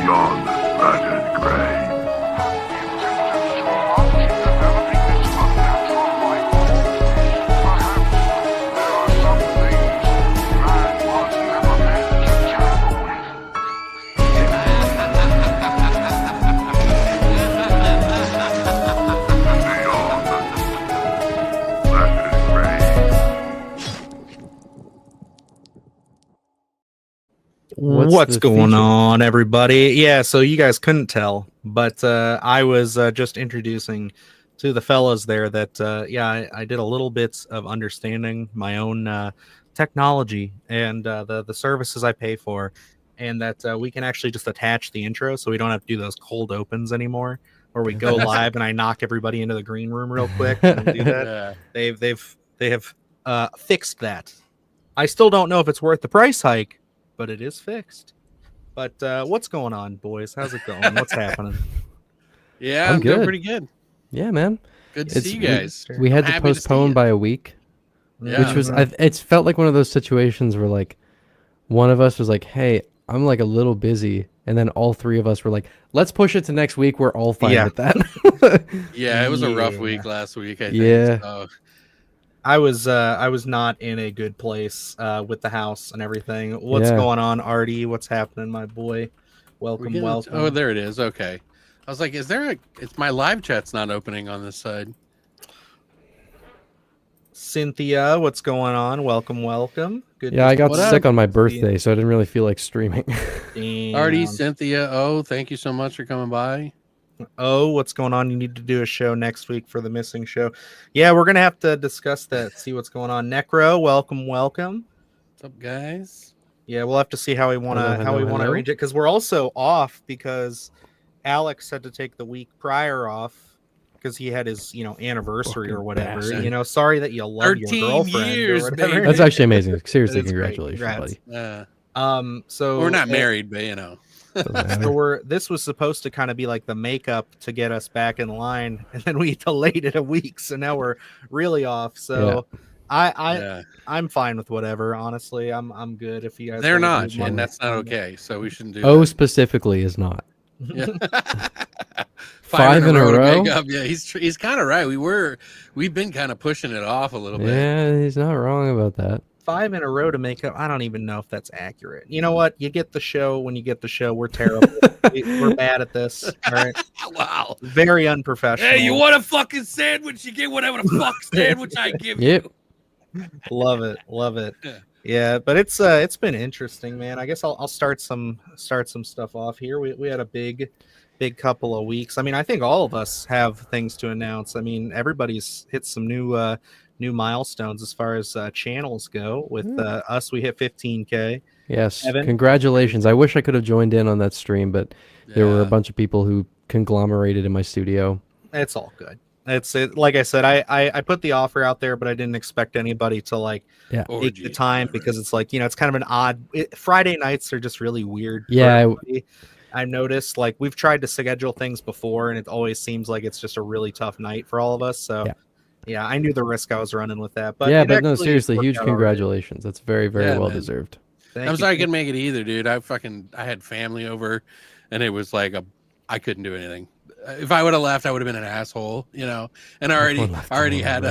Beyond that is gray. What's going on, everybody? Yeah, so you guys couldn't tell, but I was just introducing to the fellas there that, I did a little bit of understanding my own technology and the services I pay for, and that we can actually just attach the intro so we don't have to do those cold opens anymore, where we go live and I knock everybody into the green room real quick and do that. They have fixed that. I still don't know if it's worth the price hike, but it is fixed. But what's going on, boys? How's it going? What's happening? Yeah, I'm doing pretty good. Yeah, man. Good to see you guys. We had to postpone by a week, which was it's felt like one of those situations where like one of us was like, "Hey, I'm like a little busy," and then all three of us were like, "Let's push it to next week." We're all fine with that. Yeah, it was a rough week last week. I think. Yeah. So. I was not in a good place with the house and everything. What's going on, Artie? What's happening, my boy? Welcome. Oh, there it is. Okay. I was like, it's my live chat's not opening on this side. Cynthia, what's going on? Welcome. Good. Yeah, I got sick on my birthday, so I didn't really feel like streaming. Artie, Cynthia, thank you so much for coming by. Oh, what's going on? You need to do a show next week for the missing show. Yeah, we're gonna have to discuss that. See what's going on. Necro, welcome. What's up, guys? Yeah, we'll have to see how we wanna arrange it, because we're also off because Alex had to take the week prior off because he had his anniversary or whatever. Bastard. Sorry that you love your girlfriend. Years, or whatever. That's actually amazing. Seriously, congratulations, buddy. So we're not married, but So this was supposed to kind of be like the makeup to get us back in line, and then we delayed it a week, so now we're really off. So I'm fine with whatever. Honestly, I'm good if you guys. They're not, and that's not okay. So we shouldn't do. that. Specifically is not. Yeah. 5 in a row. Yeah, he's kind of right. We've been kind of pushing it off a little bit. Yeah, he's not wrong about that. 5 in a row to make up. I don't even know if that's accurate. You know what? You get the show when you get the show. We're terrible. We're bad at this. All right. Wow. Very unprofessional. Hey, you want a fucking sandwich? You get whatever the fuck sandwich I give you. Love it. Yeah, but it's been interesting, man. I guess I'll start some stuff off here. We had a big couple of weeks. I mean, I think all of us have things to announce. I mean, everybody's hit some new milestones as far as channels go. With us, we hit 15K. Yes, Evan? Congratulations. I wish I could have joined in on that stream, but there were a bunch of people who conglomerated in my studio. It's all good. Like I said, I put the offer out there, but I didn't expect anybody to take the time, because it's like, it's kind of an odd Friday nights are just really weird. Yeah. I've noticed, like, we've tried to schedule things before, and it always seems like it's just a really tough night for all of us. So yeah, I knew the risk I was running with that. But no, seriously, huge congratulations. That's very, very well deserved. I'm sorry I couldn't make it either, dude. I had family over, and it was like I couldn't do anything. If I would have left, I would have been an asshole, And I already had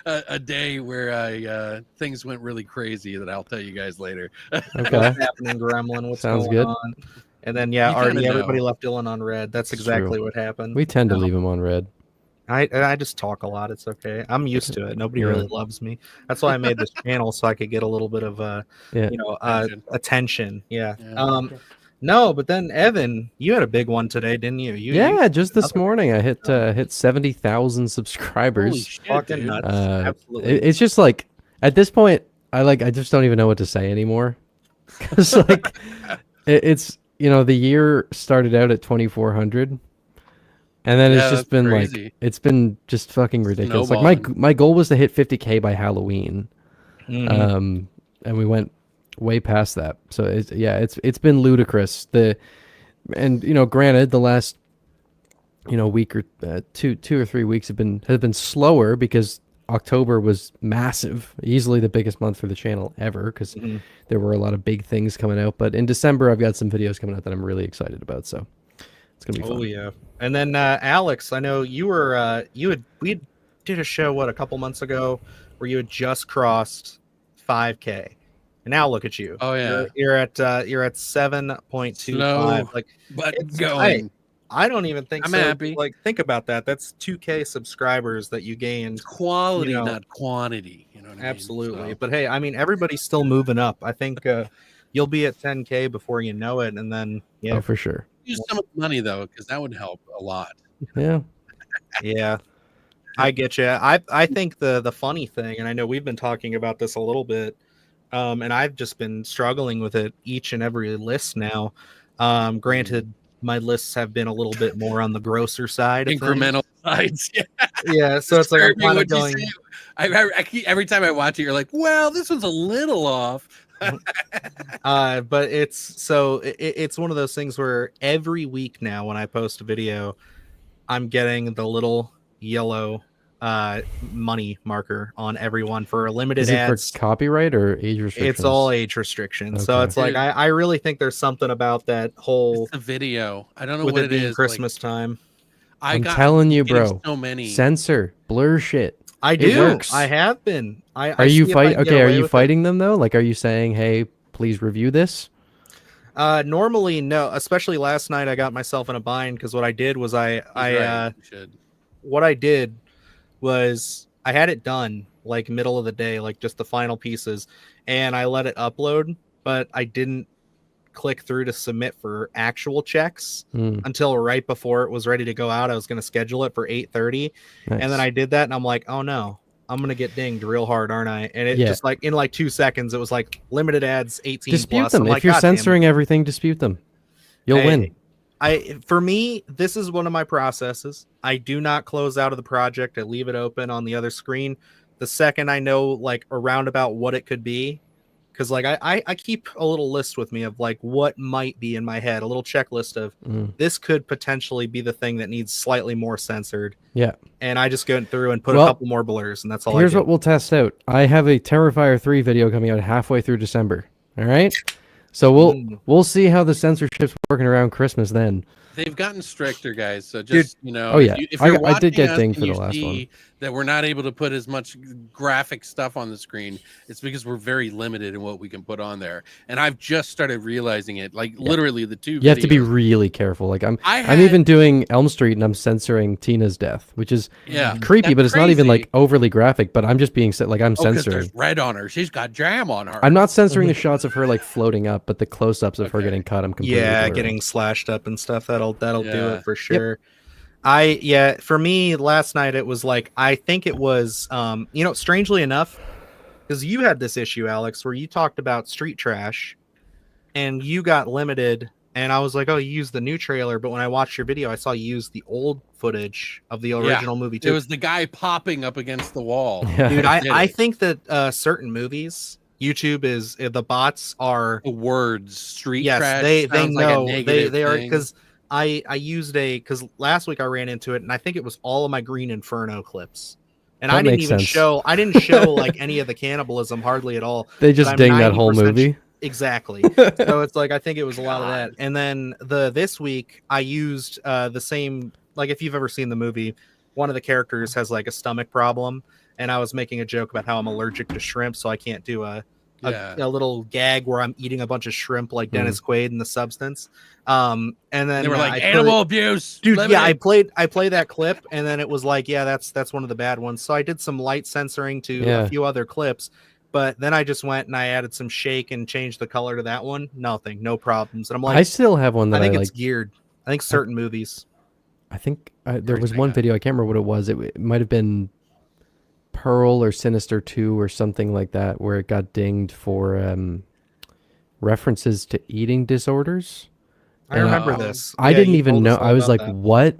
a day where things went really crazy that I'll tell you guys later. Okay. What's happening, Gremlin? What's Sounds going good. on? And then everybody left Dylan on red. That's exactly what happened. We tend to leave him on red. I just talk a lot. It's okay. I'm used to it. Nobody really loves me. That's why I made this channel, so I could get a little bit of attention. Yeah. No, but then Evan, you had a big one today, didn't you? Just this morning I hit 70,000 subscribers. Holy shit, fucking nuts. Absolutely. It's just like at this point, I just don't even know what to say anymore. Because it's the year started out at 2,400, and then it's just been crazy. It's been just fucking ridiculous. Like my goal was to hit 50K by Halloween, and we went way past that. So it's been ludicrous. Granted, the last week or two or 3 weeks have been slower because October was massive, easily the biggest month for the channel ever, because there were a lot of big things coming out. But in December, I've got some videos coming out that I'm really excited about. So it's gonna be fun. Oh yeah. And then Alex, I know we did a show a couple months ago where you had just crossed 5K, and now look at you. Oh yeah, you're at 7.25. Slow, like, but it's going. I don't even think I'm so. happy. Like, think about that. That's 2K subscribers that you gained. Quality, you know, not quantity. You know what absolutely. I mean? So, But hey, I mean, everybody's still moving up. I think you'll be at 10K before you know it, and then Oh, for sure. use some of the money though, because that would help a lot. Yeah. Yeah. I get you. I think the funny thing, and I know we've been talking about this a little bit, and I've just been struggling with it each and every list now. Granted, my lists have been a little bit more on the grosser side of Incremental sides. Yeah. Yeah, so it's like I'm kind of going. I keep, every time I watch it, you're like, well, this one's a little off. But it's one of those things where every week now when I post a video, I'm getting the little yellow money marker on everyone for limited Is it ads. for copyright or age restrictions? It's all age restrictions. So Okay. it's like I really think there's something about that whole It's the video. I don't know with what it it being is. Christmas time. I'm telling you, getting bro. So many. Censor, blur shit. I It do. works. I have been. Are you fighting? Okay, are you it. fighting them though? Like, are you saying, "Hey, please review this"? Normally, no. Especially last night, I got myself in a bind because what I did was what I did was I had it done like middle of the day, like just the final pieces, and I let it upload, but I didn't click through to submit for actual checks until right before it was ready to go out. I was going to schedule it for 8:30, and then I did that, and I'm like, oh no, I'm going to get dinged real hard, aren't I? And it just like in like 2 seconds, it was like limited ads 18 dispute plus. them. I'm If like, you're God damn it. censoring everything, dispute them. You'll win. For me, this is one of my processes. I do not close out of the project. I leave it open on the other screen. The second I know like around about what it could be, because like I keep a little list with me of like what might be in my head, a little checklist of this could potentially be the thing that needs slightly more censored. Yeah. And I just go through and put a couple more blurs, and that's all. Here's I do. what we'll test out. I have a Terrifier 3 video coming out halfway through December. All right. So we'll see how the censorship's working around Christmas then. They've gotten stricter, guys. So just, you know, oh yeah, if you're I did get watching us dinged for and the you last one. see that we're not able to put as much graphic stuff on the screen, it's because we're very limited in what we can put on there. And I've just started realizing it. Like literally the two. You have to be really careful. Like I'm even doing Elm Street and I'm censoring Tina's death, which is creepy, but it's not even like overly graphic. But I'm just being like I'm censoring. There's red on her. She's got jam on her. I'm not censoring the shots of her like floating up, but the close-ups of her getting cut. I'm completely blurring. Getting slashed up and stuff. That'll do it for sure. For me last night it was like I think it was strangely enough, because you had this issue, Alex, where you talked about street trash and you got limited, and I was like, oh, you used the new trailer, but when I watched your video I saw you use the old footage of the original movie too. It was the guy popping up against the wall. Dude, I think that certain movies YouTube is the bots are the words street trash. trash. They know like they are, because I used because last week I ran into it and I think it was all of my Green Inferno clips, and I didn't even show like any of the cannibalism hardly at all. They just ding that whole movie. Exactly. So it's like I think it was a lot of that. And then this week I used the same, like if you've ever seen the movie, one of the characters has like a stomach problem, and I was making a joke about how I'm allergic to shrimp, so I can't do a little gag where I'm eating a bunch of shrimp like Dennis Quaid in The Substance. And then they were like animal abuse, dude. Yeah, I played that clip, and then it was like, yeah, that's one of the bad ones. So I did some light censoring to a few other clips, but then I just went and I added some shake and changed the color to that one. Nothing, no problems. And I'm like, I still have one that I think it's geared. I think certain movies. I think there was one video, I can't remember what it was. It might have been Pearl or Sinister 2 or something like that, where it got dinged for references to eating disorders. I remember this. I didn't even know. I was like, what?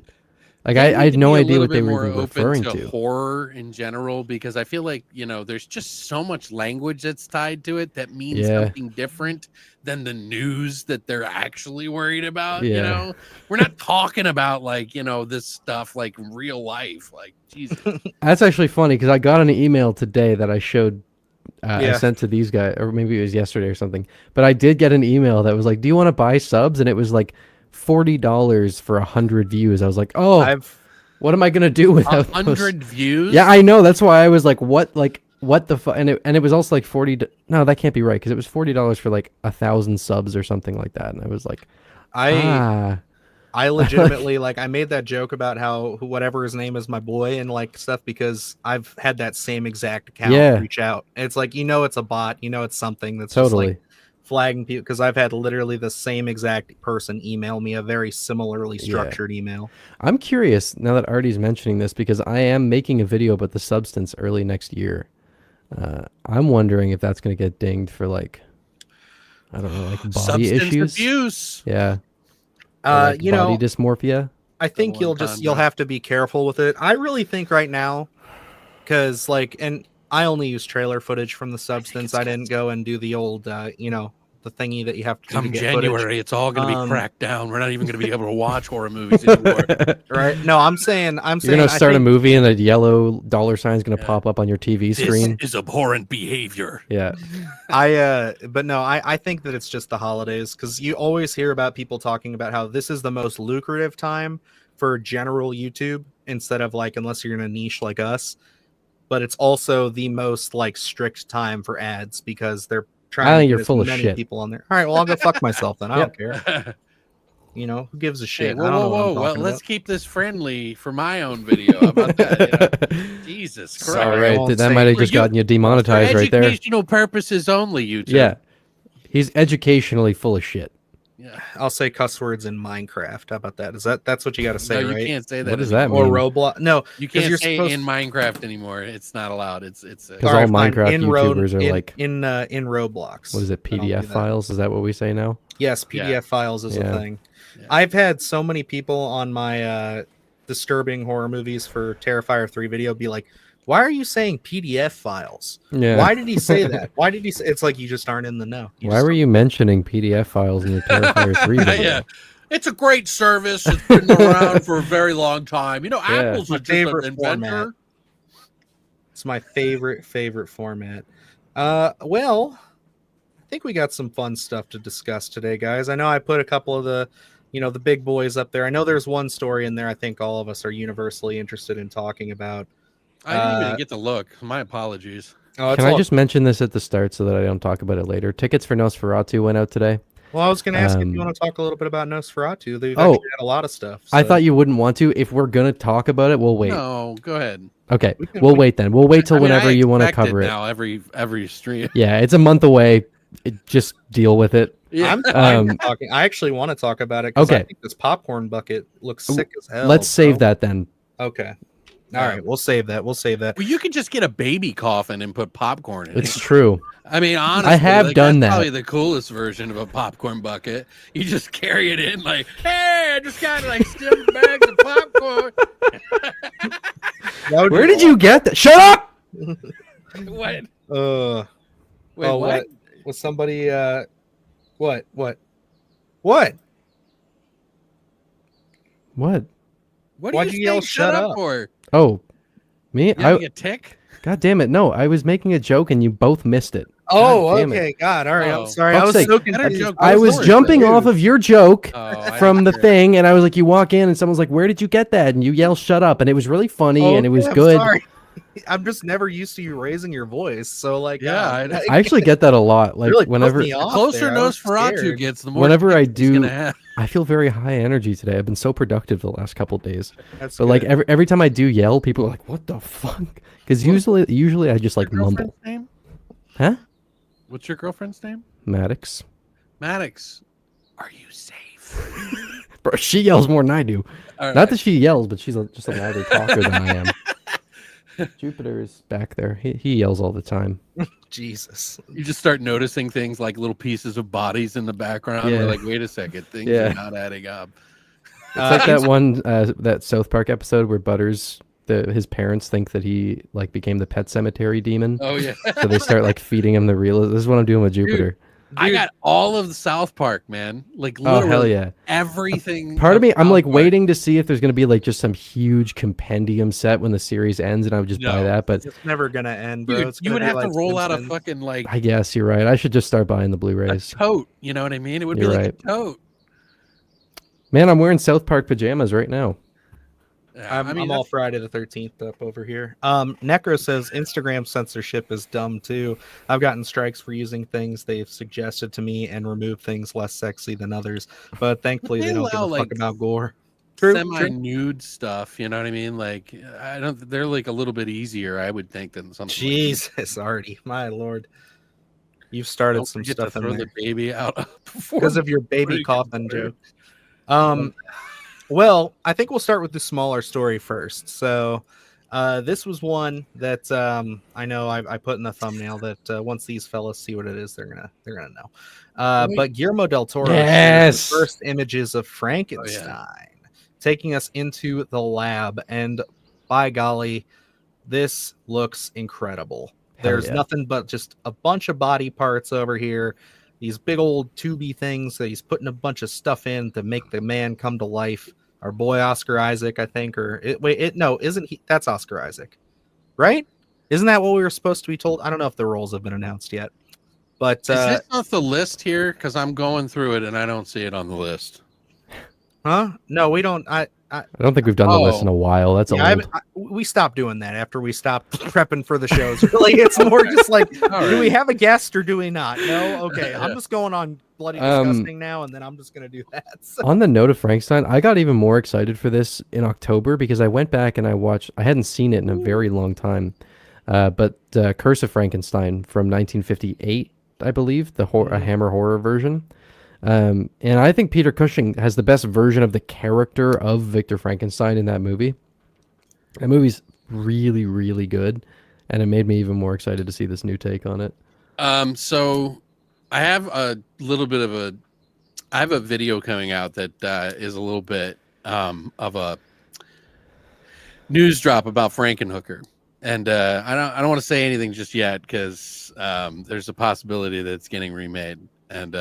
Like They I need had to no be a idea little what they bit were more even open referring to to. horror in general, because I feel like, there's just so much language that's tied to it that means Yeah. something different than the news that they're actually worried about. Yeah. We're not talking about like, this stuff like real life, like Jesus. That's actually funny because I got an email today that I showed. I Yeah. sent to these guys, or maybe it was yesterday or something. But I did get an email that was like, "Do you want to buy subs?" And it was like $40 for 100 views. I was like, "Oh, what am I gonna do without 100 views? Yeah, I know. That's why I was like, "What? Like, what the fuck?" And it was also like No, that can't be right because it was $40 for like 1,000 subs or something like that. And I was like, I legitimately like I made that joke about how whatever his name is my boy and like stuff because I've had that same exact account reach out. It's like it's a bot, it's something that's just like flagging people because I've had literally the same exact person email me a very similarly structured email. I'm curious now that Artie's mentioning this because I am making a video about the substance early next year. I'm wondering if that's going to get dinged for like, I don't know, like body Substance issues. abuse. Yeah. Like body dysmorphia. I think you'll have to be careful with it. I really think right now, because and I only use trailer footage from the substance. I didn't go and do the old, the thingy that you have to do to get January, footage. it's all going to be cracked down. We're not even going to be able to watch horror movies anymore. Right? No, I'm saying you're going to start a movie and a yellow dollar sign is going to pop up on your TV screen. This is abhorrent behavior. Yeah. But no, I think that it's just the holidays because you always hear about people talking about how this is the most lucrative time for general YouTube instead of like, unless you're in a niche like us, but it's also the most like strict time for ads because they're trying to get as many people on there. All right, well, I'll go fuck myself then. I don't care. Who gives a shit? Hey, I don't know what I'm well, talking let's about. keep this friendly for my own video. How about that? Jesus Christ. Sorry, that might have just gotten you demonetized right there. Educational purposes only, YouTube. Yeah. He's educationally full of shit. Yeah. I'll say cuss words in Minecraft. How about that? That's what you got to say, no, right? You can't say that. What does that mean? Or Roblox? No, you can't say in Minecraft anymore. It's not allowed. It's because all Minecraft YouTubers are like in Roblox. What is it? PDF files? Is that what we say now? Yes, PDF files is a thing. Yeah. I've had so many people on my disturbing horror movies for Terrifier 3 video be like, "Why are you saying PDF files? Yeah. Why did he say that? Why did he say?" It's like you just aren't in the know. Why were you mentioning PDF files in your Terrifier 3 video? Yeah. It's a great service. It's been around for a very long time. Apple's my just favorite an inventor. format. It's my favorite format. Well, I think we got some fun stuff to discuss today, guys. I know I put a couple of the big boys up there. I know there's one story in there I think all of us are universally interested in talking about. I didn't even get to look. My apologies. Can I just mention this at the start so that I don't talk about it later? Tickets for Nosferatu went out today. Well, I was going to ask if you want to talk a little bit about Nosferatu. They've actually had a lot of stuff. So. I thought you wouldn't want to. If we're going to talk about it, we'll wait. No, go ahead. Okay, we'll wait then. We'll wait till whenever you want to cover it. Now every stream. Yeah, it's a month away. Just deal with it. Yeah. I'm talking. I actually want to talk about it because I think this popcorn bucket looks sick as hell. Let's save that then. Okay. All right, we'll save that. Well, you could just get a baby coffin and put popcorn in it. It's true. I mean, honestly, I have done that. Probably the coolest version of a popcorn bucket. You just carry it in like, hey, I just got like 7 bags of popcorn. Where did you get that? Shut up! What? Wait, what? Was somebody? What? What? What? Why'd you yell "shut up" for? Oh, me? You a tick? God damn it! No, I was making a joke and you both missed it. Oh, okay. God, all right. I'm sorry. I was so confused. I was jumping off of your joke from the thing, and I was like, you walk in, and someone's like, "Where did you get that?" And you yell "shut up," and it was really funny, and it was good. Sorry. I'm just never used to you raising your voice, so like, I actually get that a lot. Like really whenever the closer Nosferatu gets, the more. Whenever I do, I feel very high energy today. I've been so productive the last couple of days. That's but good. like every time I do yell, people are like, "What the fuck?" Because usually I just like mumble. Name? Huh? What's your girlfriend's name? Maddox. Maddox, are you safe? Bro, she yells more than I do. All Not that she yells, but she's just a louder talker than I am. Jupiter is back there. He yells all the time. Jesus. You just start noticing things like little pieces of bodies in the background. Yeah. We're like, wait a second, things are not adding up. It's like that one that South Park episode where Butters, his parents think that he like became the Pet Cemetery demon. Oh yeah. So they start like feeding him the real. This is what I'm doing with Jupiter. I got all of the South Park, man. Like Oh hell literally yeah! everything. Part of me, I'm South like Park. waiting to see if there's gonna be like just some huge compendium set when the series ends, and I would just buy No. that. But It's never gonna end, bro. Dude, It's you gonna would be have to like roll out a Simpsons. fucking like I guess you're right. I should just start buying the a Blu-rays. tote. You know what I mean? It would You're be like right. a tote. Man, I'm wearing South Park pajamas right now. Yeah, I'm all Friday the 13th up over here. Necro says Instagram censorship is dumb too. I've gotten strikes for using things they've suggested to me and removed things less sexy than others, but thankfully they don't give a allow, fuck like, about gore. True. semi-nude stuff. You know what I mean? Like I don't. They're like a little bit easier, I would think, than something. Jesus, Artie, my lord, you've started Don't some forget stuff to in throw there the baby out because of your baby coffin joke. Well, I think we'll start with the smaller story first. So, this was one that I know I put in the thumbnail that once these fellas see what it is, they're gonna know. But Guillermo del Toro shared the first images of Frankenstein, taking us into the lab, and by golly, this looks incredible. There's nothing but just a bunch of body parts over here. These big old tubey things that he's putting a bunch of stuff in to make the man come to life. Our boy Oscar Isaac, I think, isn't he? That's Oscar Isaac, right? Isn't that what we were supposed to be told? I don't know if the roles have been announced yet, but Is this off the list here? Because I'm going through it and I don't see it on the list. huh? No, we don't. I don't think we've done the list in a while. That's old. We stopped doing that after we stopped prepping for the shows. Really, it's more just like, do we have a guest or do we not? No, okay. I'm just going on bloody disgusting now, and then I'm just gonna do that. So. On the note of Frankenstein, I got even more excited for this in October because I went back and I watched. I hadn't seen it in a very long time, but Curse of Frankenstein from 1958, I believe, the Hammer horror version. And I think Peter Cushing has the best version of the character of Victor Frankenstein in that movie. That movie's really, really good, and it made me even more excited to see this new take on it. So I have a little bit of I have a video coming out that is a little bit of a news drop about Frankenhooker. And I don't want to say anything just yet because there's a possibility that it's getting remade. And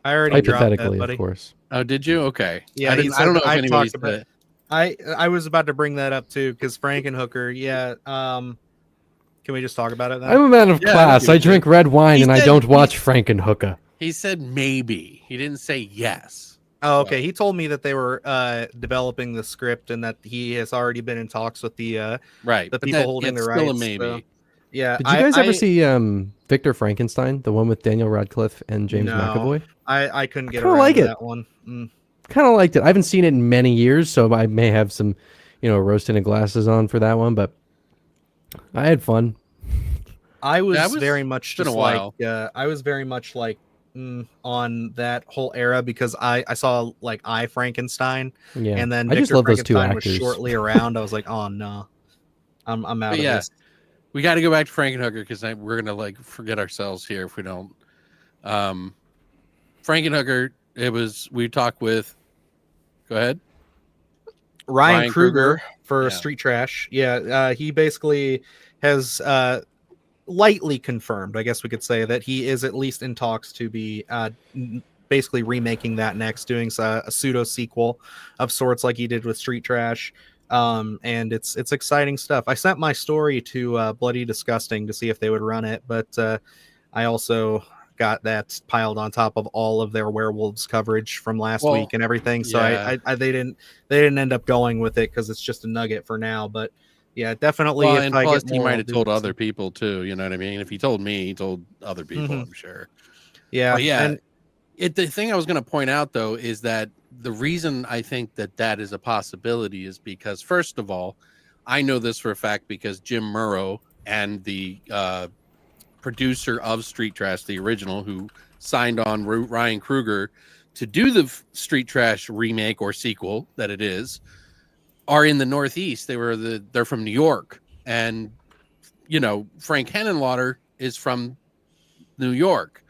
I already dropped that, hypothetically, buddy. of course. Oh, did you? Okay. Yeah, I don't know if anybody's said it. I was about to bring that up too because Frankenhooker. Yeah. Can we just talk about it then? I'm a man of class. I drink red wine and I don't watch Frankenhooker. He said maybe. He didn't say yes. Oh, okay. He told me that they were developing the script and that he has already been in talks with the people holding the rights. Still a maybe. So, yeah. Did you guys ever see Victor Frankenstein, the one with Daniel Radcliffe and James McAvoy? I couldn't get around to that one. Kind of liked it. I haven't seen it in many years, so I may have some, rose-tinted glasses on for that one, but I had fun. I was very much just like I was very much like on that whole era because I saw like I Frankenstein, and then Victor Frankenstein was shortly around. I was like, oh no, I'm out of this. We got to go back to Frankenhooker because we're gonna like forget ourselves here if we don't. Frankenhooker. We talked with. Go ahead. Ryan Kruger for Street Trash. Yeah, he basically has lightly confirmed, I guess we could say, that he is at least in talks to be basically remaking that next, doing a pseudo sequel of sorts like he did with Street Trash. And it's exciting stuff. I sent my story to Bloody Disgusting to see if they would run it, but I also got that piled on top of all of their werewolves coverage from last week and everything. So they didn't end up going with it because it's just a nugget for now. But yeah, definitely. Well, and plus he might have told other people too. You know what I mean? If he told me, he told other people. I'm sure. Yeah, yeah. And the thing I was going to point out though is that the reason I think that is a possibility is because first of all, I know this for a fact because Jim Murrow and the producer of Street Trash, the original, who signed on Ryan Kruger to do the Street Trash remake or sequel that it is, are in the Northeast. They're from New York, and Frank Henenlotter is from New York,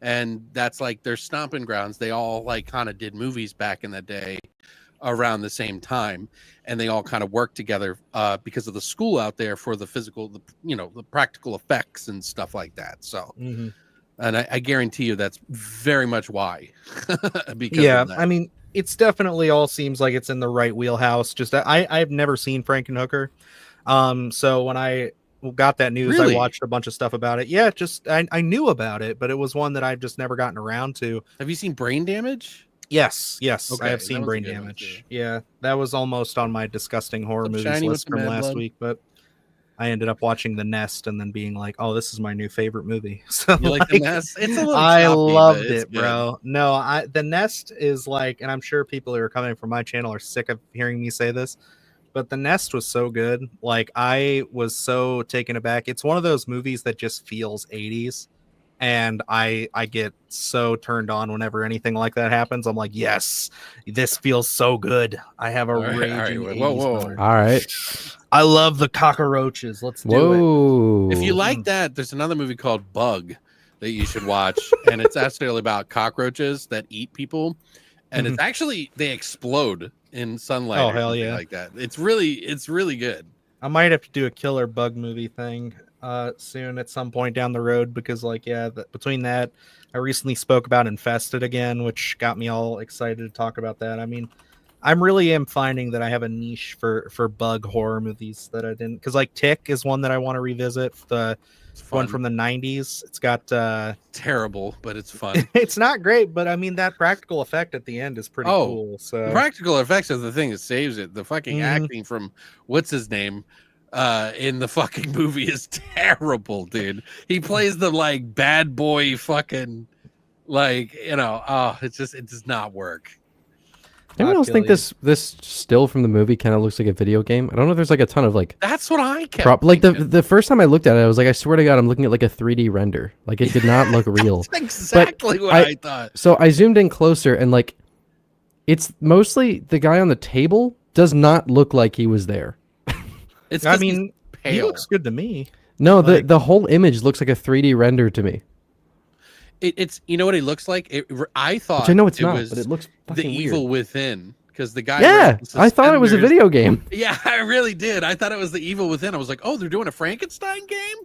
and that's like their stomping grounds. They all like kind of did movies back in the day around the same time, and they all kind of work together because of the school out there for the physical, the practical effects and stuff like that. So, Mhm. and I guarantee you that's very much why. Because Yeah, of that. I mean, it's definitely all seems like it's in the right wheelhouse. Just I've never seen Frankenhooker, so when I got that news, I Really? watched a bunch of stuff about it. Yeah, just I knew about it, but it was one that I've just never gotten around to. Have you seen Brain Damage? Yes, I Okay, have that seen was a Brain good one, Damage. too. Yeah, that was almost on my disgusting horror What's up, movies Shiny, with list the from Mad last Blood? week, but I ended up watching The Nest and then being like, "Oh, this is my new favorite movie." So You like The Nest? It's a little I choppy, but loved it's it, good. bro. No, The Nest is like, and I'm sure people who are coming from my channel are sick of hearing me say this, but The Nest was so good. Like, I was so taken aback. It's one of those movies that just feels 80s. And I get so turned on whenever anything like that happens. I'm like, yes, this feels so good. I have a All right, raging whoa, 80s whoa. boner. All right. I love the cockroaches. Let's do it. Whoa. If you like that, there's another movie called Bug that you should watch, and it's actually about cockroaches that eat people, and it's actually they explode in sunlight. Oh, or hell something yeah. like that. It's really good. I might have to do a killer bug movie thing soon at some point down the road because, like, yeah, between that, I recently spoke about Infested again, which got me all excited to talk about that. I mean, I really am finding that I have a niche for bug horror movies that I didn't, because like Tick is one that I want to revisit. The It's one fun. from the 90s. It's got Terrible, but it's fun. it's not great, but I mean that practical effect at the end is pretty Oh, cool. The So practical effects are the thing that saves it. The fucking Mhm. acting from what's his name in the fucking movie is terrible, dude. He plays the like bad boy fucking it does not work. Anyone else think this still from the movie kind of looks like a video game? I don't know if there's like a ton of like That's what I kept prop like thinking. the first time I looked at it, I was like, I swear to God, I'm looking at like a 3D render. Like it did not look real. That's exactly what I thought. So I zoomed in closer and like it's mostly the guy on the table does not look like he was there. It's I 'cause mean, he's he pale. looks good to me. No, Like- the whole image looks like a 3D render to me. It's you know what he looks like. I thought Which I know it's it not, was but it looks the fucking evil weird. within because the guy. Yeah, wearing I thought it was a suspenders- video game. Yeah, I really did. I thought it was the evil within. I was like, oh, they're doing a Frankenstein game.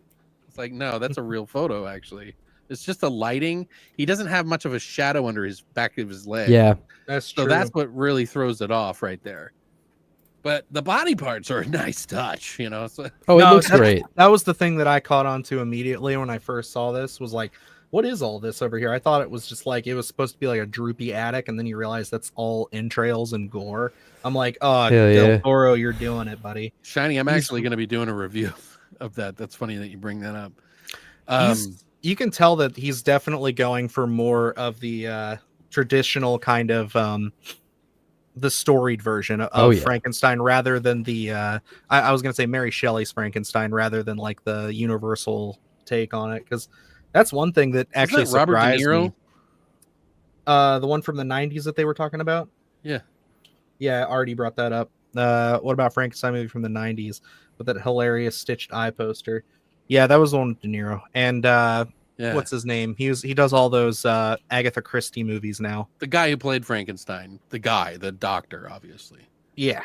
It's like, no, that's a real photo. Actually, it's just the lighting. He doesn't have much of a shadow under his back of his leg. Yeah. That's So true. that's what really throws it off right there. But the body parts are a nice touch, you know. So Oh, it No, looks great. That was the thing that I caught on to immediately when I first saw this was like, what is all this over here? I thought it was just like it was supposed to be like a droopy attic, and then you realize that's all entrails and gore. I'm like, oh, Hell yeah. Del Toro, you're doing it, buddy. Shiny, I'm He's- actually going to be doing a review of that. That's funny that you bring that up. You can tell that he's definitely going for more of the traditional kind of the storied version of Oh, yeah. Frankenstein rather than the I was gonna say Mary Shelley's Frankenstein rather than like the universal take on it, because that's one thing that actually Isn't that Robert De surprised Niro? me. The one from the 90s that they were talking about. Yeah. I already brought that up. What about Frankenstein movie from the 90s with that hilarious stitched eye poster? Yeah, that was the one with De Niro. And Yeah. what's his name? He does all those Agatha Christie movies now. The guy who played Frankenstein, the doctor, obviously. Yeah.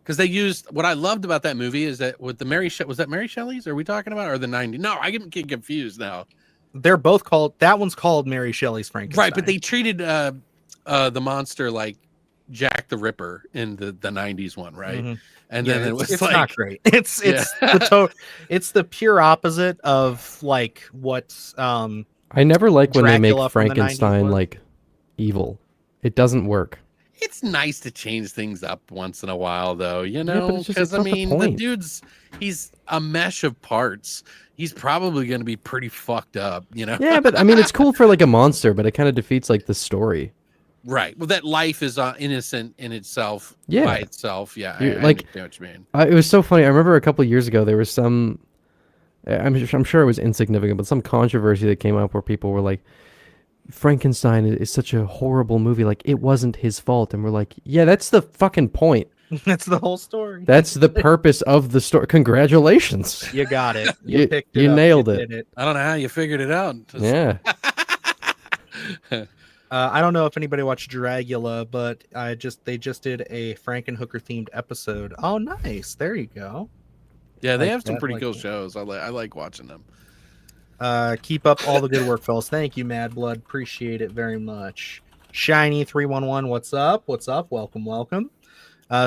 Because they used what I loved about that movie is that with the was that Mary Shelley's? Are we talking about or the 90s? No, I get confused now. They're both called. That one's called Mary Shelley's Frankenstein. Right, but they treated the monster like Jack the Ripper in the 90s one, right? Mhm. And Yeah, then it was it's like not great. It's it's the pure opposite of like what I never like when they Dracula make from the 90s Frankenstein was. like evil. It doesn't work. it's nice to change things up once in a while, though, you but know, it's just- because it's not the the point. dude's he's a mesh of parts. He's probably going to be pretty fucked up, you know. Yeah, but I mean, it's cool for like a monster, but it kind of defeats like the story. Right. Well, that life is innocent in itself. Yeah. By itself. Yeah. I Like- understand what you mean. It was so funny. I remember a couple years ago there was some. I'm sure it was insignificant, but some controversy that came up where people were like, "Frankenstein is such a horrible movie. Like it wasn't his fault," and we're like, "Yeah, that's the fucking point. that's the whole story. That's the purpose of the story. Congratulations, You got it. You- Picked it you up. nailed You it. did it. I don't know how you figured it out. yeah." I don't know if anybody watched Dragula, but they just did a Frankenhooker themed episode. Oh, nice. There you go. Yeah, they Like have some that, pretty like cool that. shows. I like watching them. Keep up all the good work, fellas. Thank you, Mad Blood. Appreciate it very much. Shiny311, what's up? What's up? Welcome, welcome.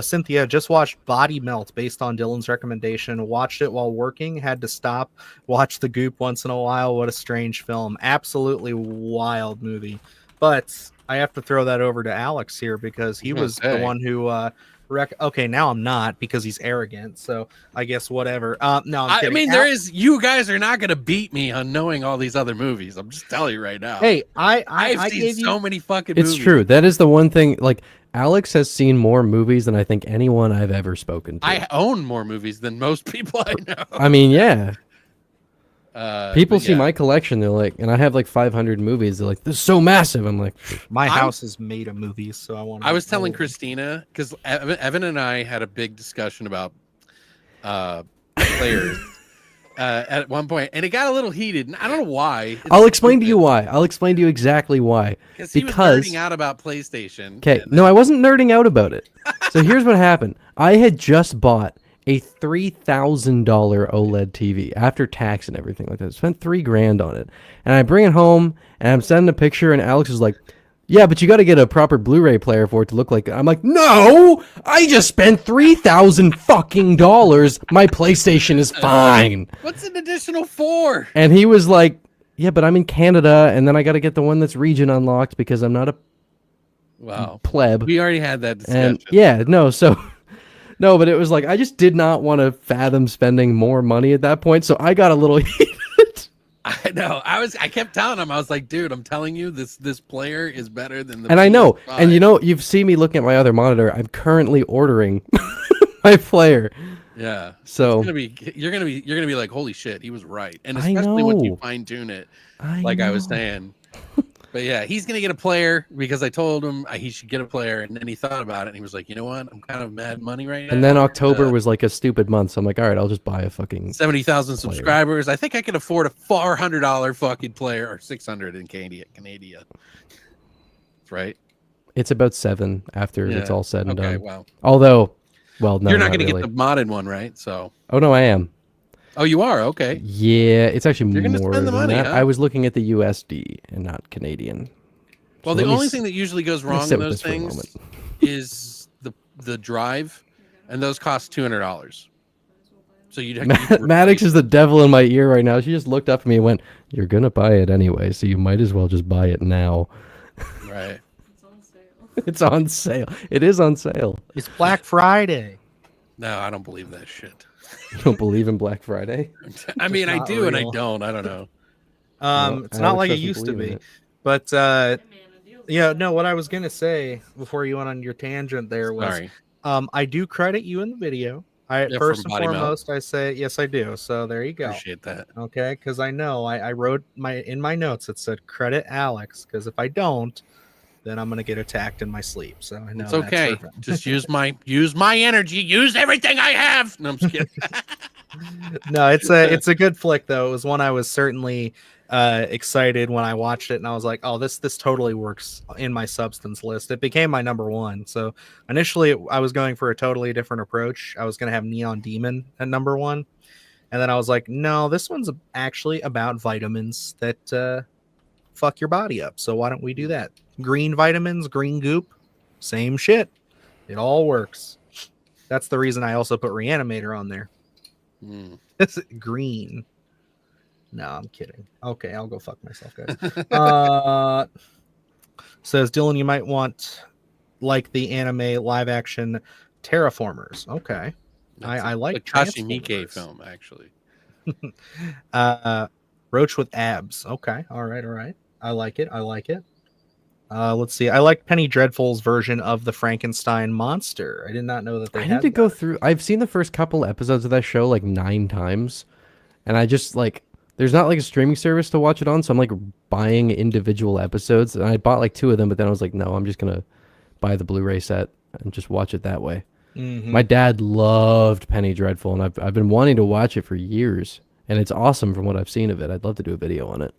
Cynthia just watched Body Melt based on Dylan's recommendation. Watched it while working. Had to stop. Watch The Goop once in a while. What a strange film. Absolutely wild movie. But I have to throw that over to Alex here because he was the one who okay, now I'm not because he's arrogant. So I guess whatever. No, I'm kidding. I mean, you guys are not going to beat me on knowing all these other movies. I'm just telling you right now. Hey, I've seen so many fucking movies. It's true. That is the one thing. Like, Alex has seen more movies than I think anyone I've ever spoken to. I own more movies than most people I know. I mean, yeah. People see yeah. my collection, they're like, and I have like 500 movies. They're like, this is so massive. I'm like, my house is made of movies, so I want. I was telling Christina because Evan and I had a big discussion about players at one point, and it got a little heated. And I don't know why. I'll explain to you why. I'll explain to you exactly why. Because he was nerding out about PlayStation. Okay, no, I wasn't nerding out about it. So here's what happened. I had just bought a $3,000 OLED TV after tax and everything like that. I spent $3,000 on it, and I bring it home and I'm sending a picture, and Alex is like, "Yeah, but you got to get a proper Blu-ray player for it to look like." I'm like, "No, I just spent $3,000 fucking dollars. My PlayStation is fine." What's an additional $4? And he was like, "Yeah, but I'm in Canada, and then I got to get the one that's region unlocked because I'm not a pleb." We already had that discussion. And yeah, no, so. No, but it was like, I just did not want to fathom spending more money at that point, so I got a little heated. I know. I kept telling him, I was like, dude, I'm telling you, this player is better than the And I know, PS5. and you know, you've seen me looking at my other monitor. I'm currently ordering my player. Yeah. So you're gonna be like, holy shit, he was right. And especially when you fine tune it, I was saying. But yeah, he's going to get a player because I told him he should get a player. And then he thought about it and he was like, you know what? I'm kind of mad money right now. And then October was like a stupid month. So I'm like, all right, I'll just buy a fucking 70,000 subscribers. I think I can afford a $400 fucking player or 600 in Canadian. Right? It's about 7 after it's all said and done. Wow. Although, well, no, you're not going to really. get the modded one, right? So. Oh, no, I am. Oh, you are? Okay. Yeah, it's actually You're more gonna spend the than money, that. huh? I was looking at the USD and not Canadian. Well, So the only thing that usually goes wrong in those things is the drive, and those cost $200. So you'd have Maddox is the devil in my ear right now. She just looked up at me and went, "You're gonna buy it anyway, so you might as well just buy it now." Right. It's on sale. It's on sale. It is on sale. It's Black Friday. No, I don't believe that shit. You don't believe in Black Friday? I mean, I not do and I real. don't. I don't know. It's not like it used to be. But yeah, no, what I was gonna say before you went on your tangent there was Sorry. I do credit you in the video. Yeah, First from and Body Melt. foremost, I say yes, I do. So there you go. Appreciate that. Okay, because I know I wrote in my notes it said credit Alex, because if I don't, then I'm gonna get attacked in my sleep. So I know It's that's okay. perfect. Just use my energy. Use everything I have. No, I'm just kidding. No, it's a good flick though. It was one I was certainly excited when I watched it, and I was like, oh, this totally works in my substance list. It became my number one. So initially I was going for a totally different approach. I was going to have Neon Demon at number one, and then I was like, no, this one's actually about vitamins that fuck your body up, so why don't we do that? Green vitamins, green goop, same shit. It all works. That's the reason I also put Reanimator on there. It's green. No, I'm kidding. Okay, I'll go fuck myself, guys. Says Dylan, you might want like the anime live action Terraformers. Okay. I like Takashi Miike Transformers. film, actually. Roach with abs. Okay. All right. I like it. Let's see. I like Penny Dreadful's version of the Frankenstein monster. I did not know that they I had need to go that. through. I've seen the first couple episodes of that show like 9 times, and I just like. There's not like a streaming service to watch it on, so I'm like buying individual episodes. And I bought like 2 of them, but then I was like, no, I'm just gonna buy the Blu-ray set and just watch it that way. Mm-hmm. My dad loved Penny Dreadful, and I've been wanting to watch it for years, and it's awesome from what I've seen of it. I'd love to do a video on it.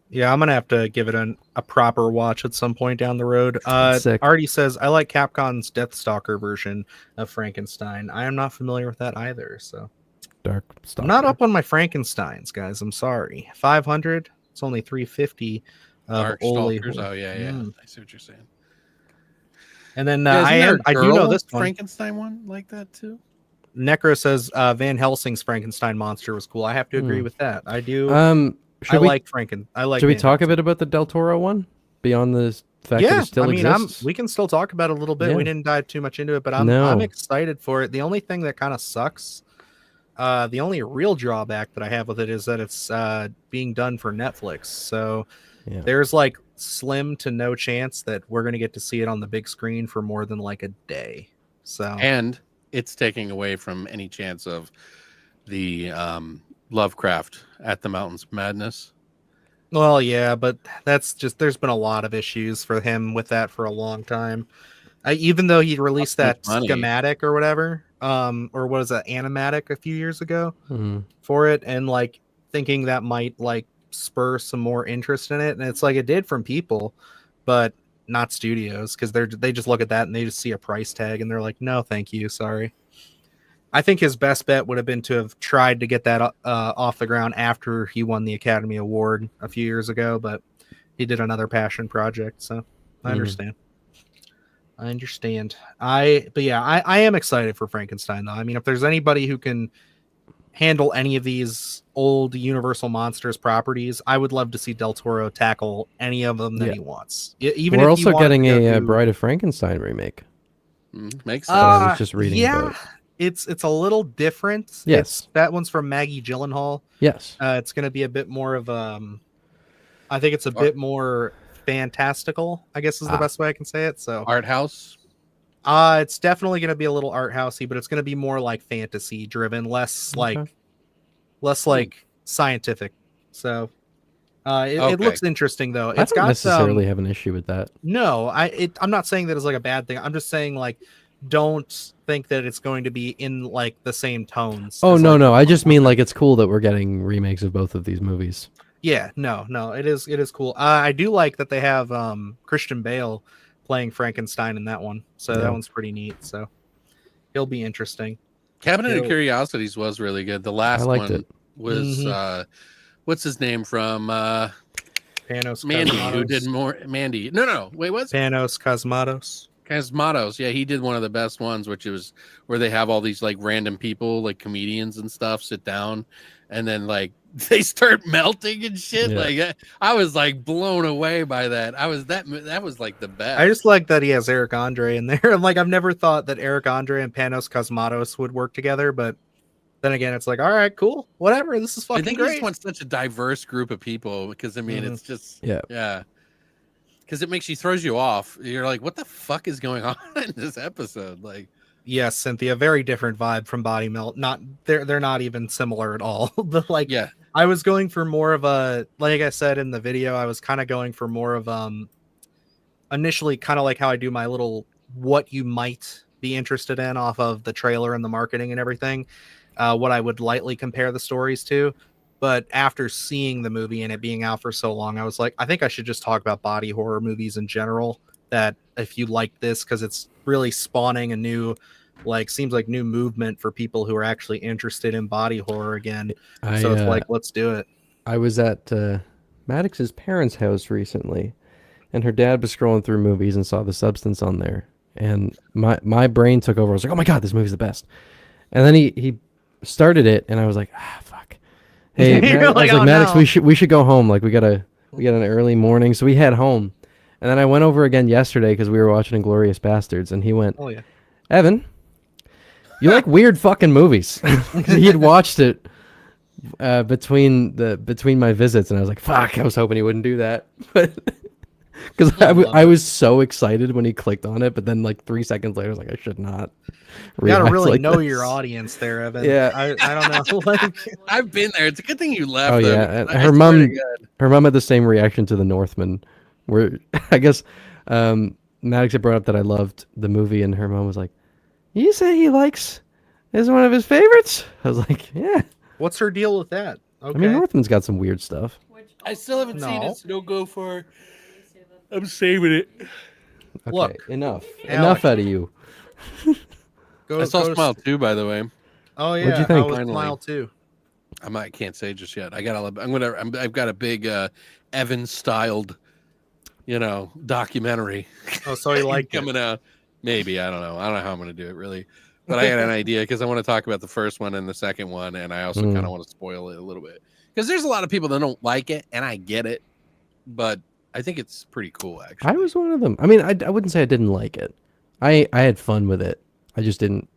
Yeah, I'm gonna have to give it a proper watch at some point down the road. Sick. Artie says I like Capcom's Deathstalker version of Frankenstein. I am not familiar with that either, so Dark I'm Stalker. not up on my Frankensteins, guys. I'm sorry. 500. It's only 350. Dark Holy Stalkers. Hor- Oh yeah. I see what you're saying. And then Yeah, isn't there a I do know girl this one. Frankenstein one like that too. Necro says Van Helsing's Frankenstein monster was cool. I have to agree with that. I do. Should we I like. should we Van talk a Helsing. bit about the Del Toro one beyond the fact that Yeah, it still I mean, exists? we can still talk about it a little bit. Yeah. We didn't dive too much into it, but I'm No. excited for it. The only thing that kind of sucks, the only real drawback that I have with it is that it's being done for Netflix. So Yeah. there's like slim to no chance that we're gonna get to see it on the big screen for more than like a day. So And it's taking away from any chance of the Lovecraft at the Mountains of Madness. well, yeah, but that's just there's been a lot of issues for him with that for a long time. Even though he released that Money. schematic or whatever, or what was that animatic a few years ago Mhm. for it, and like thinking that might like spur some more interest in it, and it's like it did from people, but not studios because they just look at that and they just see a price tag and they're like, no, thank you, sorry. I think his best bet would have been to have tried to get that off the ground after he won the Academy Award a few years ago, but he did another passion project, so I understand. I understand. I am excited for Frankenstein though. I mean, if there's anybody who can handle any of these old Universal Monsters properties, I would love to see Del Toro tackle any of them that he wants. Even We're if he also wanted getting to go a do- Bride of Frankenstein remake. Makes sense. I was just reading Yeah, about. it's a little different. Yes. That one's from Maggie Gyllenhaal. Yes. It's going to be a bit more of I think it's a bit more fantastical, I guess is the best way I can say it. So Art house. it's definitely going to be a little art housey, but it's going to be more like fantasy driven, less like scientific. So it looks interesting though. I It's don't got necessarily have an issue with that. no, I'm not saying that it's like a bad thing. I'm just saying like don't think that it's going to be in like the same tones. Oh as, no, like, no. I just mean like it's cool that we're getting remakes of both of these movies. Yeah, no, it is cool. I do like that they have Christian Bale playing Frankenstein in that one, so that one's pretty neat. So he'll be interesting. Cabinet of Curiosities was really good. The last liked one it. was what's his name from Panos Mandy, who Cosmatos. did more Mandy. No, wait, what's Panos Cosmatos. Cosmatos? Yeah, he did one of the best ones, which is where they have all these like random people, like comedians and stuff, sit down, and then like they start melting and shit. Yeah. Like I was like blown away by that. That was like the best. I just like that he has Eric Andre in there. I'm like, I've never thought that Eric Andre and Panos Cosmatos would work together, but then again, it's like, all right, cool, whatever. This is fucking I think great. he just wants such a diverse group of people because I mean, it's just yeah. Because it makes throws you off. You're like, what the fuck is going on in this episode? Like, Yes, Cynthia, very different vibe from Body Melt. Not they're not even similar at all. But like, yeah, I was going for more of a, like I said in the video, I was kind of going for more of initially kind of like how I do my little what you might be interested in off of the trailer and the marketing and everything, what I would lightly compare the stories to. But after seeing the movie and it being out for so long, I was like, I think I should just talk about body horror movies in general. That if you like this, because it's really spawning a new, like, seems like new movement for people who are actually interested in body horror again. So it's like, let's do it. I was at Maddox's parents' house recently, and her dad was scrolling through movies and saw The Substance on there. And my brain took over. I was like, oh my God, this movie's the best. And then he started it, and I was like, fuck. Hey, I was like, Maddox, we should go home. Like, we got an early morning. So we head home. And then I went over again yesterday because we were watching Inglourious Bastards, and he went, oh yeah, Evan, you like weird fucking movies. He had watched it between my visits, and I was like, fuck, I was hoping he wouldn't do that. But because I was so excited when he clicked on it, but then like 3 seconds later I was like, I should not. You gotta really like know this. your audience there, Evan. Yeah. I don't know. Like, I've been there. It's a good thing you left. Oh though. yeah, I her swear to mom God. had the same reaction to The Northman, where I guess Maddox had brought up that I loved the movie, and her mom was like, "You say he likes is one of his favorites?" I was like, "Yeah." what's her deal with that? Okay. I mean, Northman's got some weird stuff. I still haven't seen No. it, so don't go for. I'm saving it. Okay, Look, enough. Alex. Enough out of you. Go, I saw go to Smile 2, by the way. Oh yeah, What'd you how think? was Finally. Smile too? I can't say just yet. I've got a big Evan styled, documentary. Oh, so you liked it? coming out. Maybe I don't know how I'm going to do it really, but I had an idea because I want to talk about the first one and the second one, and I also kind of want to spoil it a little bit because there's a lot of people that don't like it, and I get it, but I think it's pretty cool actually. I was one of them. I mean, I wouldn't say I didn't like it. I had fun with it. I just didn't.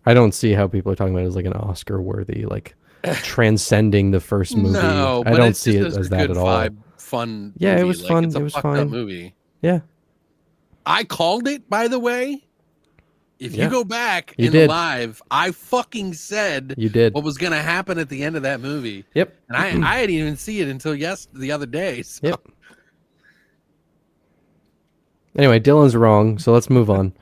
I don't see how people are talking about it as like an Oscar worthy, like transcending the first movie. No, I but don't it's see it just as a that good at all. vibe, fun. Yeah, it movie. was Like, fun. It's a It was fucked up fine. movie. Yeah. I called it, by the way. If Yeah. you go back You in did. the live, I fucking said You did. what was going to happen at the end of that movie. Yep. And I didn't even see it until the other day. So. Yep. Anyway, Dylan's wrong, so let's move on.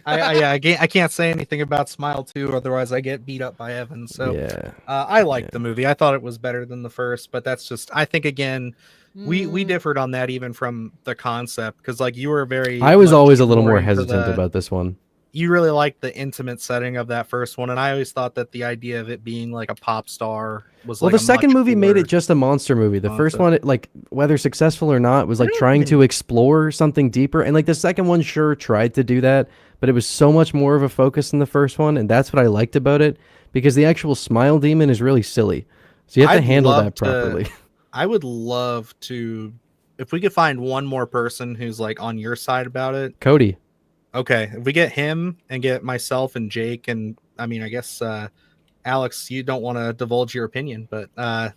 I can't say anything about Smile 2, otherwise I get beat up by Evan. So Yeah. I liked the movie. I thought it was better than the first, but that's just I think again we differed on that even from the concept because like you were very. I was much always a little more into hesitant about this one. You really liked the intimate setting of that first one, and I always thought that the idea of it being like a pop star was Well, like the second much movie made cooler it just a monster movie. The first concept. one, like whether successful or not, was like trying to explore something deeper. And like the second one, sure tried to do that, but it was so much more of a focus than the first one, and that's what I liked about it because the actual smile demon is really silly, so you have to I'd handle love that properly. I would love to if we could find one more person who's like on your side about it. Cody, Okay, if we get him and get myself and Jake and I mean I guess Alex, you don't want to divulge your opinion, but I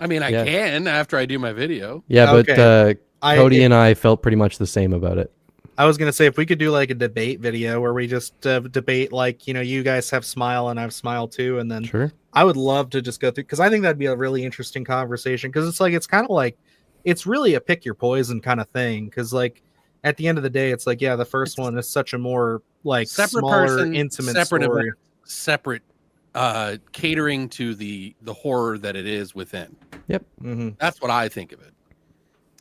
mean, I Yeah. can after I do my video. yeah, but Okay. Cody and I felt pretty much the same about it. I was gonna say if we could do like a debate video where we just debate like you guys have Smile and I have Smile too, and then Sure. I would love to just go through because I think that'd be a really interesting conversation because it's kind of like it's really a pick your poison kind of thing because like at the end of the day it's like yeah the first one is such a more like Separate smaller person, intimate separate story. event, separate catering to the horror that it is within. Yep. Mm-hmm. That's what I think of it.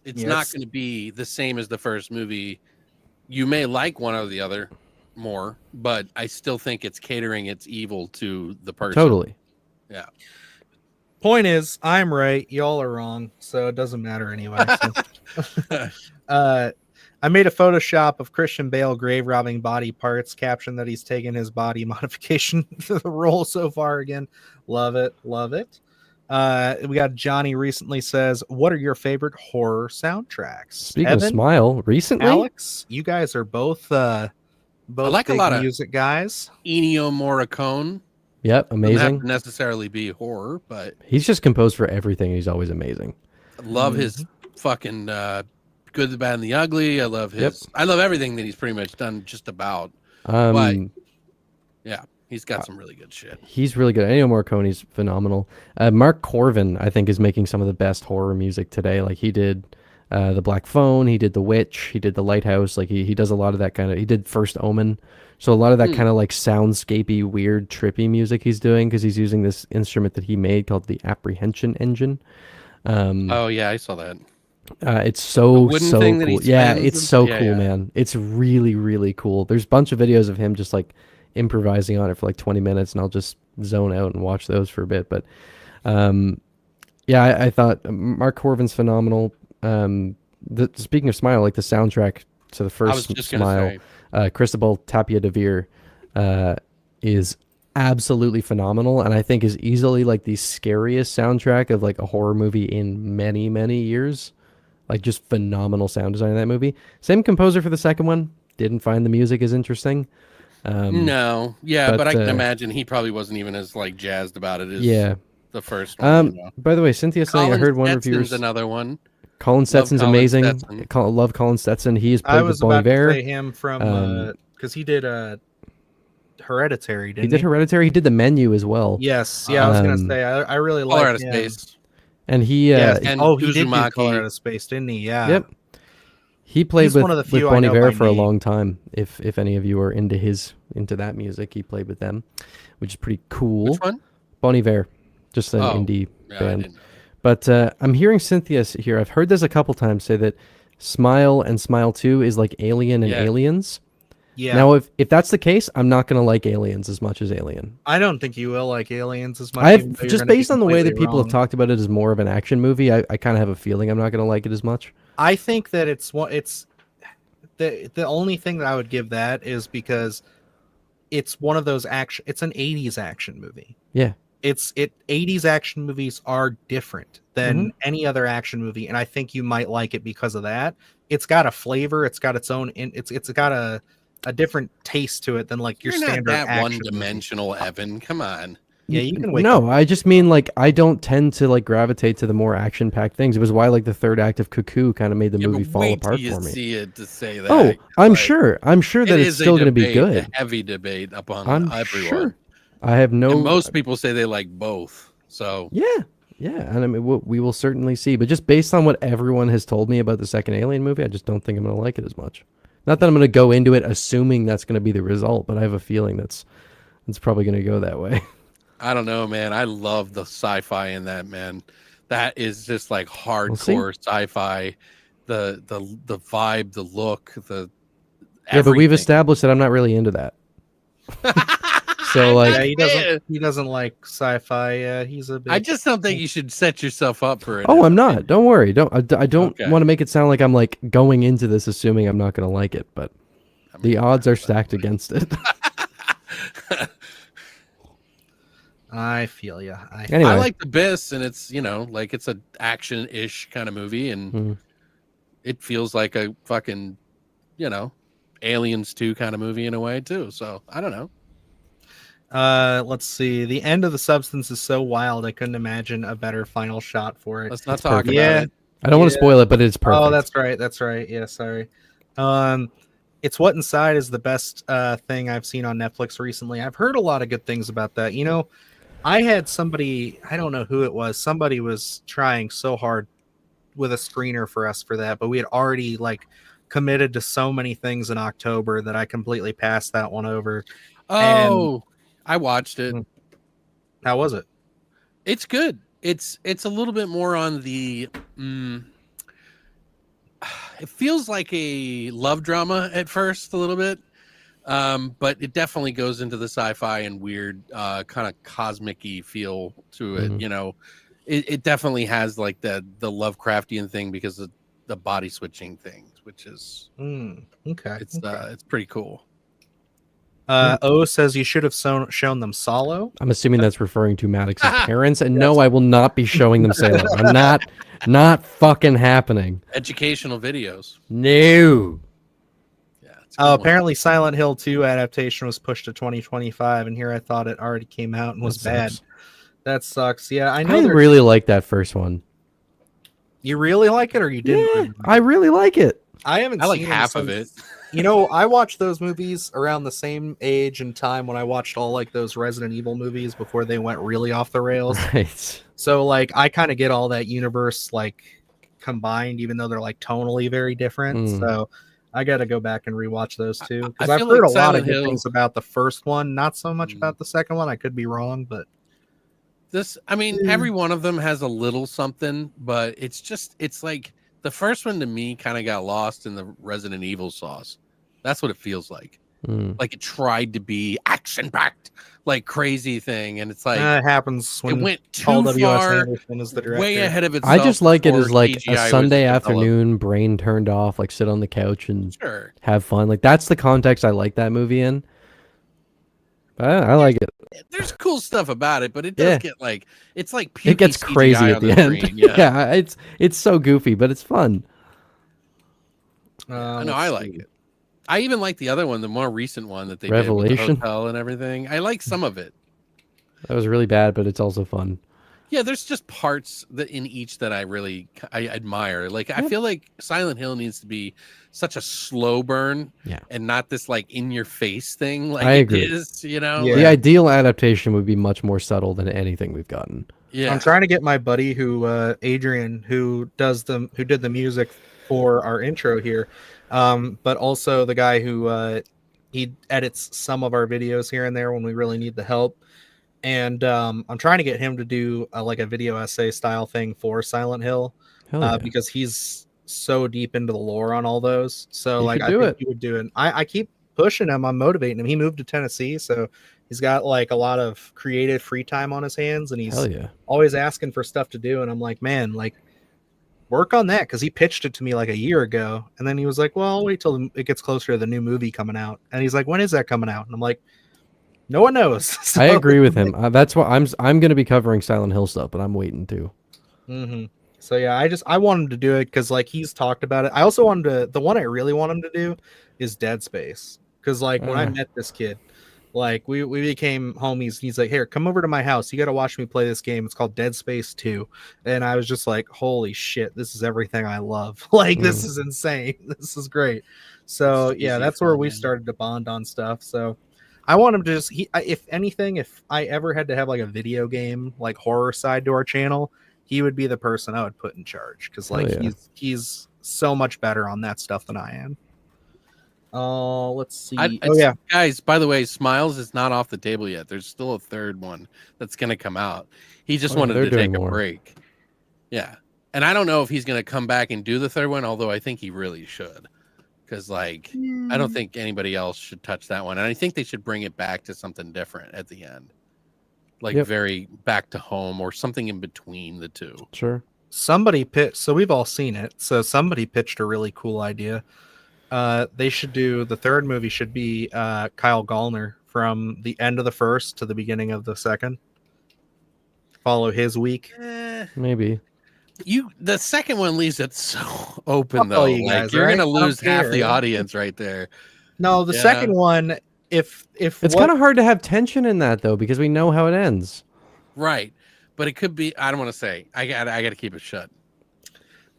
It's Yeah, not it's- going to be the same as the first movie. You may like one or the other more, but I still think it's catering its evil to the person. Totally. Yeah. Point is I'm right, y'all are wrong, so it doesn't matter anyway. So. I made a Photoshop of Christian Bale grave robbing body parts, caption that he's taken his body modification to the role so far again. Love it. Love it. We got Johnny recently says, what are your favorite horror soundtracks? Speaking Evan, of smile, recently, Alex, you guys are both like a big lot of- music guys. Ennio Morricone. yep, Doesn't have amazing. to necessarily be horror, but He's just composed for everything. He's always amazing. I love his fucking Good, the Bad, and the Ugly. I love his. I love everything that he's pretty much done just about. But yeah, he's got some really good shit. He's really good. Ennio Morricone's phenomenal. Mark Corvin, I think, is making some of the best horror music today. Like he did The Black Phone, he did The Witch, he did The Lighthouse. Like he does a lot of that kind of. He did First Omen. So a lot of that kind of like soundscapey, weird, trippy music he's doing because he's using this instrument that he made called the Apprehension Engine. Oh yeah, I saw that. It's so wooden so thing that he cool. Yeah, spins it's and- so yeah, cool, yeah. man. It's really really cool. There's a bunch of videos of him just like improvising on it for like 20 minutes, and I'll just zone out and watch those for a bit. But yeah, I thought Mark Corvin's phenomenal. Speaking of Smile, like the soundtrack to the I was first just gonna Smile, say. Cristobal Tapia de Veer is absolutely phenomenal, and I think is easily like the scariest soundtrack of like a horror movie in many many years. Like just phenomenal sound design in that movie. Same composer for the second one. Didn't find the music as interesting. No, yeah, but I can uh, imagine he probably wasn't even as like jazzed about it as Yeah. the first one. By the way, Cynthia saying I heard one Stetson's reviewer's another one. Colin Stetson's Colin amazing. Stetson. Love Colin Stetson. He has I played with was Bon about to Iver. say him from because he did Hereditary, He didn't did Hereditary. He did The Menu as well. Yes, yeah, I was gonna Um, say I really Color Out like of him. Space. And he Yes. and Oh, he did do Uzumaki. Color Out of Space, didn't he? Yeah. yep. He played He's with, one of the with few I Bon know Iver by for a name. long time. If any of you are into that music, he played with them, which is pretty cool. Which one? Bon Iver, just an Oh, indie Yeah, I band. didn't know. But I'm hearing Cynthia here. I've heard this a couple times say that Smile and Smile 2 is like Alien and Yeah. Aliens. Yeah. Now, if that's the case, I'm not going to like Aliens as much as Alien. I don't think you will like Aliens as much. I've even though you're just gonna be based on the way that completely people have wrong. talked about it as more of an action movie, I kind of have a feeling I'm not going to like it as much. I think that it's the only thing that I would give that is because it's one of those action. It's an 80s action movie. Yeah. 80s action movies are different than any other action movie, and I think you might like it because of that. It's got a flavor. It's got its own. It's got a different taste to it than like your You're standard not that action one-dimensional, Evan. Come on. Yeah, you can wake No, up. I just mean like I don't tend to like gravitate to the more action-packed things. It was why like the third act of Cuckoo kind of made the Yeah, movie but fall wait apart till you for me. see it to say that. Oh, I'm Like, sure. I'm sure that it it's is a still going to be debate, good. A heavy debate upon I'm everyone. sure. I have no. And most people say they like both. So Yeah, and I mean we will certainly see. But just based on what everyone has told me about the second Alien movie, I just don't think I'm going to like it as much. Not that I'm going to go into it assuming that's going to be the result, but I have a feeling it's probably going to go that way. I don't know, man. I love the sci-fi in that, man. That is just like see. hardcore sci-fi. The vibe, the look, the Yeah, but we've everything. established that I'm not really into that. So like, Yeah, he doesn't like sci-fi. Yeah, he's a bit. I just don't think you should set yourself up for it. oh, I'm not. Don't worry. I don't Okay. want to make it sound like I'm like going into this assuming I'm not going to like it, but the odds are stacked against it. I feel you. Anyway, I like the Abyss, and it's like it's a action-ish kind of movie, and it feels like a fucking Aliens 2 kind of movie in a way too. So I don't know. Let's see. The end of The Substance is so wild. I couldn't imagine a better final shot for it. Let's not It's talk perfect. about Yeah. it. I don't want to spoil it, but it's perfect. Oh, that's right. That's right. Yeah, sorry. It's What Inside is the best thing I've seen on Netflix recently. I've heard a lot of good things about that. I had somebody, I don't know who it was. Somebody was trying so hard with a screener for us for that, but we had already like committed to so many things in October that I completely passed that one over. Oh, I watched it. How was it? It's good. It's a little bit more on the. It feels like a love drama at first, a little bit, but it definitely goes into the sci-fi and weird, kind of cosmic-y feel to it. It definitely has like the Lovecraftian thing because of the body switching things, which is Okay. it's pretty cool. O says you should have shown them Solo. I'm assuming that's referring to Maddox's parents, and no, I will not be showing them Salem. I'm not fucking happening. Educational videos. No. Yeah. It's a good one. Apparently Silent Hill 2 adaptation was pushed to 2025, and here I thought it already came out and was That bad. sucks. That sucks. Yeah, I know. I really like that first one. You really like it, or you didn't? Yeah, I really like it. I haven't. I like seen half of it. I watched those movies around the same age and time when I watched all like those Resident Evil movies before they went really off the rails. Right. So like I kind of get all that universe like combined, even though they're like tonally very different. So I got to go back and rewatch those two because I I've feel heard like a lot Silent of good Hill- things about the first one, not so much about the second one. I could be wrong, but Every one of them has a little something, but it's like the first one to me kind of got lost in the Resident Evil sauce. That's what it feels like. Like it tried to be action-packed, like crazy thing, and it's like it happens when it went too Paul W.S. far, Anderson is the director. way ahead of itself. I just like it before as like CGI a was Sunday developed. afternoon, brain turned off, like sit on the couch and Sure. have fun. Like that's the context I like that movie in. I like it. There's cool stuff about it, but it does get like it's like It gets pukey crazy CGI at on the end. screen, Yeah. It's so goofy, but it's fun. I know I like it. I even like the other one, the more recent one that they did Revelation? with the hotel and everything. I like some of it. That was really bad, but it's also fun. Yeah, there's just parts that in each that I admire. Like I feel like Silent Hill needs to be such a slow burn, and not this like in your face thing. Like I it agree. is, Yeah. The ideal adaptation would be much more subtle than anything we've gotten. Yeah, I'm trying to get my buddy Adrian, who did the music for our intro here, but also the guy who he edits some of our videos here and there when we really need the help. and I'm trying to get him to do like a video essay style thing for Silent Hill, Hell yeah. because he's so deep into the lore on all those. So He like could I do think it. he would do it. I keep pushing him. I'm motivating him. He moved to Tennessee, so he's got like a lot of creative free time on his hands, and he's Hell yeah. always asking for stuff to do. And I'm like, man, like work on that, because he pitched it to me like a year ago, and then he was like, well, I'll wait till it gets closer to the new movie coming out. And he's like, when is that coming out? And I'm like, no one knows. So, I agree with him. That's why I'm going to be covering Silent Hill stuff, but I'm waiting too. Mm-hmm. So yeah, I want him to do it because like he's talked about it. I also want him to. The one I really want him to do is Dead Space, because like when I met this kid, like we became homies. He's like, here, come over to my house. You got to watch me play this game. It's called Dead Space 2, and I was just like, holy shit, this is everything I love. Like this is insane. This is great. So yeah, that's where we started to bond on stuff. So I want him to just, if anything, if I ever had to have like a video game, like horror side to our channel, he would be the person I would put in charge. Cause like he's so much better on that stuff than I am. Let's see. Yeah. Guys, by the way, Smiles is not off the table yet. There's still a third one that's going to come out. He just wanted to take a break. Yeah. And I don't know if he's going to come back and do the third one, although I think he really should. Because, like, I don't think anybody else should touch that one. And I think they should bring it back to something different at the end. Like, very back to home or something in between the two. Sure. Somebody pitched, so we've all seen it. So somebody pitched a really cool idea. They should do, the third movie should be Kyle Gallner from the end of the first to the beginning of the second. Follow his week. Maybe. The second one leaves it so open though. Like you're gonna lose half the audience right there. No, the second one, if it's kind of hard to have tension in that though, because we know how it ends. Right. But it could be, I don't want to say. I gotta keep it shut.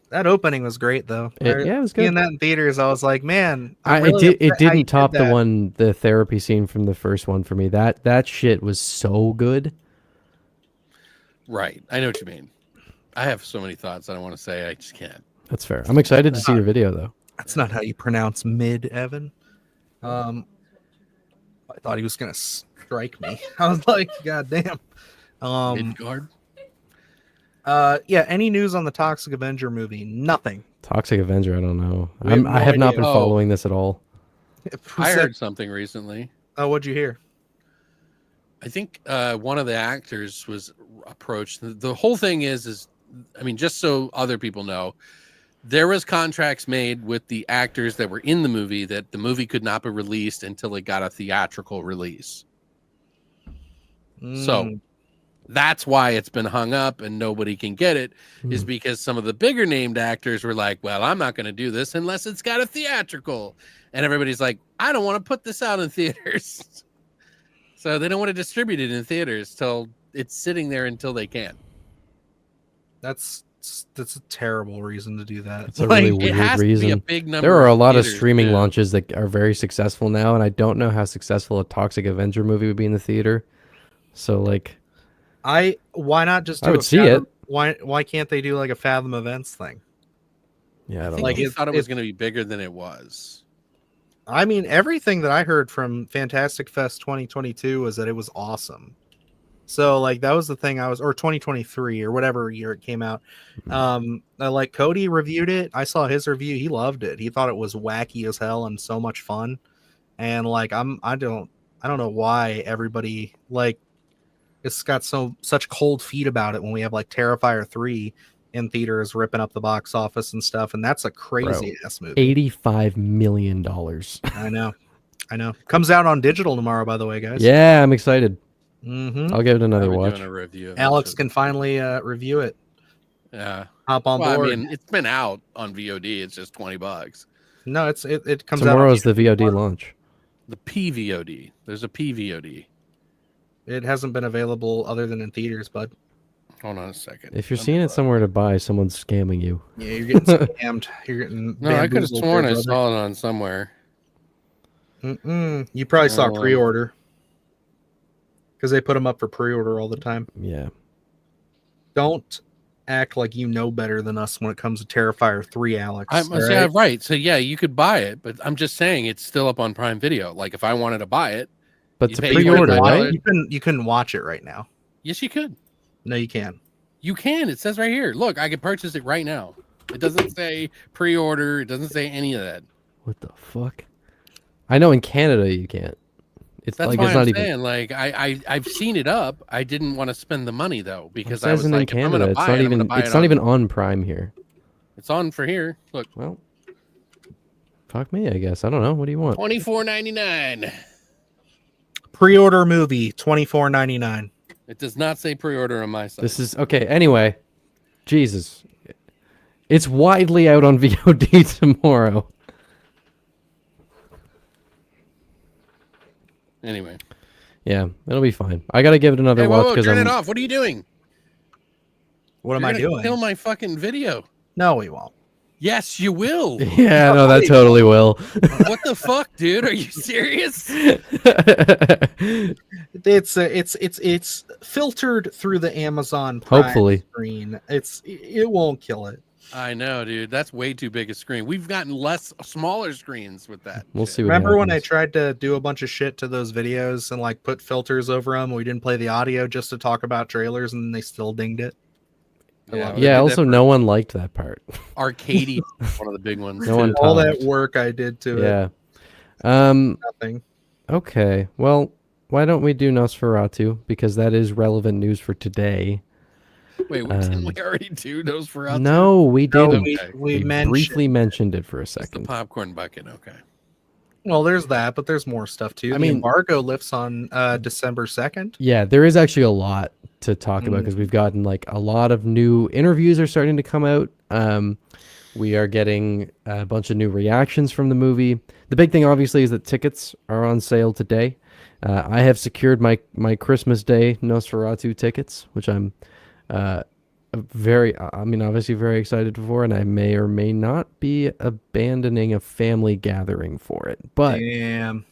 That opening was great though. Yeah, it was good. Seeing that in theaters, I was like, man, it didn't top the therapy scene from the first one for me. That shit was so good. Right. I know what you mean. I have so many thoughts I don't want to say. I just can't. That's fair. I'm excited to see your video though. That's not how you pronounce mid, Evan. I thought he was gonna strike me. I was like, God damn. Midgard. Yeah. Any news on the Toxic Avenger movie? Nothing. Toxic Avenger. I don't know. I have not been following this at all. I heard something recently. Oh, what'd you hear? I think one of the actors was approached. The whole thing is I mean, just so other people know, there was contracts made with the actors that were in the movie that the movie could not be released until it got a theatrical release. So that's why it's been hung up and nobody can get it, is because some of the bigger named actors were like, well, I'm not going to do this unless it's got a theatrical. And everybody's like, I don't want to put this out in theaters. So they don't want to distribute it in theaters till it's sitting there until they can. That's a terrible reason to do that. It's a really weird reason. There are a lot of streaming launches that are very successful now, and I don't know how successful a Toxic Avenger movie would be in the theater. So like, why not just do I would see it. Why can't they do like a Fathom Events thing? Yeah, I don't like know. he thought it was going to be bigger than it was. I mean, everything that I heard from Fantastic Fest 2022 was that it was awesome. So like that was the thing or 2023 or whatever year it came out. Like Cody reviewed it. I saw his review. He loved it. He thought it was wacky as hell and so much fun. And like I don't know why everybody like it's got such cold feet about it when we have like Terrifier 3 in theaters ripping up the box office and stuff. And that's a crazy ass movie. $85 million. I know. Comes out on digital tomorrow, by the way, guys. Yeah, I'm excited. Mm-hmm. I'll give it another watch. A review Alex can finally review it. Yeah, hop on board. I mean, it's been out on VOD. It's just $20. No, it comes tomorrow's out. The VOD launch. The PVOD. There's a PVOD. It hasn't been available other than in theaters, bud. Hold on a second. If you're seeing it somewhere to buy, someone's scamming you. Yeah, you're getting scammed. You're getting no, I could have sworn I saw it on somewhere. You probably saw pre-order. Because they put them up for pre-order all the time. Yeah. Don't act like you know better than us when it comes to Terrifier 3, Alex. Yeah, right. So yeah, you could buy it, but I'm just saying it's still up on Prime Video. Like if I wanted to buy it, But You to pay pre-order, $25. right? You couldn't watch it right now. Yes, you could. No, you can. You can. It says right here. Look, I can purchase it right now. It doesn't say pre-order. It doesn't say any of that. What the fuck? I know in Canada you can't. It's That's like why it's I'm not even. saying. Like I've seen it up. I didn't want to spend the money though It because I says was in like, if I'm Canada, gonna it's buy not it, I'm gonna even. buy It's it not on- even on Prime here. It's on for here. Look, Well, fuck me, I guess. I don't know. What do you want? $24.99. Pre-order movie, $24.99. It does not say pre-order on my side. This is okay. Anyway, Jesus, it's widely out on VOD tomorrow. Anyway. Yeah, it'll be fine. I gotta give it another Hey, watch whoa, because turn I'm. it off. What are you doing? What am You're I gonna doing? Kill my fucking video. No, we won't. Yes, you will. Yeah, no, that totally will. What the fuck, dude? Are you serious? It's filtered through the Amazon Prime Hopefully. screen. It won't kill it. I know, dude. That's way too big a screen. We've gotten smaller screens with that. We'll shit. see what Remember when I happens. tried to do a bunch of shit to those videos and like put filters over them? We didn't play the audio just to talk about trailers, and they still dinged it. I love it. Yeah. did Also, that for no one liked that part. Arcady, one of the big ones. No one All talked. that work I did to it, Yeah. nothing. Okay. Well, why don't we do Nosferatu because that is relevant news for today. Wait, didn't we already do those for us? No, we No, didn't. we We mentioned briefly mentioned it for a It's the second. popcorn bucket. Okay. Well, there's that, but there's more stuff too. I The mean- embargo lifts on December 2nd. Yeah, there is actually a lot to talk about because we've gotten like a lot of new interviews are starting to come out. We are getting a bunch of new reactions from the movie. The big thing, obviously, is that tickets are on sale today. I have secured my Christmas Day Nosferatu tickets, which I'm obviously very excited for, and I may or may not be abandoning a family gathering for it. But Damn.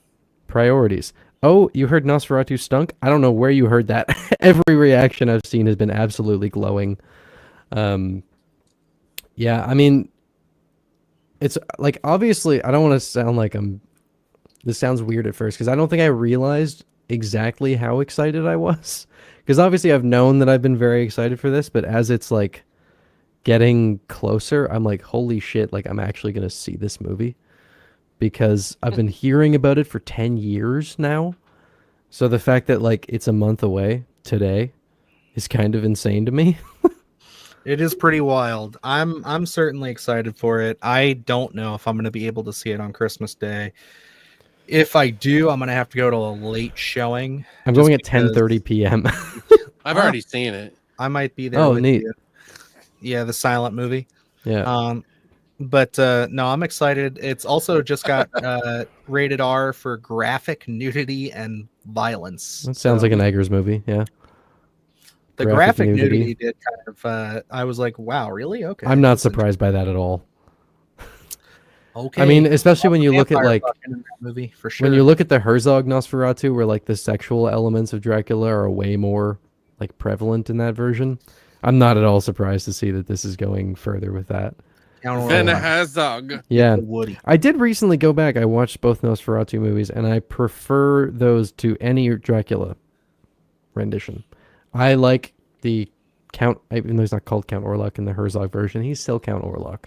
priorities. Oh, you heard Nosferatu stunk? I don't know where you heard that. Every reaction I've seen has been absolutely glowing. Yeah, I mean, it's like, obviously, I don't want to sound like this sounds weird at first, because I don't think I realized exactly how excited I was. Because obviously I've known that I've been very excited for this, but as it's like getting closer, I'm like, holy shit, like I'm actually going to see this movie. Because I've been hearing about it for 10 years now. So the fact that like it's a month away today is kind of insane to me. It is pretty wild. I'm certainly excited for it. I don't know if I'm going to be able to see it on Christmas Day. If I do, I'm going to have to go to a late showing. I'm just going at because 10:30 p.m. I've already seen it. I might be there. Oh, with neat. you. Yeah, the silent movie. Yeah. But no, I'm excited. It's also just got rated R for graphic nudity and violence. That sounds like an Eggers movie. Yeah. The graphic graphic nudity. nudity did kind of. I was like, wow, really? Okay. I'm not That's surprised by that at all. Okay. I mean, especially when you look at Vampire like fucking in that movie for sure. when you look at the Herzog Nosferatu, where like the sexual elements of Dracula are way more like prevalent in that version. I'm not at all surprised to see that this is going further with that. Count Van Orlok, Herzog. Yeah. Woody. I did recently go back. I watched both Nosferatu movies, and I prefer those to any Dracula rendition. I like the Count, even though he's not called Count Orlok in the Herzog version, he's still Count Orlok.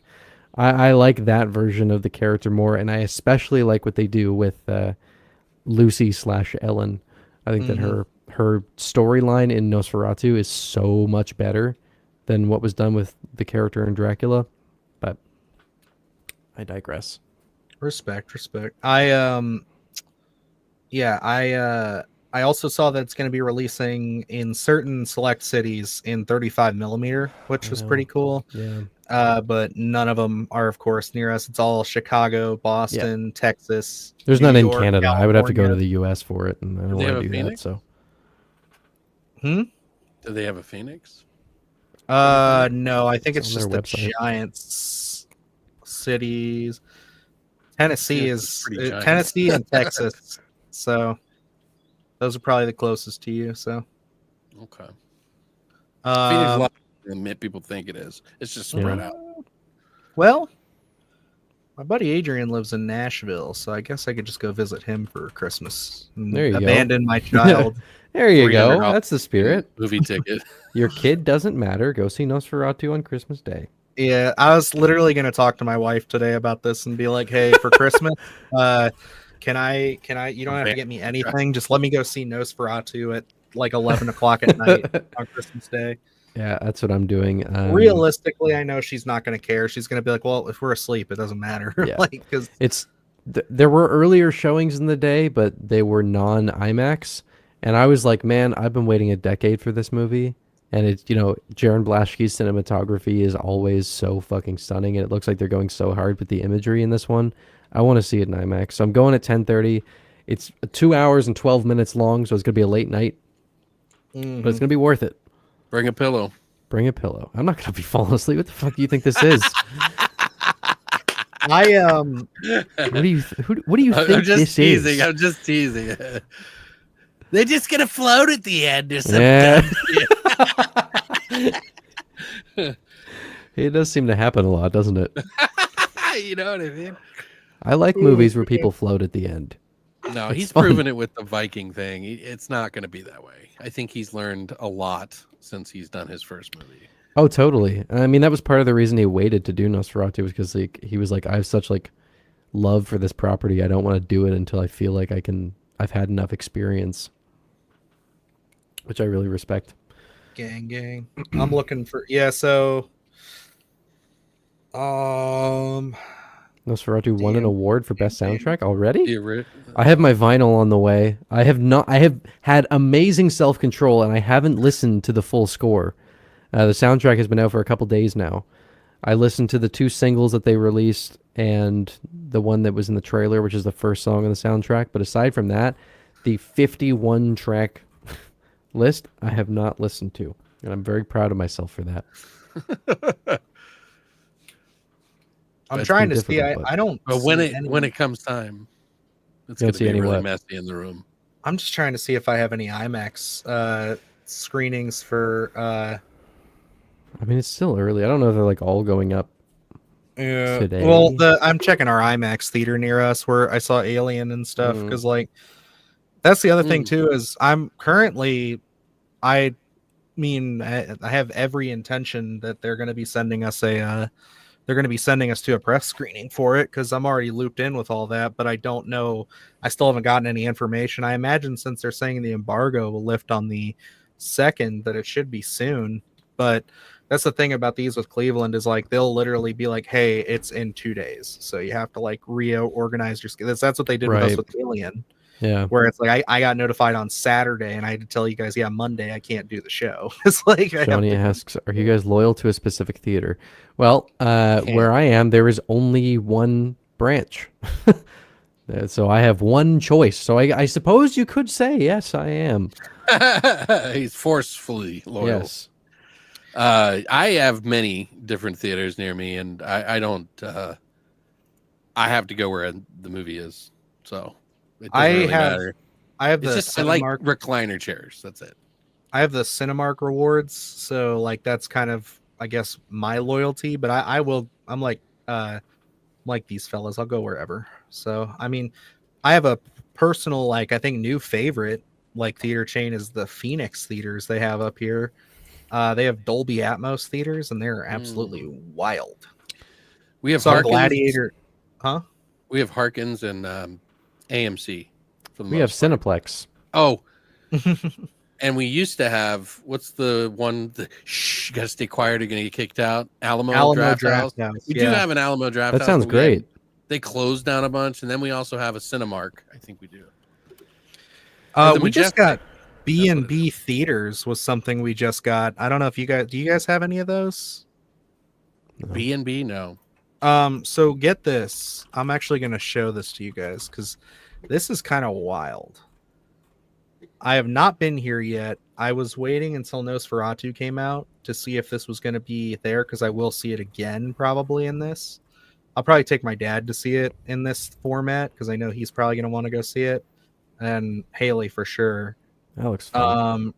I like that version of the character more, and I especially like what they do with Lucy/Ellen. I think that her storyline in Nosferatu is so much better than what was done with the character in Dracula. But I digress. Respect. I also saw that it's going to be releasing in certain select cities in 35 millimeter, which was pretty cool. Yeah. But none of them are, of course, near us. It's all Chicago, Boston, Texas. There's New none in York, Canada. I would have to go to California. the US for it, and I don't they want have to a do that. Phoenix? So Do they have a Phoenix? No, I think it's on just their the website. giant cities. Tennessee Yes, it's is pretty giant. Tennessee and Texas. So those are probably the closest to you. So Okay. Phoenix is a um, lot bigger than people think it is. It's just spread out. well, My buddy Adrian lives in Nashville, so I guess I could just go visit him for Christmas. And There you go. abandon my child. There you go. $300 That's the spirit. movie ticket. Your kid doesn't matter. Go see Nosferatu on Christmas Day. Yeah, I was literally going to talk to my wife today about this and be like, "Hey, for Christmas, can I? You don't have to get me anything. Just let me go see Nosferatu at like 11 o'clock at night on Christmas Day." Yeah, that's what I'm doing. Realistically, I know she's not going to care. She's going to be like, "Well, if we're asleep, it doesn't matter." Yeah. Like, because there were earlier showings in the day, but they were non-IMAX. And I was like, man, I've been waiting a decade for this movie. And it's, Jaron Blaschke's cinematography is always so fucking stunning. And it looks like they're going so hard with the imagery in this one. I want to see it in IMAX. So I'm going at 10:30. It's 2 hours and 12 minutes long, so it's going to be a late night. But it's going to be worth it. Bring a pillow. Bring a pillow. I'm not going to be falling asleep. What the fuck do you think this is? I What do you think I'm just this teasing. is? I'm just teasing. They're just gonna float at the end or something. Yeah. It does seem to happen a lot, doesn't it? You know what I mean? I like movies where people float at the end. No, It's he's fun. proven it with the Viking thing. It's not going to be that way. I think he's learned a lot since he's done his first movie. Oh, totally. I mean, that was part of the reason he waited to do Nosferatu, was because he was like, I have such love for this property. I don't want to do it until I feel like I've had enough experience, which I really respect. gang. I'm looking for So, Nosferatu won an award for best soundtrack already. Yeah, I have my vinyl on the way. I have had amazing self-control, and I haven't listened to the full score. The soundtrack has been out for a couple days now. I listened to the 2 singles that they released and the one that was in the trailer, which is the first song on the soundtrack. But aside from that, the 51 track list I have not listened to, and I'm very proud of myself for that. I'm It's trying been to see. difficult, I don't. But see when any- it comes time, it's You going don't to see be any really what? messy in the room. I'm just trying to see if I have any IMAX screenings for. I mean, it's still early. I don't know if they're all going up today. Well, I'm checking our IMAX theater near us where I saw Alien and stuff because that's the other thing too is I'm currently, I mean, I have every intention that they're going to be sending us to a press screening for it because I'm already looped in with all that, but I don't know. I still haven't gotten any information. I imagine since they're saying the embargo will lift on the 2nd that it should be soon, but that's the thing about these with Cleveland is they'll literally be like, hey, it's in 2 days. So you have to reorganize your schedule. That's what they did with us with Alien. Yeah. Where it's I got notified on Saturday and I had to tell you guys, Monday I can't do the show. It's Johnny asks, are you guys loyal to a specific theater? Well, where I am, there is only one branch. So I have one choice. So I suppose you could say, yes, I am. He's forcefully loyal. Yes. I have many different theaters near me, and I don't. I have to go where the movie is, so it doesn't really matter. I have It's the just I like Cinemark. recliner chairs. That's it. I have the Cinemark rewards, so that's kind of I guess my loyalty. But I'm like these fellas. I'll go wherever. So I mean, I have a personal I think new favorite theater chain is the Phoenix theaters they have up here. They have Dolby Atmos theaters, and they're absolutely wild. We have Saw Harkins, Gladiator, huh? We have Harkins and AMC. We have Cineplex. Oh, and we used to have what's the one? Shh, you gotta stay quiet. You're gonna get kicked out. Alamo Draft House. We do have an Alamo Draft House. That sounds great. They closed down a bunch, and then we also have a Cinemark. I think we do. We just got B&B theaters was something we just got. I don't know if do you guys have any of those? B&B, no. So get this. I'm actually going to show this to you guys because this is kind of wild. I have not been here yet. I was waiting until Nosferatu came out to see if this was going to be there because I will see it again probably in this. I'll probably take my dad to see it in this format because I know he's probably going to want to go see it, and Haley for sure. That looks fun.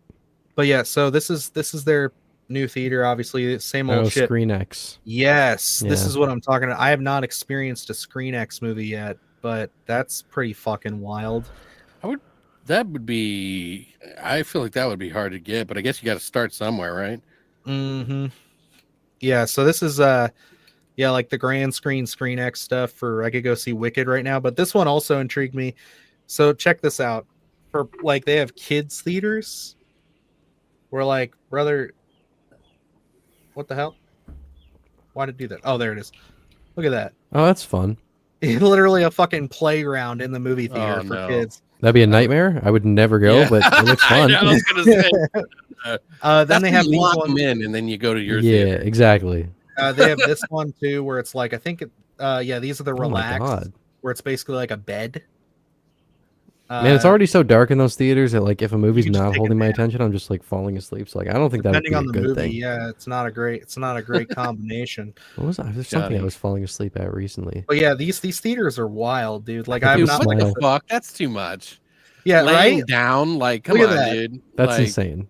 But yeah, so this is their new theater, obviously, same Oh, old shit. Screen X. Yes, this Yeah. is what I'm talking about. I have not experienced a Screen X movie yet, but that's pretty fucking wild. That would be. I feel like that would be hard to get, but I guess you got to start somewhere, right? Mm-hmm. Yeah, so this is yeah, like the grand Screen X stuff for I could go see Wicked right now, but this one also intrigued me. So check this out. For like they have kids theaters. We're like, brother, what the hell? Why did it do that? Oh, there it is. Look at that. Oh, that's fun. Literally a fucking playground in the movie theater Oh, for no. kids. That'd be a nightmare. I would never go, Yeah. but it looks I fun. know, I was gonna say. Then That's they when have you these lock ones. them in, and then you go to your Yeah, theater. exactly. They have this one too, where it's like I think yeah, these are the Oh my relaxed, God. where it's basically like a bed. Man, it's already so dark in those theaters that like if a movie's can just not take a holding my nap. attention, I'm just like falling asleep. So like I don't think that would Depending be a on the good movie, thing. yeah, it's not a great combination. What was that? There's something I Johnny. was falling asleep at recently. But yeah, these theaters are wild, dude. Like I I'm do Dude, not what like the fuck? That's too much. yeah, Laying right. down, like, come Look at on, that. dude. That's Like, insane.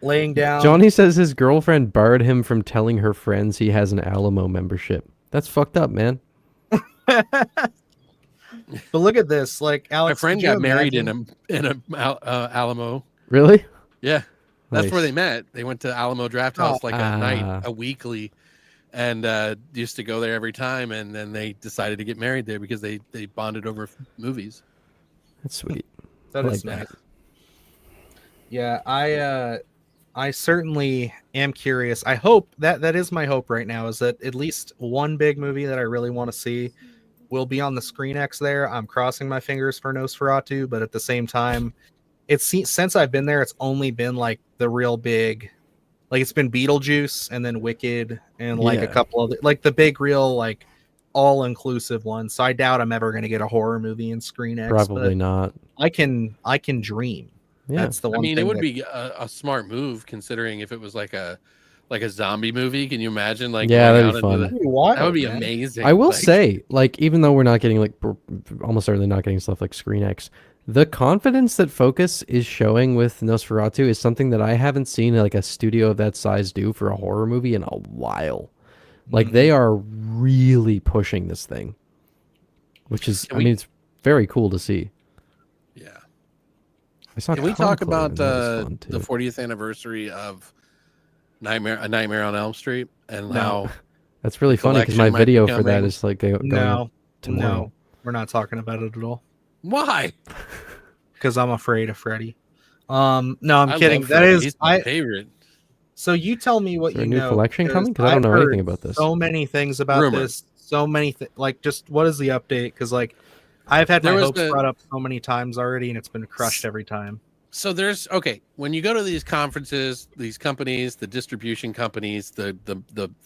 Laying down. Johnny says his girlfriend barred him from telling her friends he has an Alamo membership. That's fucked up, man. But look at this, like My Alex. friend could you got married imagine- in a Alamo. Really? Yeah, that's where Nice. they met. They went to Alamo Draft House like a Ah. night, a weekly, and used to go there every time. And then they decided to get married there because they bonded over movies. That's sweet. That I is like nice. that. Yeah, I certainly am curious. I hope that is my hope right now is that at least one big movie that I really want to see will be on the Screen X there. I'm crossing my fingers for Nosferatu, but at the same time, since I've been there, it's only been like the real big, like it's been Beetlejuice and then Wicked and like a Yeah. couple of like the big real like all inclusive ones. So I doubt I'm ever going to get a horror movie in Screen X. Probably but not. I can dream. Yeah. That's the one. I mean, thing it would that- be a smart move considering if it was like a zombie movie. Can you imagine? Like, Yeah, going that'd be out into fun. that would be amazing. I will Like, say, like, even though we're not getting like almost certainly not getting stuff like Screen X, the confidence that Focus is showing with Nosferatu is something that I haven't seen like a studio of that size do for a horror movie in a while. Like they are really pushing this thing, which is, I mean, it's very cool to see. yeah. I saw Can we talk Conclave, about and that was fun, the too. 40th anniversary of A Nightmare on Elm Street and No. how That's really funny because collection my might video be for that coming? is like going No, up tomorrow. no, we're not talking about it at all why? because I'm afraid of Freddy. No, I'm I kidding. love That Freddy. is, He's my favorite. So you tell me what Is there you a new know. collection coming? 'Cause I don't I've know anything heard about this. So many things about Rumor. this. So many like just what is the update? Because like I've had There my was hopes the- brought up so many times already, and it's been crushed every time. So there's when you go to these conferences, these companies, the distribution companies, the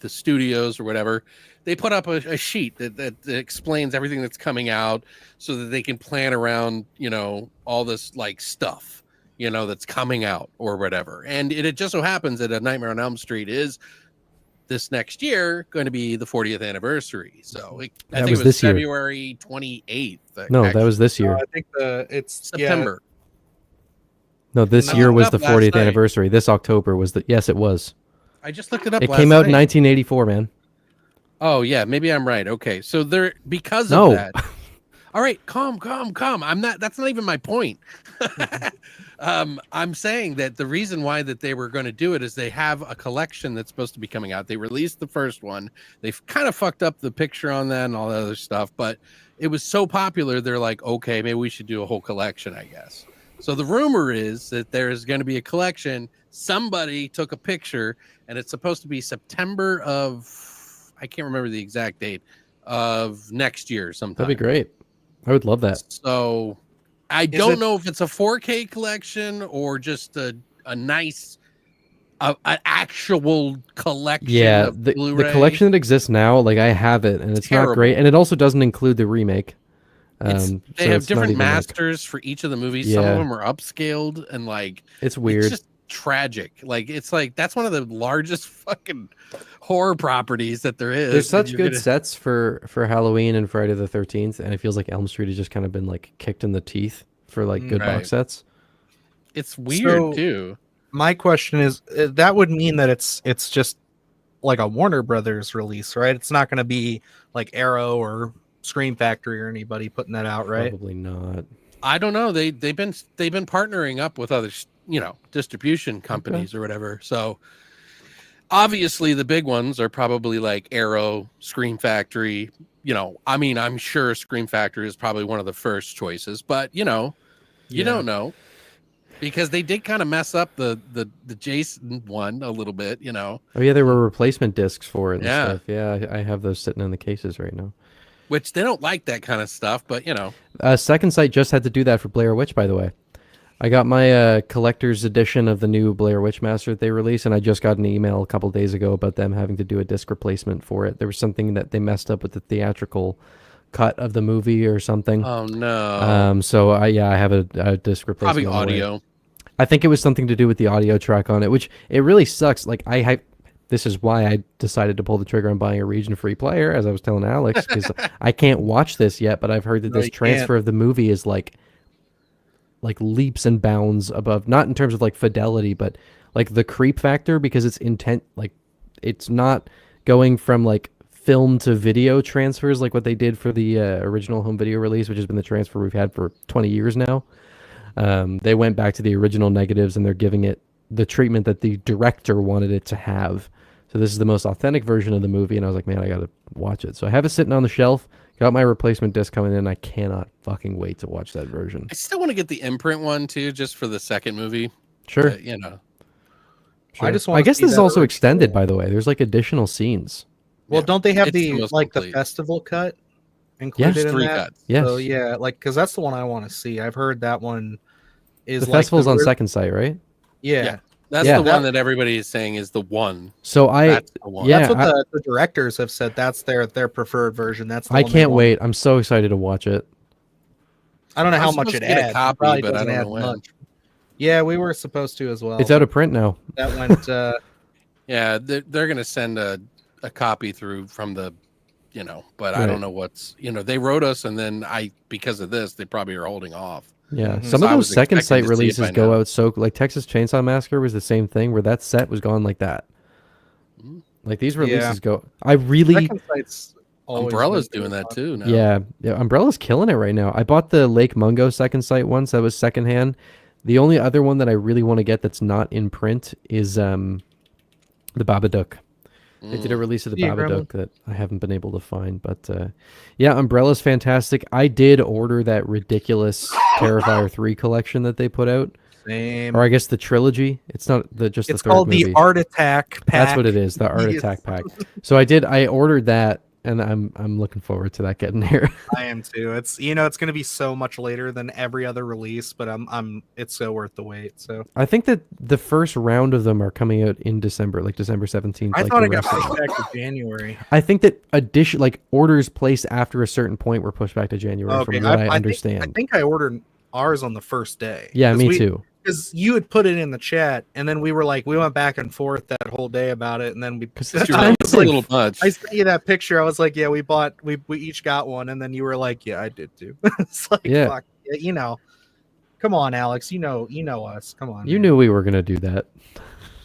studios or whatever, they put up a sheet that explains everything that's coming out so that they can plan around, all this like stuff, that's coming out or whatever. And it just so happens that A Nightmare on Elm Street is this next year going to be the 40th anniversary. So I think was it was this year. February 28th. No, that actually, was this year. I think it's September. No, this I year looked was up the last 40th night. anniversary. This October was the. Yes, it was. I just looked it up. It last came out in night. 1984, man. Oh yeah, maybe I'm right. Okay, so there because No. of that. All right, calm. I'm not. That's not even my point. I'm saying that the reason why that they were going to do it is they have a collection that's supposed to be coming out. They released the first one. They've kind of fucked up the picture on that and all that other stuff, but it was so popular. They're like, okay, maybe we should do a whole collection, I guess. So the rumor is that there is going to be a collection. Somebody took a picture, and it's supposed to be September of, I can't remember the exact date, of next year sometime. That'd be great. I would love that. So I don't know if it's a 4K collection or just a nice, an actual collection. Yeah, of the Blu-ray. collection that exists now, like I have it, and it's not Terrible. great, and it also doesn't include the remake. They so have it's not different even, like- masters for each of the movies. Some Yeah. of them are upscaled and like it's weird. It's just tragic. Like it's like that's one of the largest fucking horror properties that there is. There's and such you're good gonna- sets for Halloween and Friday the 13th, and it feels like Elm Street has just kind of been like kicked in the teeth for like good Right. box sets. It's weird So- too. My question is, that would mean that it's just like a Warner Brothers release, right? It's not going to be like Arrow or Scream Factory or anybody putting that out, right? Probably not. I don't know. They've been partnering up with other distribution companies or whatever. So obviously the big ones are probably like Arrow, Scream Factory. I mean, I'm sure Scream Factory is probably one of the first choices, but you don't know. Because they did kind of mess up the Jason one a little bit, Oh yeah, there were replacement discs for it and Yeah. stuff. Yeah, I have those sitting in the cases right now. Which they don't like that kind of stuff, but Second Sight just had to do that for Blair Witch, by the way. I got my collector's edition of the new Blair Witch Master that they released, and I just got an email a couple days ago about them having to do a disc replacement for it. There was something that they messed up with the theatrical cut of the movie or something. Oh no. So I have a disc replacement. Probably audio. I think it was something to do with the audio track on it, which it really sucks. Like this is why I decided to pull the trigger on buying a region-free player, as I was telling Alex, because I can't watch this yet, but I've heard that this transfer of the movie is like leaps and bounds above, not in terms of like fidelity, but like the creep factor, because it's it's not going from like film to video transfers like what they did for the original home video release, which has been the transfer we've had for 20 years now. They went back to the original negatives and they're giving it the treatment that the director wanted it to have. So this is the most authentic version of the movie, and I was like, man, I gotta watch it. So I have it sitting on the shelf. Got my replacement disc coming in. I cannot fucking wait to watch that version. I still want to get the imprint one too, just for the second movie. Sure. But, Sure. I guess this is also extended, by the way. There's like additional scenes. Well, don't they have It's the the most the complete. festival cut included There's in 3 that? cuts. Yes. So yeah, because that's the one I want to see. I've heard that one is The festival's on real- Second Sight, right? Yeah, That's Yeah. the one that everybody is saying is the one. So That's the one. yeah, that's what the directors have said. That's their preferred version. That's the I one they can't want. wait. I'm so excited to watch it. I don't know I'm how much supposed it to get a adds. It copy, probably but I doesn't don't add know when. much. Yeah, we were supposed to as well. It's out of print now. That went. Yeah, they're gonna send a copy through from the, but I Right. don't know what's, they wrote us, and then because of this, they probably are holding off. Yeah, Mhm. some So of I those was Second expecting Sight to see it releases by go now. out so like Texas Chainsaw Massacre was the same thing where that set was gone like that. Mhm. Like these releases go. I really Second Sight's always Umbrella's been doing that fun. too now. yeah. Umbrella's killing it right now. I bought the Lake Mungo Second Sight once. That was secondhand. The only other one that I really want to get that's not in print is the Babadook. They did a release of the Yeah, Babadook that I haven't been able to find, but yeah, Umbrella's fantastic. I did order that ridiculous Terrifier 3 collection that they put out, Same. or I guess the trilogy. It's not just It's the third called movie. the Art Attack pack. That's what it is, the Art Yes. Attack pack. So I ordered that, and I'm looking forward to that getting here. I am too. It's it's going to be so much later than every other release, but it's so worth the wait. So I think that the first round of them are coming out in December, like December 17th. I like thought the it got rest of pushed back to January. I think that orders placed after a certain point were pushed back to January, Okay, from what I I understand. think I ordered ours on the first day. Yeah, me too. Because you had put it in the chat, and then we went back and forth that whole day about it, and then we. Because It's a little much. I sent you that picture. I was like, "Yeah, we each got one," and then you were like, "Yeah, I did too." It's like, Yeah. fuck, come on, Alex. You know us. Come on. You man. knew we were gonna do that.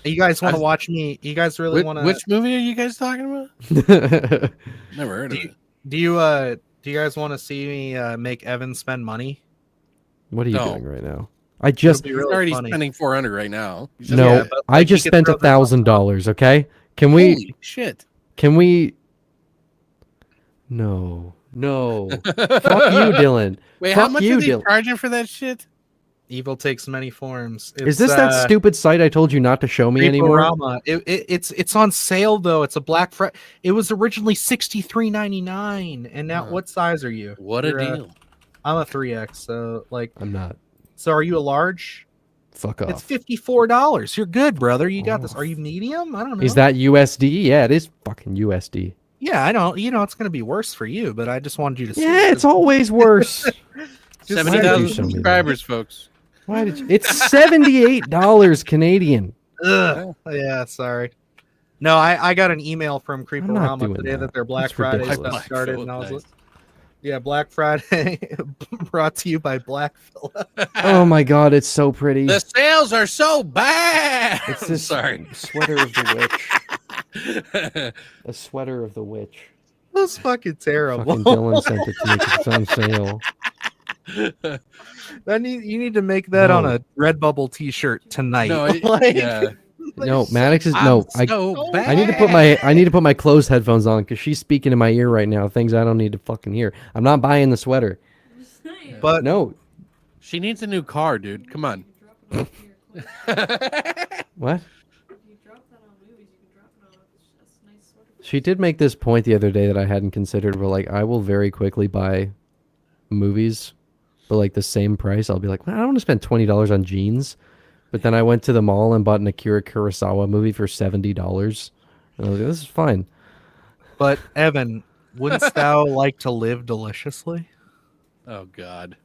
You guys want to watch me? You guys really want to? Which movie are you guys talking about? Never heard of it. Do you guys want to see me make Evan spend money? What are you No. doing right now? I just It'll be He's really already funny. spending $400 right now. You should- no. Yeah, but, I like, just you could spent throw this on $1,000. Okay, can we? Holy shit! Can we? No. Fuck you, Dylan. Wait, how Fuck much you, are they Dylan. charging for that shit? Evil takes many forms. Is this that stupid site I told you not to show me anymore? Creeporama. It's on sale though. It's a Black Friday. It was originally $63.99, and now Huh. what size are you? What a You're deal! I'm a 3X. So I'm not. so are you a large? Fuck It's off. $54. You're good, brother. You got this. Oh. Are you medium? I don't know. Is that USD? Yeah, it is fucking USD. Yeah, I don't. It's gonna be worse for you, but I just wanted you to see. Yeah, it's always worse. Just why did 70,000 you show me that? subscribers, folks. Why did you? It's $78 Canadian. Ugh. Yeah, sorry. No, I got an email from not Creeporama doing today that. that their Black That's Friday ridiculous. stuff started, and I was Nice. like, Yeah, Black Friday brought to you by Black Fella. Oh my god, it's so pretty. The sales are so bad. It's this Sorry. sweater of the witch. A sweater of the witch. That's fucking terrible. Fucking Dylan sent it to me 'cause it's on sale. You need to make that on No. a Redbubble T-shirt tonight. No, Like, yeah. No, Maddox is no. I'm so bad. I need to put my closed headphones on because she's speaking in my ear right now. Things I don't need to fucking hear. I'm not buying the sweater. But No. She needs a new car, dude. Come on. What? She did make this point the other day that I hadn't considered. Where like I will very quickly buy movies, but like the same price. I'll be like, well, I don't want to spend $20 on jeans. But then I went to the mall and bought an Akira Kurosawa movie for $70. And I was like, this is fine. But Evan, wouldn't thou like to live deliciously? Oh God.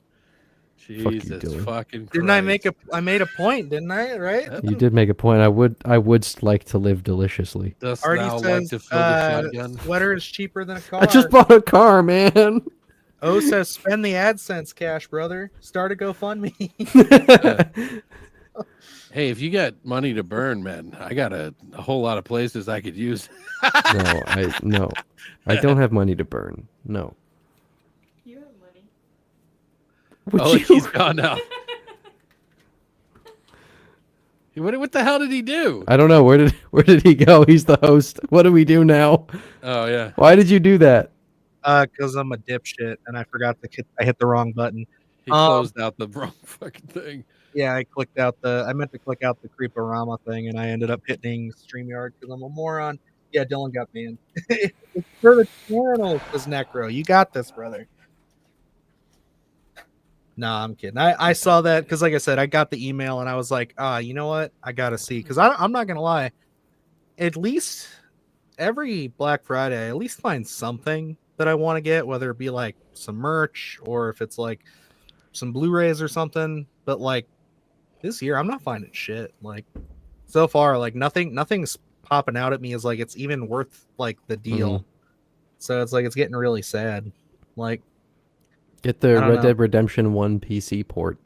you, Jesus Dylan. fucking Christ. Didn't I made a point, didn't I? Right? You did make a point. I would like to live deliciously. Dost Already thou says like to fill the shotgun? sweater is cheaper than a car. I just bought a car, man. O says spend the AdSense cash, brother. Start a GoFundMe. Hey, if you got money to burn, man, I got a whole lot of places I could use. No. I don't have money to burn. No. You have money. Would Oh, you? he's gone now. What the hell did he do? I don't know. Where did he go? He's the host. What do we do now? Oh yeah. Why did you do that? Because I'm a dipshit and I forgot I hit the wrong button. He closed out the wrong fucking thing. Yeah, I meant to click out the Creeporama thing and I ended up hitting StreamYard because I'm a moron. Yeah, Dylan got banned. It's for the channel, says Necro. You got this, brother. Nah, I'm kidding. I saw that because, like I said, I got the email and I was like, you know what? I gotta see because I'm not gonna lie. At least every Black Friday, I at least find something that I want to get, whether it be like some merch or if it's like some Blu-rays or something. But like this year, I'm not finding shit. Like so far, like nothing's popping out at me as like it's even worth like the deal. Mhm. So it's like it's getting really sad. Like, Get the I don't Red know. Dead Redemption 1 PC port.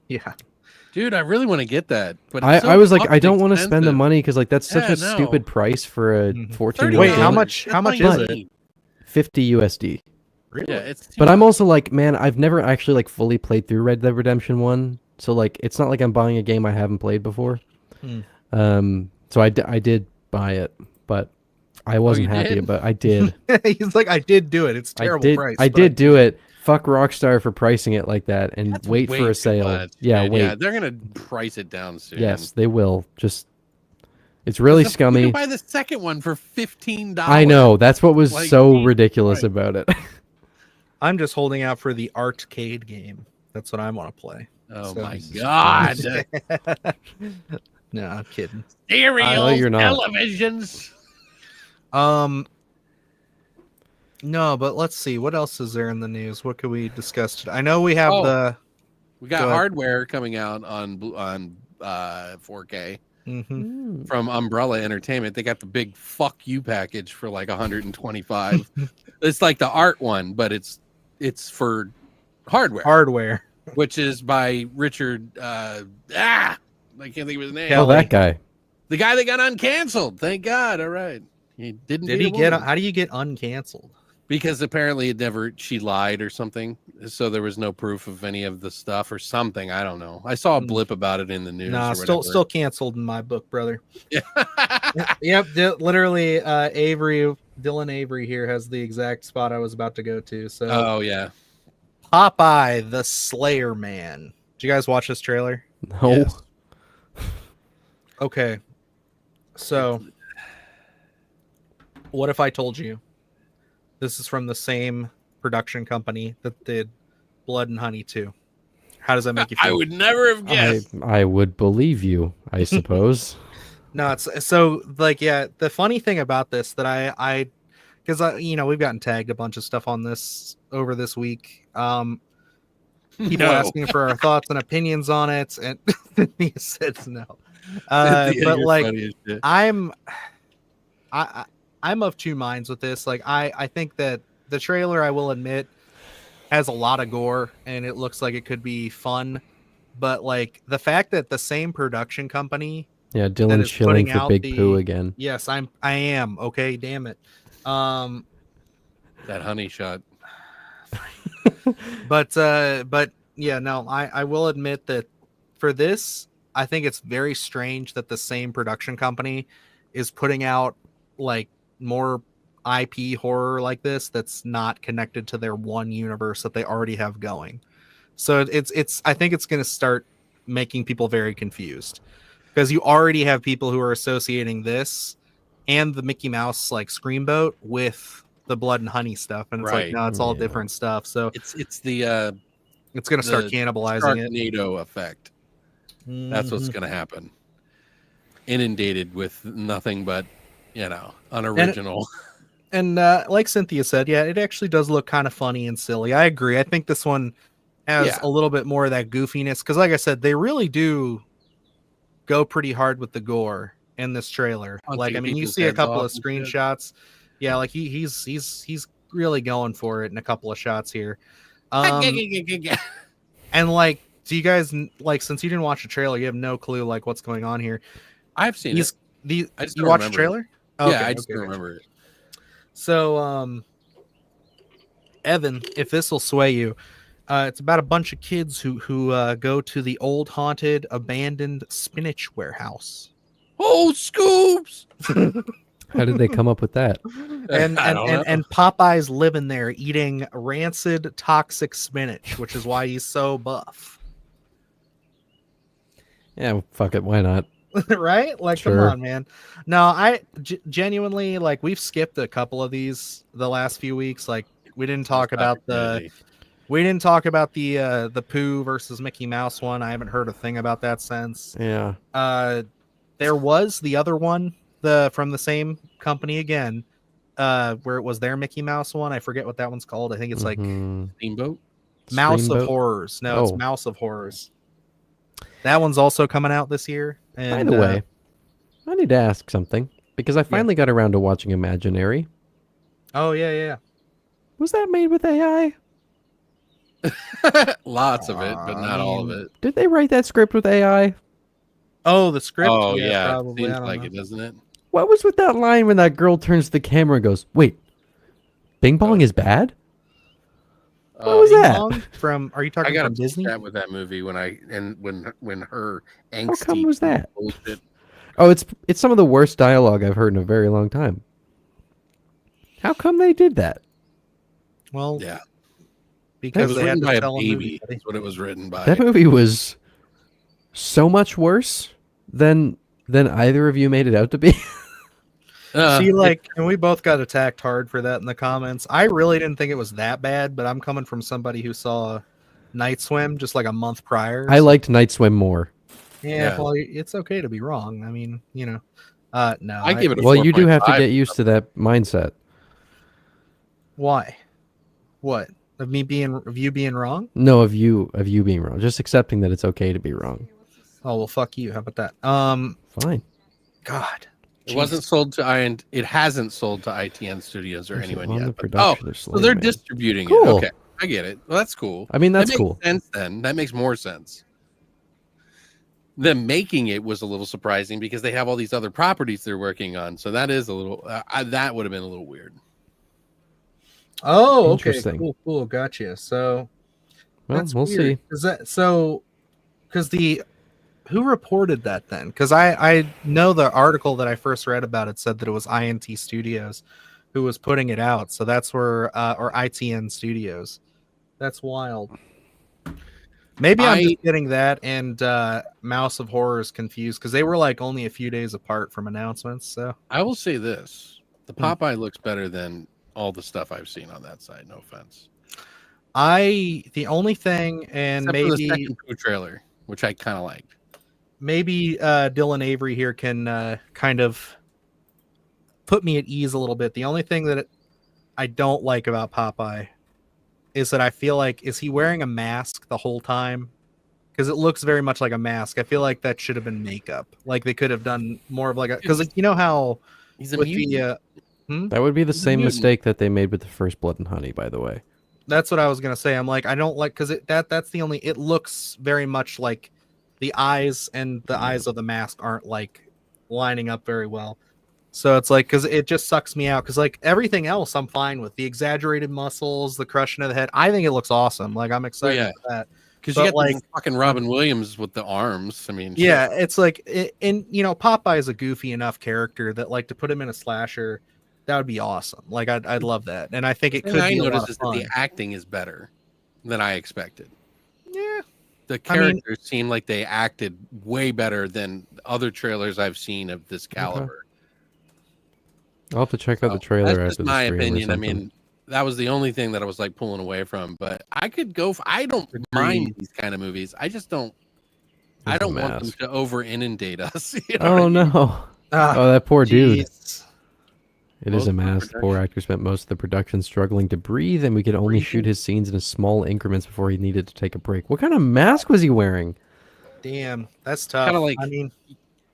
yeah, Dude, I really want to get that. But it's I so was like, I fucking don't want to spend the expensive. money because like that's such Yeah, a no. stupid price for a Mhm. 14. Wait, $30. how much That's is like it? 50 USD. really? Yeah, it's too But I'm much. also like, man, I've never actually like fully played through Red Dead Redemption 1. So like, it's not like I'm buying a game I haven't played before. So I did buy it, but I wasn't you happy did? about. I did. He's like, I did do it. It's terrible price. I but did do it. Fuck Rockstar for pricing it like that and That's wait way for too a sale. much, Yeah, man. wait. Yeah, they're gonna price it down soon. Yes, they will. Just it's really You scummy. can buy the second one for $15. I know. That's what was Like, so Jesus ridiculous Christ. about it. I'm just holding out for the arcade game. That's what I want to play. Oh So- my god. No, I'm kidding. Stereo you're not. televisions. No, but let's see. What else is there in the news? What could we discuss today? I know we have Oh. the. We got Go ahead. hardware coming out on 4K Mhm. from Umbrella Entertainment. They got the big fuck you package for like 125. It's like the art one, but it's for hardware, Hardware. which is by Richard I can't think of his name. Oh, Kelly. that guy. The guy that got uncanceled. Thank God. All right. He didn't Did beat he a get? woman. How do you get uncanceled? Because apparently she lied or something. So there was no proof of any of the stuff or something. I don't know. I saw a blip about it in the news. Nah, or still whatever. still canceled in my book, brother. Yeah. Yep, literally. Dylan Avery here has the exact spot I was about to go to. So Oh yeah. Popeye the Slayer Man. Did you guys watch this trailer? No. Yes. Okay. So, what if I told you this is from the same production company that did Blood and Honey 2? How does that make you feel? I would never have guessed. I would believe you, I suppose. No, it's so like, yeah, the funny thing about this that I because we've gotten tagged a bunch of stuff on this over this week. People No. asking for our thoughts and opinions on it, and he says no. Yeah, But you're like, funny as shit. I'm of two minds with this. Like, I think that the trailer, I will admit, has a lot of gore, and it looks like it could be fun. But like the fact that the same production company Yeah, that Dylan's is shilling putting for out Big the Pooh again. yes, I am okay. Damn it. That honey shot. But yeah, no, I will admit that for this, I think it's very strange that the same production company is putting out like more IP horror like this that's not connected to their one universe that they already have going. So it's I think it's going to start making people very confused because you already have people who are associating this and the Mickey Mouse like Screamboat with the blood and honey stuff, and it's like, Right. no, it's all Yeah. different stuff. So It's the it's going to start cannibalizing it. Sharknado effect. That's what's Mhm. going to happen. Inundated with nothing but, unoriginal. And like Cynthia said, yeah, it actually does look kind of funny and silly. I agree. I think this one has Yeah. a little bit more of that goofiness because, like I said, they really do go pretty hard with the gore in this trailer. Punching Like, I mean, you people's see a heads couple off of and shit. screenshots. Yeah, like he's really going for it in a couple of shots here. And like, do you guys like, since you didn't watch the trailer, you have no clue like what's going on here? I've seen it. I just You don't watched the remember it. trailer? Yeah, I just okay, don't gotcha. remember it. So, Evan, if this will sway you, it's about a bunch of kids who go to the old haunted abandoned spinach warehouse. Oh, Scoops! How did they come up with that? And I don't know. and Popeye's living there eating rancid toxic spinach, which is why he's so buff. Yeah, well, fuck it. Why not? Right? Like, Sure. come on, man. No, I genuinely, like, we've skipped a couple of these the last few weeks. Like, we didn't talk about the Pooh versus Mickey Mouse one. I haven't heard a thing about that since. Yeah. There was the other one, from the same company again, where it was their Mickey Mouse one. I forget what that one's called. I think it's like Mhm. Steamboat. Mouse of Screamboat? Horrors. No, it's Oh. Mouse of Horrors. That one's also coming out this year. By And, the way, I need to ask something because I finally got around to watching Imaginary. oh yeah. Was that made with AI? Lots of it, but not all of mean, it. Did they write that script with AI? Oh, the script. Oh, yeah. probably. It I seems don't like know. it, doesn't it? What was with that line when that girl turns to the camera and goes, "Wait, Bing Bong is bad"? What was Ding that? Dong From? Are you I talking got from Disney? upset with that movie when her angsty. How come was that? bullshit- Oh, it's some of the worst dialogue I've heard in a very long time. How come they did that? Well, Yeah, it because was they had written to by a sell a baby. movie. That's what it was written by. That movie was so much worse than either of you made it out to be. See, like, and we both got attacked hard for that in the comments. I really didn't think it was that bad, but I'm coming from somebody who saw Night Swim just like a month prior. I so- liked Night Swim more. Yeah, well, it's okay to be wrong. I mean, no. I give it a Well, you do have to 4.5. get used to that mindset. Why? What? Of you being wrong? No, of you being wrong. Just accepting that it's okay to be wrong. Oh well, fuck you. How about that? Fine. God. It wasn't sold to it hasn't sold to ITN Studios or Is it anyone on the yet. But, production of so Slay they're Man? distributing Cool. it. Okay, I get it. Well, that's cool. I mean, that's that cool. makes sense then. That makes more sense. Them making it was a little surprising because they have all these other properties they're working on. So that is a little. That would have been a little weird. Oh, okay. Interesting. Cool. Gotcha. So Well, that's we'll weird. see. Is that so? Because who reported that then? Because I know the article that I first read about it said that it was INT Studios who was putting it out. So that's where or ITN Studios. That's wild. Maybe I'm just getting that and Mouse of Horrors confused because they were like only a few days apart from announcements. So I will say this: the Popeye looks better than all the stuff I've seen on that side. No offense. the only thing, and Except for the maybe second Pooh trailer, which I kind of liked. maybe Dylan Avery here can kind of put me at ease a little bit. The only thing that I don't like about Popeye is that I feel like, is he wearing a mask the whole time? Because it looks very much like a mask. I feel like that should have been makeup. Like they could have done more of like a, because you know how He's a with mutant. That would be the He's a same mutant. mistake that they made with the first Blood and Honey, by the way. That's what I was gonna say. I'm like, I don't like because that's the only. It looks very much like the eyes and the eyes of the mask aren't like lining up very well. So it's like because it just sucks me out because like everything else I'm fine with the exaggerated muscles, the crushing of the head. I think it looks awesome. Like I'm excited yeah. for that. Because But, you got like, this fucking Robin Williams with the arms. I mean, shit. Yeah, it's like, and you know, Popeye is a goofy enough character that like to put him in a slasher, that would be awesome. Like I'd love that, and I think it The could thing be I a lot noticed of is that fun. the acting is better than I expected. Yeah, The I mean- characters seem like they acted way better than other trailers I've seen of this caliber. I'll have to check out the So, trailer that's after just the my stream opinion. or I something. mean, that was the only thing that I was like pulling away from. But I could go. I don't mind these kind of movies. I just don't. I It's a don't want them mask. to over inundate us. You know what I Oh mean? no! Ah, Oh, that poor dude. jeez. It Most is a of the mask. The poor production. actor spent most of the production struggling to breathe, and we could only shoot his scenes in small increments before he needed to take a break. What kind of mask was he wearing? Damn, that's tough. Kinda like- I mean,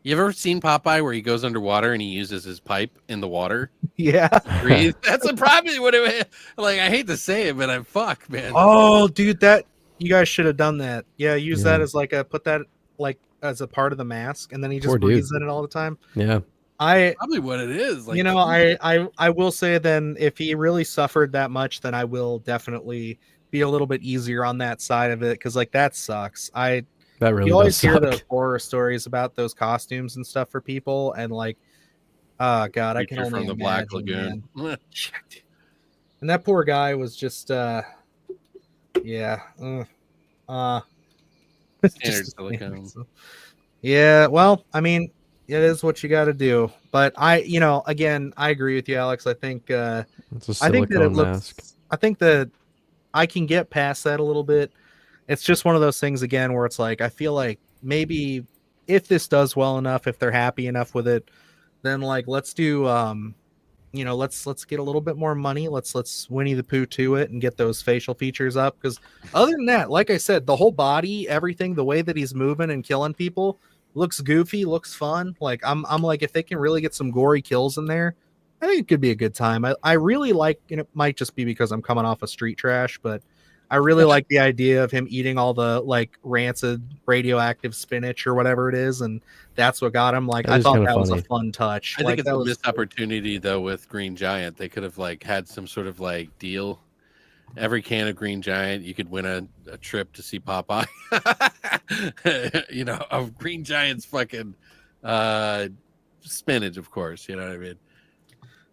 You ever seen Popeye where he goes underwater and he uses his pipe in the water? yeah. Breathe. That's probably what it. Like I hate to say it, but I fuck man. Oh, dude, that you guys should have done that. Yeah, use that Yeah. as like a put that like as a part of the mask, and then he just Poor dude. breathes in it all the time. Yeah, I Probably what it is. Like you know, I will say then if he really suffered that much, then I will definitely be a little bit easier on that side of it because like that sucks. that really You always does hear suck. those horror stories about those costumes and stuff for people, and like, oh god, I can creature only from the Black imagine, Lagoon. man. And that poor guy was just, yeah, Standard silicone. Yeah, well, I mean, it is what you got to do. But again, I agree with you, Alex. I think, It's a I think that it silicone looks. mask. I think that I can get past that a little bit. It's just one of those things again where it's like I feel like maybe if this does well enough, if they're happy enough with it, then like let's do let's get a little bit more money. Let's Winnie the Pooh to it and get those facial features up because other than that, like I said, the whole body, everything, the way that he's moving and killing people looks goofy, looks fun. Like I'm like if they can really get some gory kills in there, I think it could be a good time. I really like, and it might just be because I'm coming off of Street Trash, but I really like the idea of him eating all the like rancid radioactive spinach or whatever it is, and that's what got him. Like That I is thought kinda that was a funny. fun touch. I think Like it's that a was missed opportunity though with Green Giant. They could have like had some sort of like deal. Every can of Green Giant, you could win a trip to see Popeye. You know, of Green Giant's fucking spinach, of course. You know what I mean?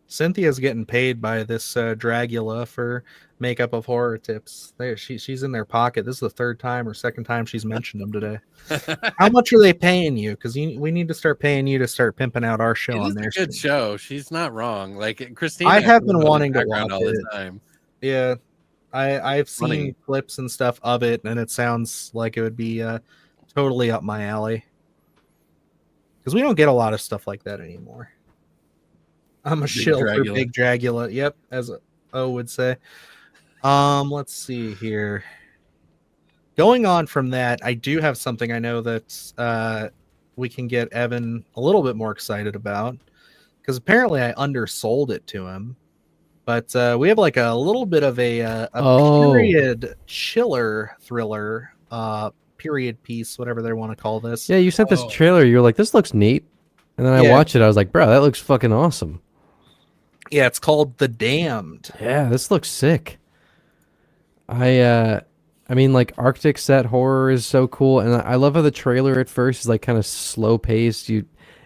Cynthia's getting paid by this Dragula for makeup of horror tips. There, she's in their pocket. This is the third time or second time she's mentioned them today. How much are they paying you? Because we need to start paying you to start pimping out our show It on is there. a good show. She's not wrong. Like Christina, I have been in the wanting to background watch all the it. time. Yeah, I've seen Funny. clips and stuff of it, and it sounds like it would be totally up my alley. Because we don't get a lot of stuff like that anymore. I'm a Big shill for Dragula. Big Dragula. Yep, as O would say. Let's see here. Going on from that, I do have something I know that we can get Evan a little bit more excited about because apparently I undersold it to him. But we have like a little bit of a Oh. period chiller thriller, period piece, whatever they want to call this. Yeah, you sent this Oh. trailer. You were like, "This looks neat," and then I Yeah. watched it. I was like, "Bro, that looks fucking awesome." Yeah, it's called The Damned. Yeah, this looks sick. I mean, like Arctic set horror is so cool, and I love how the trailer at first is like kind of slow paced.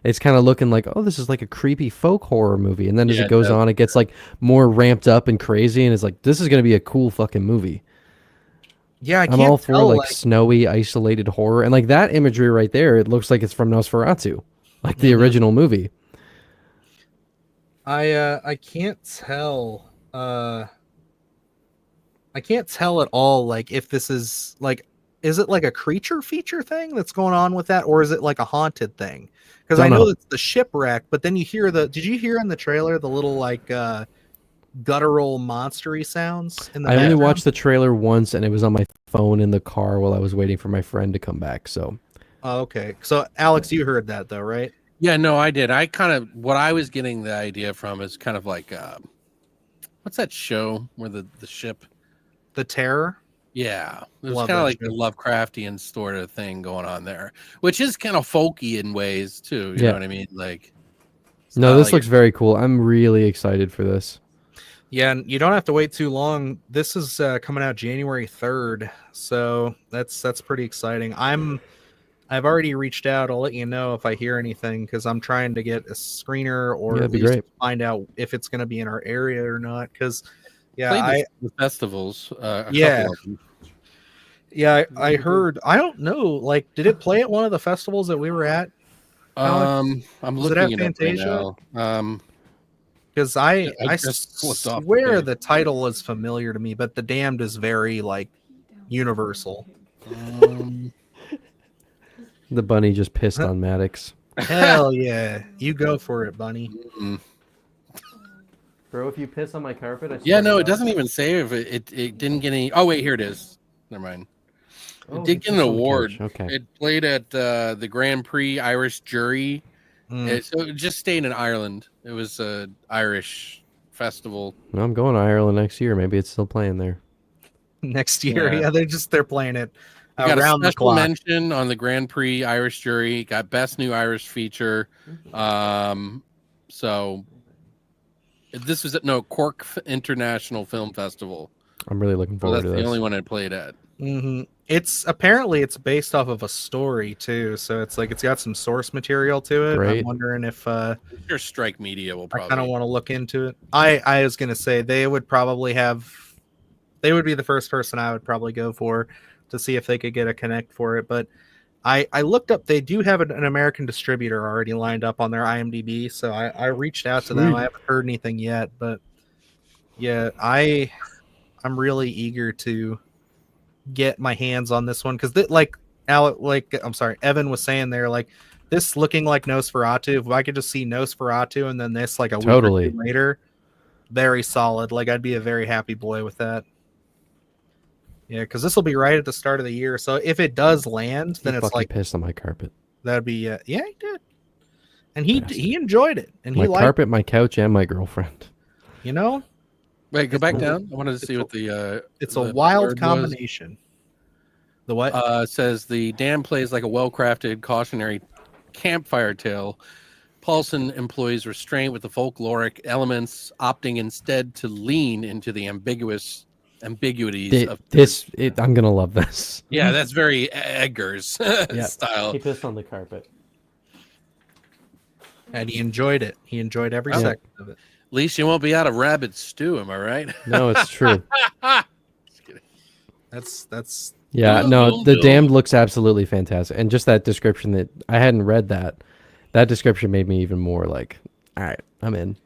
It's kind of looking like, oh, this is like a creepy folk horror movie, and then as Yeah, it goes it does. on, it gets like more ramped up and crazy, and it's like this is gonna be a cool fucking movie. Yeah, I I'm can't all for tell, like snowy, isolated horror, and like that imagery right there. It looks like it's from Nosferatu, like the original movie. I can't tell. I can't tell at all. Like if this is like, is it like a creature feature thing that's going on with that, or is it like a haunted thing? Because I Don't know know. it's the shipwreck, but then you hear the. Did you hear in the trailer the little like guttural monstery sounds in the I only background? watched the trailer once, and it was on my phone in the car while I was waiting for my friend to come back. So Oh, okay. So Alex, you heard that though, right? Yeah, no, I did. I kind of what I was getting the idea from is kind of like what's that show where the ship? The Terror. Yeah, it was Love kind of that like the show. Lovecraftian sort of thing going on there, which is kind of folky in ways too. You know what I mean? Like, it's No, not this like looks very cool. I'm really excited for this. Yeah, and you don't have to wait too long. This is coming out January 3rd, so that's pretty exciting. I've already reached out. I'll let you know if I hear anything because I'm trying to get a screener or Yeah, at that'd be least great. find out if it's going to be in our area or not. Because played yeah, the festivals. A yeah, couple of them. I heard. I don't know. Like, did it play at one of the festivals that we were at? Alex? I'm Was it looking at it up right Fantasia? now. Because I I just flipped off the swear page. the title is familiar to me, but The Damned is very like universal. The bunny just pissed on Maddox. Hell yeah, you go for it, Bunny. mm. Bro, if you piss on my carpet, I Yeah, no, it doesn't even say if it didn't get any. Oh wait, here it is. Never mind. It did get an award. Okay. It played at the Grand Prix Irish Jury. Mm. So it just stayed in Ireland. It was a Irish festival. No, I'm going to Ireland next year. Maybe it's still playing there. Next year, Yeah. yeah, they're playing it We got a around the special clock. mention on the Grand Prix Irish Jury. Got Best New Irish Feature. So this was at Cork International Film Festival. I'm really looking So forward that's to the this. only one it played at. Mm-hmm. It's apparently it's based off of a story too, so it's like it's got some source material to it. Great. I'm wondering if I'm sure Strike Media will I kind of probably. want to look into it. I was gonna say they would probably they would be the first person I would probably go for to see if they could get a connect for it. But I looked up, they do have an American distributor already lined up on their IMDb, so I reached out to them. Sweet. I haven't heard anything yet, but yeah, I'm really eager to get my hands on this one because I'm sorry, Evan was saying there, like this looking like Nosferatu. If I could just see Nosferatu and then this like a week or Totally. two later, very solid. Like I'd be a very happy boy with that. Yeah, because this will be right at the start of the year. So if it does land, then He it's fucking like pissed on my carpet. that'd be yeah, he did, and he Bastard. enjoyed it, and My he liked carpet, my couch, and my girlfriend. you know Wait, go It's back a- down. I wanted to it's see a- what the it's the a wild word was. combination. The what? Says the dam plays like a well-crafted cautionary campfire tale. Paulson employs restraint with the folkloric elements, opting instead to lean into the ambiguities of I'm gonna love this. Yeah, that's very Edgar's style. He pissed on the carpet. And he enjoyed it. He enjoyed every Yeah. second of it. At least you won't be out of rabbit stew, am I right? No, it's true. Just kidding. That's Yeah, no, the Damned looks absolutely fantastic, and just that description that I hadn't read that description made me even more like, all right, I'm in.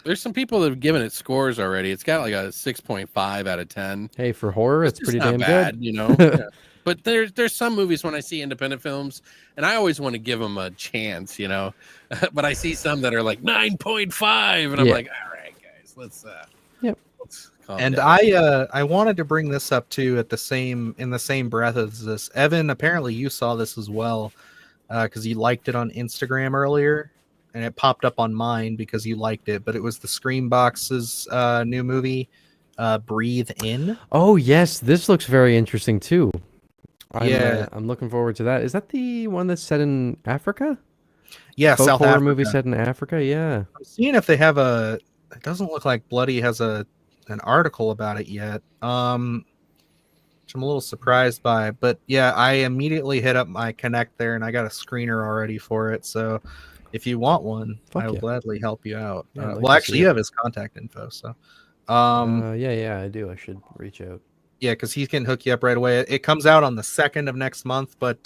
There's some people that have given it scores already. It's got like a 6.5 out of 10. Hey, for horror, it's just pretty not damn bad, good. you know. Yeah. But there's some movies when I see independent films, and I always want to give them a chance, you know. But I see some that are like 9.5, and I'm Yeah. like, all right, guys, let's Yep. let's calm and down. I wanted to bring this up too in the same breath as this. Evan, apparently you saw this as well because you liked it on Instagram earlier, and it popped up on mine because you liked it. But it was the Screambox's new movie, Breathe In. Oh yes, this looks very interesting too. Yeah. I'm looking forward to that. Is that the one that's set in Africa? Yeah, Folk South horror Africa. movie set in Africa. Yeah. I'm seeing if they have a. It doesn't look like Bloody has an article about it yet. Which I'm a little surprised by. But yeah, I immediately hit up my Connect there, and I got a screener already for it. So if you want one, Fuck I will yeah. gladly help you out. Yeah, I'd like Well, to actually, see you it. have his contact info. So Yeah, I do. I should reach out. yeah, because he can hook you up right away. It comes out on the 2nd of next month. But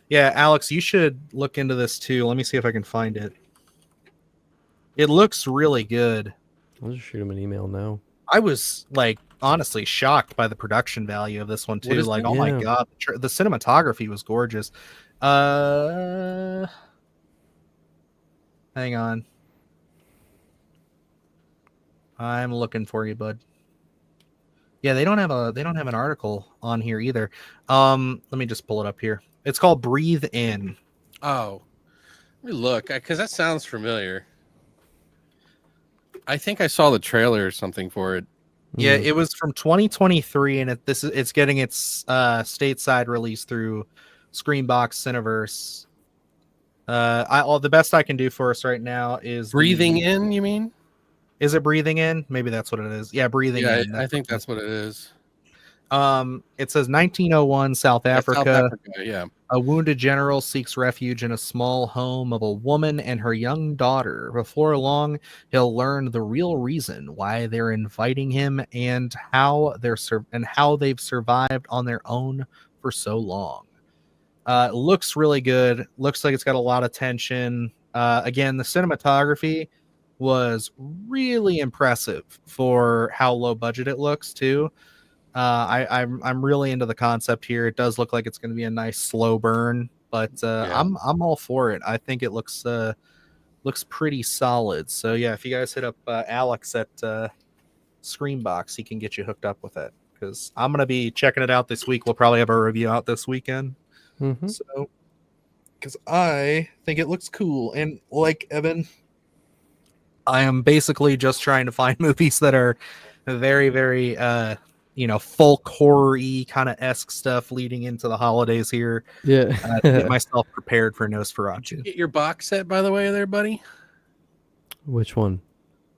yeah, Alex, you should look into this too. Let me see if I can find it. It looks really good. I'll just shoot him an email now. I was like honestly shocked by the production value of this one too. is Like, it? oh my Yeah. god, the cinematography was gorgeous. Hang on, I'm looking for you, bud. Yeah, they don't have an article on here either. Let me just pull it up here. It's called Breathe In. Oh, Let me look, because that sounds familiar. I think I saw the trailer or something for it. Yeah, it was from 2023, and it's getting its stateside release through Screenbox Cineverse. All the best I can do for us right now is Breathing In, you mean? Is it Breathing In? Maybe that's what it is. Yeah, Breathing Yeah, In. I think that's what it is. It says 1901 South Africa. South Africa, yeah. A wounded general seeks refuge in a small home of a woman and her young daughter. Before long, he'll learn the real reason why they're inviting him and how they've survived on their own for so long. Looks really good. Looks like it's got a lot of tension. Again, the cinematography was really impressive for how low budget it looks too. I'm really into the concept here. It does look like it's going to be a nice slow burn, but I'm all for it. I think it looks pretty solid. So yeah, if you guys hit up Alex at Screenbox, he can get you hooked up with it, because I'm gonna be checking it out this week. We'll probably have a review out this weekend. So, because I think it looks cool, and like Evan, I am basically just trying to find movies that are very, very folk horror-y kind of esque stuff leading into the holidays here. Yeah. To get myself prepared for Nosferatu. Get your box set, by the way, there, buddy. Which one?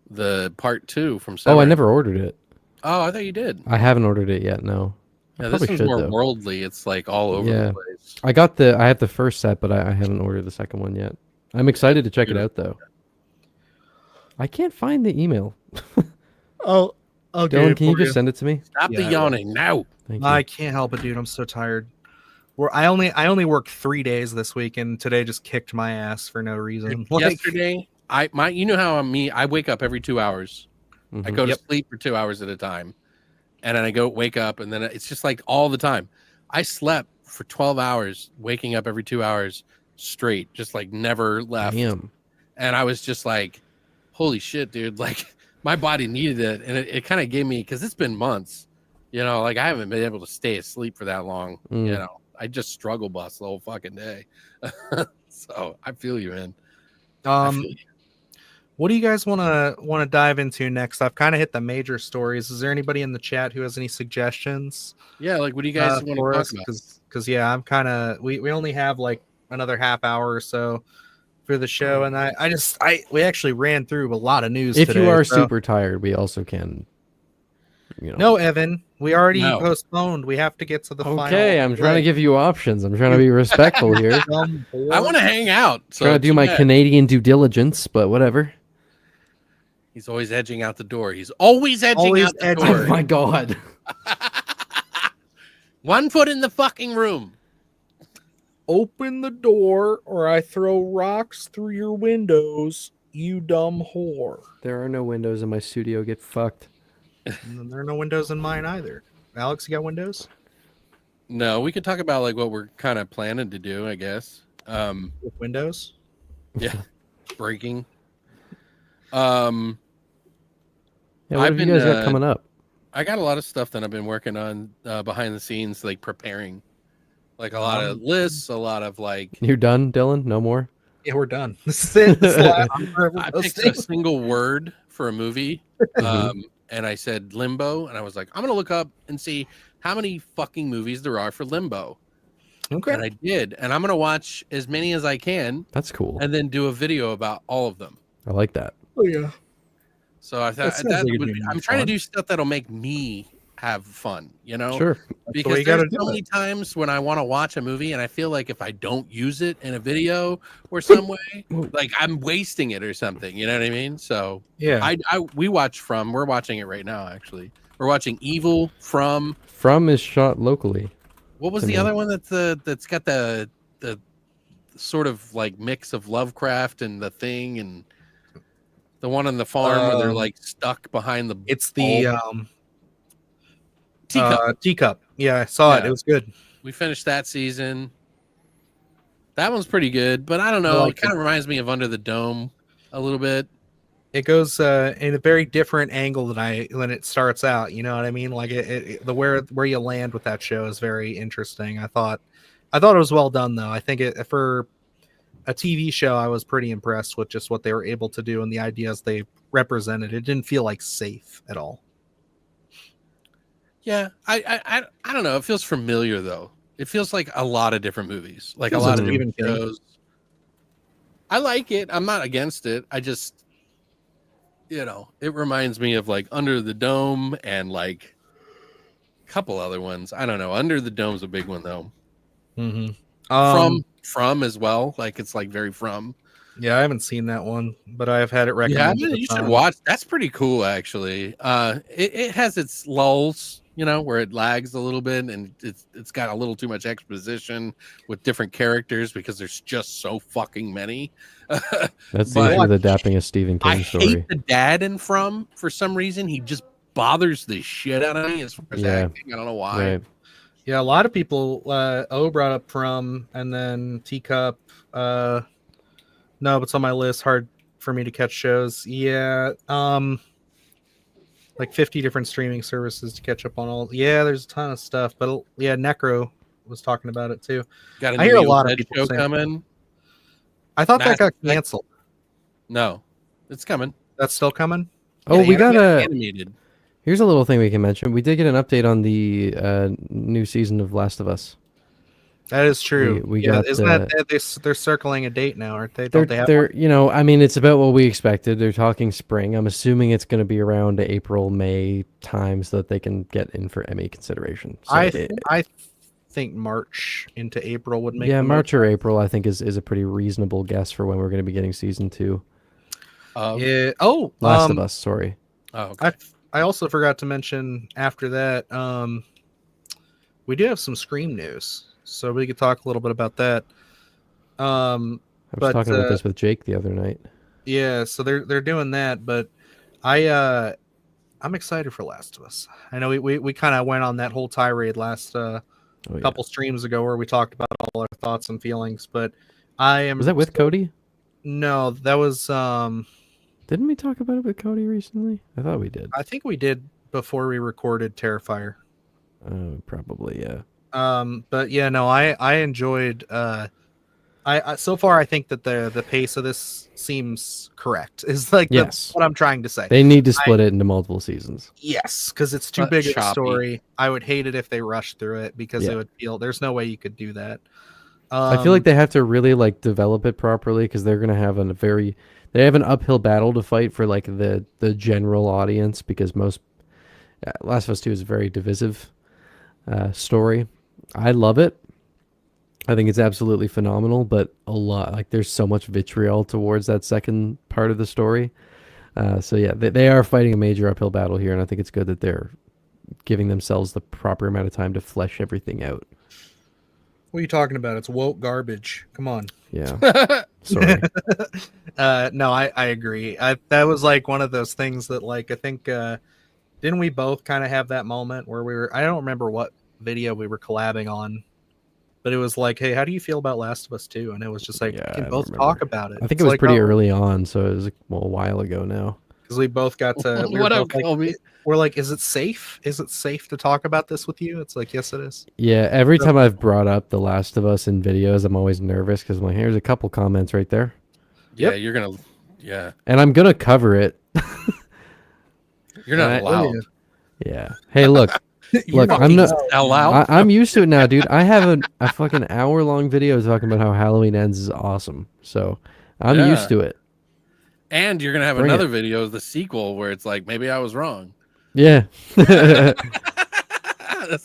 The part 2 from Oh, Seven. I never ordered it. Oh, I thought you did. I haven't ordered it yet. No. Yeah, this one's more worldly. It's like all over the place. I have the first set, but I haven't ordered the second one yet. I'm excited to check it out though. I can't find the email. Oh, Dylan, can you just send it to me? Stop the yawning now. Thank you. I can't help it, dude. I'm so tired. I only worked 3 days this week, and today just kicked my ass for no reason. Yesterday, you know how I'm me. I wake up every 2 hours. I go to sleep for 2 hours at a time, and then I wake up, and then it's just like all the time. I slept for 12 hours, waking up every 2 hours straight, just like never left. Damn. And I was just like, holy shit, dude. Like, my body needed it. And it kind of gave me, because it's been months, like I haven't been able to stay asleep for that long. I just struggle bus the whole fucking day. So I feel you, man. What do you guys want to dive into next? I've kind of hit the major stories. Is there anybody in the chat who has any suggestions? Yeah, like what do you guys want to talk about? Because yeah, I'm kind of we only have like another half hour or so for the show, and we actually ran through a lot of news. If today, you are super tired, we also can. No, Evan, we already postponed. We have to get to the final. Okay, I'm trying to give you options. I'm trying to be respectful here. I want to hang out. So trying to do my Canadian due diligence, but whatever. He's always edging out the door. He's always edging out the door. Oh my god. 1 foot in the fucking room. Open the door or I throw rocks through your windows, you dumb whore. There are no windows in my studio. Get fucked. And there are no windows in mine either. Alex, you got windows? No, we could talk about like what we're kind of planning to do, I guess. With windows? Yeah. Breaking. Yeah, what have you guys got coming up? I got a lot of stuff that I've been working on behind the scenes, like preparing. Like a lot of lists, a lot of like. You're done, Dylan? No more? Yeah, we're done. This is it. This is the last I picked a single word for a movie, and I said limbo, and I was like, I'm gonna look up and see how many fucking movies there are for limbo. Okay. And I did, and I'm gonna watch as many as I can. That's cool. And then do a video about all of them. I like that. Oh yeah. So I thought I'm trying to do stuff that'll make me have fun, Sure. Because there's so many times when I want to watch a movie and I feel like if I don't use it in a video or some way, like I'm wasting it or something. You know what I mean? So yeah, we're watching it right now. Actually, we're watching Evil From. From is shot locally. What was the other one that's got the sort of like mix of Lovecraft and The Thing and the one on the farm where they're like stuck behind the. It's the Teacup. Teacup. Yeah, I saw it. It was good. We finished that season. That one's pretty good, but I don't know. It kind of reminds me of Under the Dome a little bit. It goes in a very different angle than it starts out. You know what I mean? Like where you land with that show is very interesting. I thought it was well done though. I think a TV show, I was pretty impressed with just what they were able to do and the ideas they represented. It didn't feel like safe at all. Yeah, I don't know. It feels familiar though. It feels like a lot of different movies, like a Feels lot like of different Stephen King. shows. I like it. I'm not against it. I just, it reminds me of like Under the Dome and like a couple other ones. I don't know. Under the Dome's a big one though. Mm-hmm. From as well. Like it's like very from. Yeah, I haven't seen that one, but I've had it Yeah, recommended. you should watch. That's pretty cool, actually. It has its lulls, where it lags a little bit, and it's got a little too much exposition with different characters because there's just so fucking many. That's But- usually the adapting a Stephen I King story. hate the dad in From for some reason. He just bothers the shit out of me as far as Yeah. acting. I don't know why. Right. Yeah, a lot of people. O brought up From, and then Teacup. No, it's on my list. Hard for me to catch shows. Yeah, like 50 different streaming services to catch up on all. Yeah, there's a ton of stuff, but yeah, Necro was talking about it too. Got a I hear a new lot of Dead people show saying- coming. I thought that Mass got Effect. canceled. No, it's coming. That's still coming. Oh, we got a. Animated. Here's a little thing we can mention. We did get an update on the new season of Last of Us. That is true. We yeah, got, isn't that they're circling a date now, aren't they? They're, Don't they have? they're I mean, it's about what we expected. They're talking spring. I'm assuming it's going to be around April, May time so that they can get in for Emmy consideration. So I think March into April would make. yeah, the March most or sense. April, I think is a pretty reasonable guess for when we're going to be getting season 2. Yeah. Oh, Last of Us. Sorry. Oh, okay. I also forgot to mention after that, we do have some Scream news, so we could talk a little bit about that. I was But, talking about this with Jake the other night. Yeah, so they're doing that, but I'm excited for Last of Us. I know we kind of went on that whole tirade last Oh, yeah. couple streams ago where we talked about all our thoughts and feelings, but I am. Was that with Cody? No, that was Didn't we talk about it with Cody recently? I thought we did. I think we did before we recorded Terrifier. Probably, yeah. But yeah, no, I enjoyed. I so far I think that the pace of this seems correct. Is like Yes. what I'm trying to say. They need to split it into multiple seasons. Yes, because it's too But big of a choppy. story. I would hate it if they rushed through it because Yeah. it would feel. There's no way you could do that. I feel like they have to really like develop it properly because they're gonna have they have an uphill battle to fight for like the general audience because most Last of Us 2 is a very divisive story. I love it. I think it's absolutely phenomenal, but a lot like there's so much vitriol towards that second part of the story. So yeah, they are fighting a major uphill battle here, and I think it's good that they're giving themselves the proper amount of time to flesh everything out. What are you talking about? It's woke garbage. Come on. Yeah. Sorry. No, I agree. That was like one of those things that like I think didn't we both kind of have that moment where we were I don't remember what video we were collabing on, but it was like, hey, how do you feel about Last of Us 2? And it was just like Yeah, we I can don't both remember. talk about it. I think It's it was like, pretty oh, early on, so it was like, well, a while ago now. because we both got to we were What up, both like, Colby? we're like, is it safe? Is it safe to talk about this with you? It's like, yes, it is. Yeah, every time I've brought up The Last of Us in videos, I'm always nervous because I'm like, here's a couple comments right there. Yeah, Yep. you're gonna. Yeah, And I'm going to cover it. you're not Right. allowed. Yeah. Hey, look, look, I'm not. Allowed. I'm used to it now, dude. I have a fucking hour-long video talking about how Halloween Ends is awesome. So I'm Yeah. used to it. And you're gonna have Bring another video of the sequel where it's like maybe I was wrong. Yeah. that's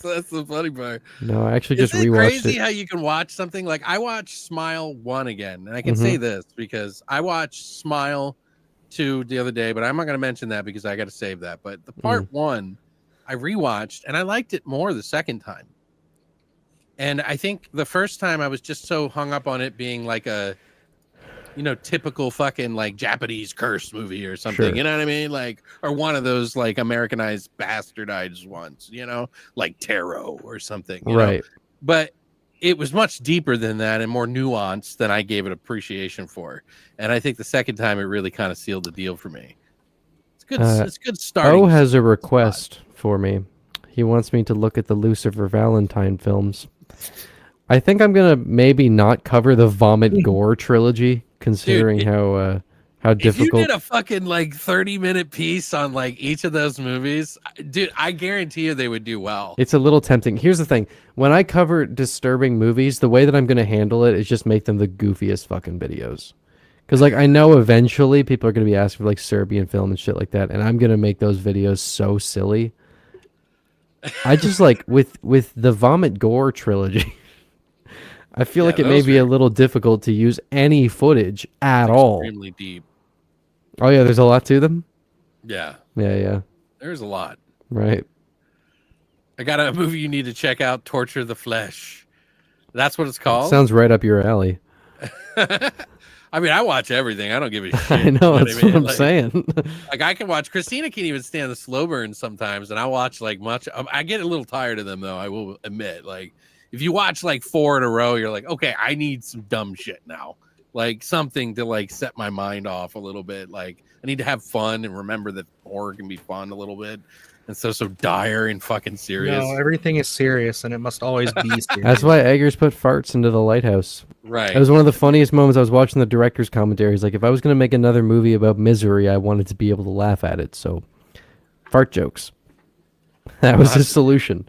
the funny part. No, I actually just Isn't it rewatched crazy it. how you can watch something like I watched Smile 1 again, and I can Mm-hmm. say this because I watched Smile 2 the other day, but I'm not going to mention that because I got to save that. But the part 1, I rewatched, and I liked it more the second time. And I think the first time I was just so hung up on it being like a, typical fucking like Japanese curse movie or something. Sure. You know what I mean? Like, or one of those like Americanized bastardized ones, like Tarot or something. you know? Right. But it was much deeper than that and more nuanced than I gave it appreciation for. And I think the second time it really kind of sealed the deal for me. It's good. It's good starting. Bo has a request for me. He wants me to look at the Lucifer Valentine films. I think I'm gonna maybe not cover the vomit gore trilogy, considering how If you difficult. did a fucking like 30-minute piece on like each of those movies, dude, I guarantee you they would do well. It's a little tempting. Here's the thing: when I cover disturbing movies, the way that I'm gonna handle it is just make them the goofiest fucking videos. Because like I know eventually people are gonna be asking for like Serbian film and shit like that, and I'm gonna make those videos so silly. I just like with the vomit gore trilogy. I feel like it may those be a are little difficult to use any footage at all. extremely deep. Oh yeah, there's a lot to them. Yeah, Yeah, there's a lot. right. I got a movie you need to check out, Torture the Flesh. That's what it's called. Sounds right up your alley. I mean, I watch everything. I don't give a shit. I you know, what that's I mean? what I'm Like, saying. Like I can watch. Christina can't even stand the slow burn sometimes, and I watch like much. I get a little tired of them though. I will admit. Like if you watch like 4 in a row, you're like, okay, I need some dumb shit now. Like something to like set my mind off a little bit. Like I need to have fun and remember that horror can be fun a little bit. And so dire and fucking serious. No, everything is serious, and it must always be serious. That's why Eggers put farts into The Lighthouse. Right. It was one of the funniest moments. I was watching the director's commentary. He's like, if I was going to make another movie about misery, I wanted to be able to laugh at it. So, fart jokes. That was his solution.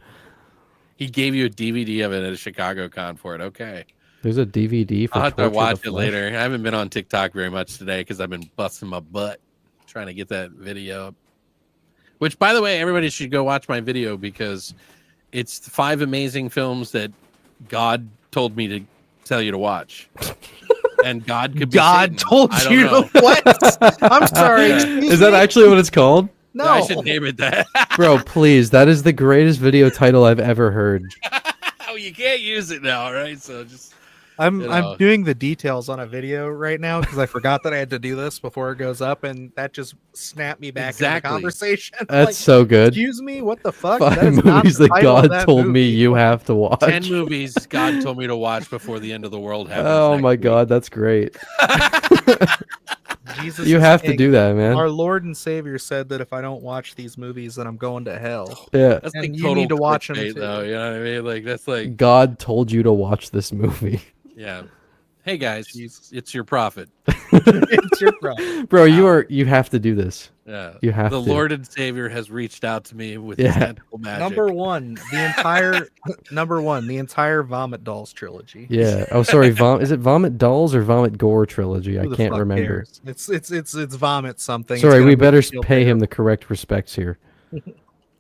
He gave you a DVD of it at a Chicago con for it. Okay. There's a DVD for I'll have to Torture the watch it Flesh. later. I haven't been on TikTok very much today because I've been busting my butt trying to get that video up. Which, by the way, everybody should go watch my video because it's 5 amazing films that God told me to tell you to watch. And God could be God Satan. told I don't you know. to what? I'm sorry. excuse Is that me? actually what it's called? No. I should name it that. Bro, please. That is the greatest video title I've ever heard. Oh, you can't use it now, right? So just I'm you know. I'm doing the details on a video right now because I forgot that I had to do this before it goes up, and that just snapped me back in Exactly. the conversation. That's Like, so good. excuse me, what the fuck? 5 That is not movies the that title of God that told me movie. you have to watch. 10 movies God told me to watch before the end of the world happens. Oh next my week. God, that's great. Jesus You is have to king. do that, man. Our Lord and Savior said that if I don't watch these movies, then I'm going to hell. Yeah. That's And like you total need to watch 'em clickbait, too. though. You know what I mean? Like that's like, God told you to watch this movie. yeah. Hey guys, Jesus. it's your prophet. It's your problem. Bro, you have to do this. Yeah, You have the to. Lord and Savior has reached out to me with his Yeah. tentacle magic. Number one, the entire Vomit Dolls trilogy. Yeah. Oh, sorry. Is it Vomit Dolls or Vomit Gore trilogy? I Who the can't fuck remember. cares? It's Vomit something. It's Sorry, gonna we make better you feel pay him better. the correct respects here.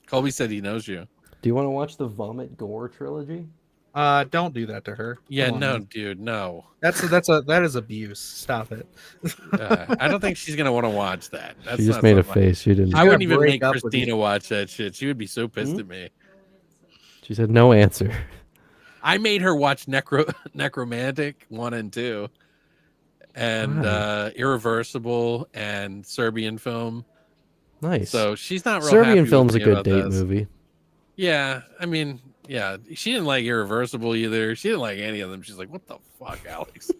Colby said he knows you. Do you want to watch the Vomit Gore trilogy? Don't do that to her. Yeah, Come on, no, man. dude, no. That is abuse. Stop it. I don't think she's gonna want to watch that. That's She just not made a something face. You didn't. I wouldn't even break make up with Christina watch that shit. She would be so pissed at me. She said no answer. I made her watch Necromantic 1 and 2, and Why? Irreversible and Serbian film. Nice. So she's not real Serbian happy with film's a me good about date this. movie. Yeah, I mean, yeah, she didn't like Irreversible either. She didn't like any of them. She's like, "What the fuck, Alex?"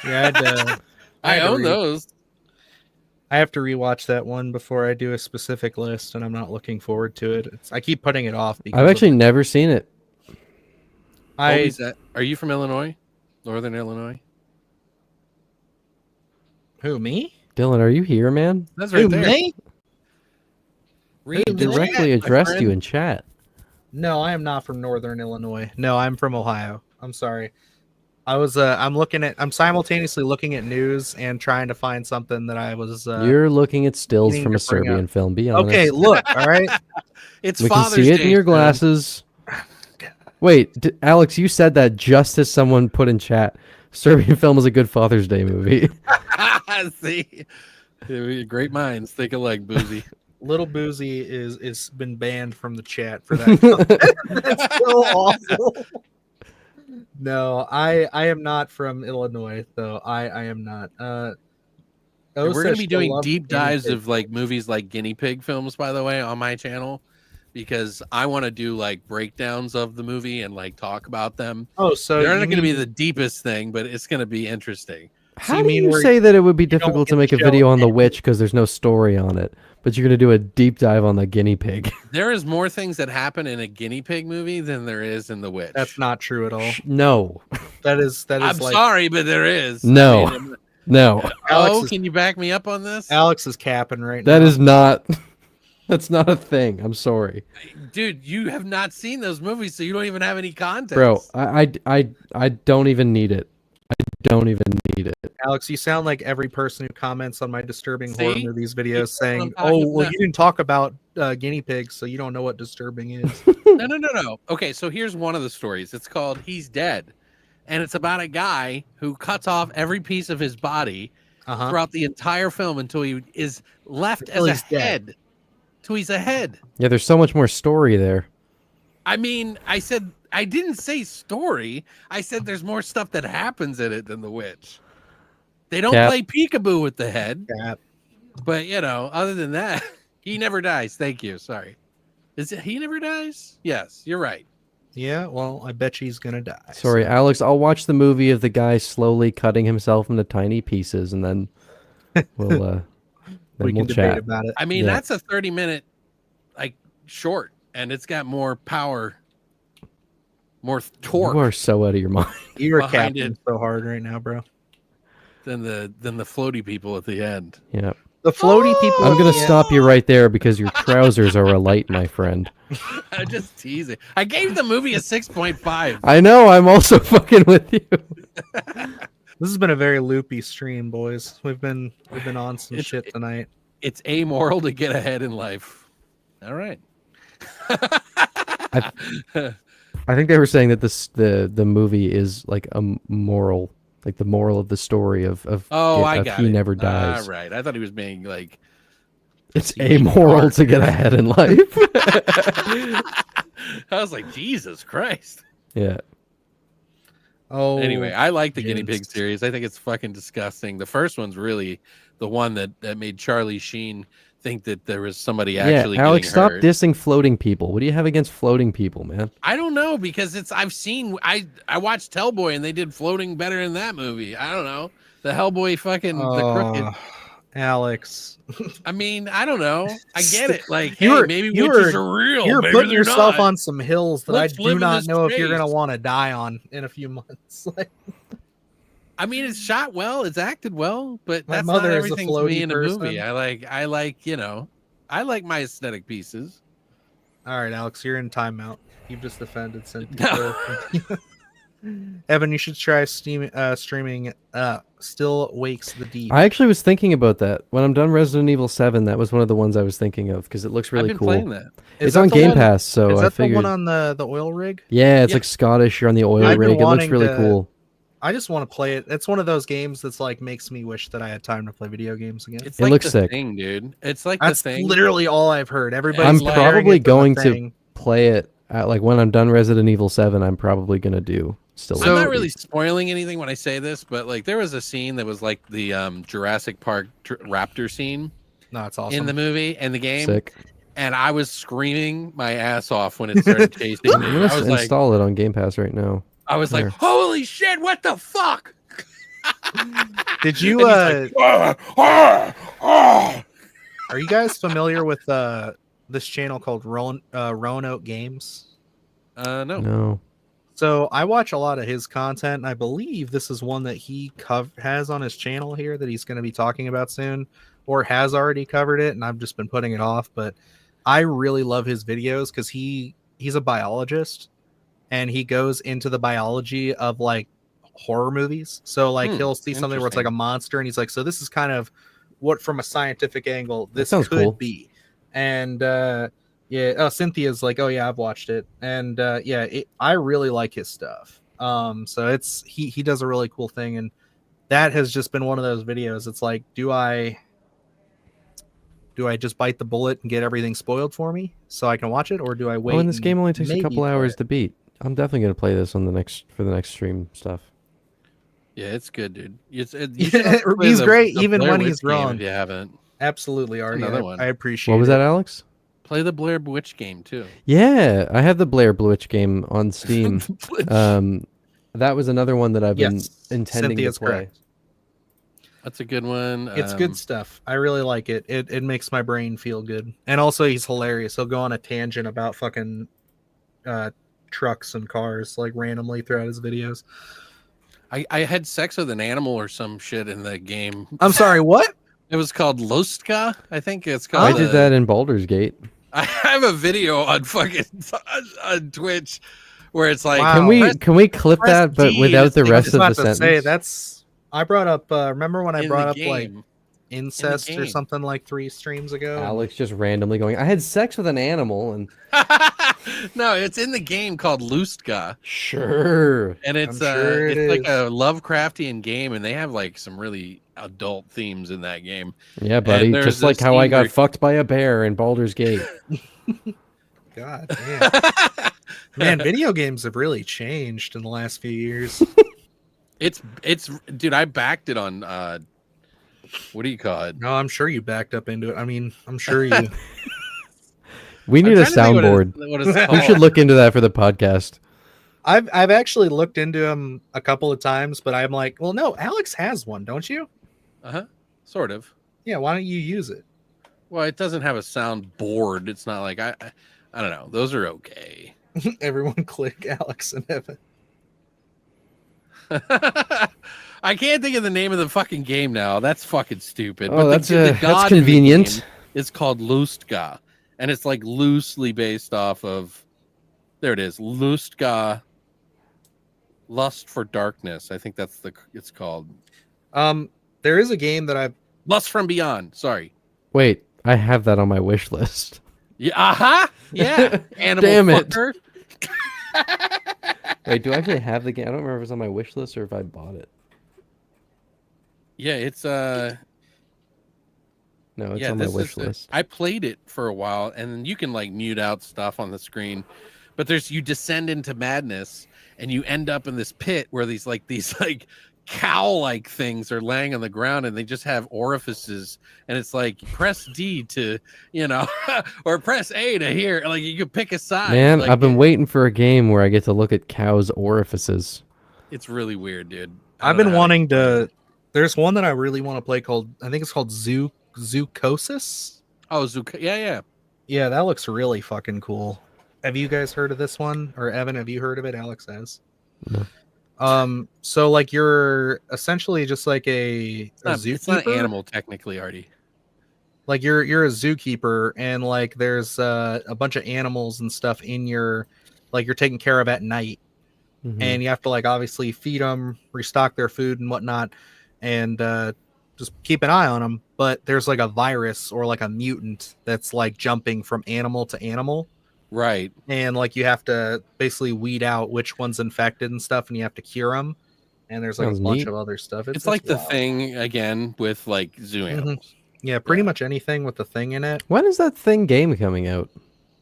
Yeah, I had to own read- those. I have to rewatch that one before I do a specific list, and I'm not looking forward to it. I keep putting it off because I've actually never seen it. Are you from Illinois, Northern Illinois? Who, me? Dylan, are you here, man? That's Who, right there. me? Read Who, the me? Directly chat, my addressed friend. you in chat. No, I am not from Northern Illinois. No, I'm from Ohio. I'm sorry. I'm simultaneously looking at news and trying to find something that I was You're looking at stills meaning from a to bring Serbian up. film. Be honest. Okay, look, all right. It's We can Father's see it Day, in your friend. glasses. Wait, Alex, you said that just as someone put in chat. Serbian film is a good Father's Day movie. See, great minds think alike, Boozy. Little Boozy is been banned from the chat for that. That's so awful. No, I am not from Illinois, though. I am not. And we're gonna be doing deep dives of like movies like guinea pig films, by the way, on my channel, because I want to do like breakdowns of the movie and like talk about them. Oh, so They're you not going to be mean- the deepest thing, but it's going to be interesting. How you do mean you where say that it would be don't difficult to get make to a show video on the anything? witch because there's no story on it, but you're gonna do a deep dive on the guinea pig? There is more things that happen in a guinea pig movie than there is in The Witch. That's not true at all. No, That is I'm like sorry, but there is. No. I mean, no, Alex is, can you back me up on this? Alex is capping right that now. is not. That's not a thing. I'm sorry, Dude, you have not seen those movies, so you don't even have any context. bro. I don't even need it. I don't even need it. Alex, you sound like every person who comments on my disturbing horror See? movies videos That's what I'm saying, talking "Oh, well, about. you didn't talk about guinea pigs, so you don't know what disturbing is." No. Okay, so here's one of the stories. It's called He's Dead. And it's about a guy who cuts off every piece of his body Uh-huh. throughout the entire film until he is left Until as a he's dead. head. Till he's a head. Yeah, there's so much more story there. I mean, I didn't say story. I said there's more stuff that happens in it than The Witch. They don't Cap. play peekaboo with the head, Yeah. but other than that, he never dies. Thank you. Sorry. Is it he never dies? Yes, you're right. Yeah, well, I bet she's gonna die. Sorry, so- Alex. I'll watch the movie of the guy slowly cutting himself into tiny pieces, and then we'll we can debate chat. about it. I mean, Yeah. that's a 30-minute like short, and it's got more power, more torque You are so out of your mind. You are behind capping it. so hard right now, bro. than the floaty people at the end. Yeah. The floaty people. I'm gonna yeah. stop you right there because your trousers are alight, my friend. I'm just teasing. I gave the movie a 6.5. I know. I'm also fucking with you. This has been a very loopy stream, boys. We've been on some It's- shit tonight. It's amoral to get ahead in life. All right. I think they were saying that the movie is like a moral, like the moral of the story of Oh, I got he it. never dies. All right. I thought he was being like. It's amoral to get ahead in life. I was like, Jesus Christ. Yeah. Oh, Anyway, I like the guinea yes. pig series. I think it's fucking disgusting. The first one's really the one that made Charlie Sheen think that there was somebody actually Yeah, Alex, getting stop hurt. dissing floating people. What do you have against floating people, man? I don't know because I watched Hellboy and they did floating better in that movie. I don't know. The Hellboy fucking the crooked. Alex, I mean, I don't know. I get it. Like, You hey, were- maybe you witches were- are real. you're Maybe putting they're yourself not. on some hills that Let's I live do in not this know if you're space. gonna want to die on in a few months. Like, I mean, it's shot well, it's acted well, but My that's mother not is a everything to me floaty in a person. movie. I like my aesthetic pieces. all right, Alex, you're in timeout. You've just defended No. Cynthia. Evan, you should try streaming. Still Wakes the Deep. I actually was thinking about that. When I'm done Resident Evil 7, that was one of the ones I was thinking of because it looks really I've been cool. playing that. Is It's that on the Game one- Pass, so Is I that the figured. one on the oil rig? Yeah, it's Yeah. like Scottish. You're on the oil I've been rig. It looks wanting really to- cool. I just want to play it. It's one of those games that's like makes me wish that I had time to play video games again. It's It like looks the sick. thing, dude. It's like That's the thing. literally all I've heard. Everybody's I'm like- comparing probably it to the going to thing. play it at, like when I'm done Resident Evil 7. I'm probably gonna do still. I'm So- not really spoiling anything when I say this, but like there was a scene that was like the Jurassic Park raptor scene No, it's awesome. in the movie and the game, sick. and I was screaming my ass off when it started chasing I'm me. gonna I was like, install it on Game Pass right now. I was like, There. holy shit, what the fuck? Did you? And he's like, "Ah, ah." Are you guys familiar with this channel called Roanoke Games? No. No. So I watch a lot of his content, and I believe this is one that he has on his channel here that he's going to be talking about soon, or has already covered it, and I've just been putting it off. But I really love his videos because he's a biologist, and he goes into the biology of like horror movies. So like he'll see something where it's like a interesting. monster, and he's like, so this is kind of what from a scientific angle this sounds could cool. be. And Cynthia's like, oh yeah, I've watched it, and I really like his stuff. So it's he does a really cool thing, and that has just been one of those videos. It's like, do I just bite the bullet and get everything spoiled for me so I can watch it, or do I wait? Oh, and this and game only takes a maybe couple play hours it? to beat. I'm definitely gonna play this on for the next stream stuff. Yeah, it's good, dude. You Yeah, should also play he's great, the even Blair when Witch he's game wrong. If you haven't, Absolutely, Artie. Another one. I appreciate. What was it. that, Alex? play the Blair Witch game too. Yeah, I have the Blair Witch game on Steam. That was another one that I've been Yes, intending Cynthia's to play. correct. That's a good one. It's good stuff. I really like it. It makes my brain feel good. And also, he's hilarious. He'll go on a tangent about fucking trucks and cars like randomly throughout his videos. I had sex with an animal or some shit in the game. I'm sorry, what? It was called Lostka. I think it's called. I did that in Baldur's Gate. I have a video on fucking on Twitch where it's like, Wow. Can we clip press that, but D without to the think rest Just of the about to sentence? say that's. I brought up. Remember when I in brought the up like game. incest or game. something like 3 streams ago? Alex just randomly going, I had sex with an animal, and No, it's in the game called Lustka, sure. and it's I'm sure it it's like is. a Lovecraftian game, and they have like some really adult themes in that game. Yeah, buddy. there's Just like this how I scene got where- fucked by a bear in Baldur's Gate. God damn. Man, video games have really changed in the last few years. It's dude, I backed it on what do you call it? No, I'm sure you backed up into it. I mean, I'm sure you. We need I'm a trying to think soundboard. what it's We called. We should look into that for the podcast. I've actually looked into them a couple of times, but I'm like, well, no, Alex has one, don't you? Sort of. Yeah, why don't you use it? Well, it doesn't have a sound board. It's not like I don't know. Those are okay. Everyone click Alex and Evan. I can't think of the name of the fucking game now. That's fucking stupid. Oh, that's the that's god in the convenient. game is called Lustka, and it's like loosely based off of. There it is, Lustka. Lust for Darkness. I think that's it's called. There is a game that I've. Lust from Beyond. Sorry. Wait, I have that on my wish list. Yeah. Yeah. Animal Damn it. fucker. Wait, do I actually have the game? I don't remember if it's on my wish list or if I bought it. Yeah, it's No, it's on my this wish is list. I played it for a while, and then you can like mute out stuff on the screen, but you descend into madness, and you end up in this pit where these cow-like things are laying on the ground, and they just have orifices, and it's like press D to or press A to hear. Like you could pick a side. Man, Like, I've been waiting for a game where I get to look at cows' orifices. It's really weird, dude. I've been wanting to. There's one that I really want to play called. I think it's called Zoocosis. Oh, Zuka. Yeah. Yeah, that looks really fucking cool. Have you guys heard of this one? Or Evan, have you heard of it? Alex has. No. So like you're essentially just like a It's zookeeper. not animal technically, Artie. Like you're a zookeeper, and like there's a bunch of animals and stuff in your, like you're taking care of at night, Mhm. and you have to like obviously feed them, restock their food and whatnot, and just keep an eye on them. But there's like a virus or like a mutant that's like jumping from animal to animal. Right. And like you have to basically weed out which one's infected and stuff, and you have to cure them. And there's like Sounds a bunch neat. of other stuff. It's like the wild. Thing again with like zoo animals. Yeah, pretty much anything with the thing in it. When is that Thing game coming out?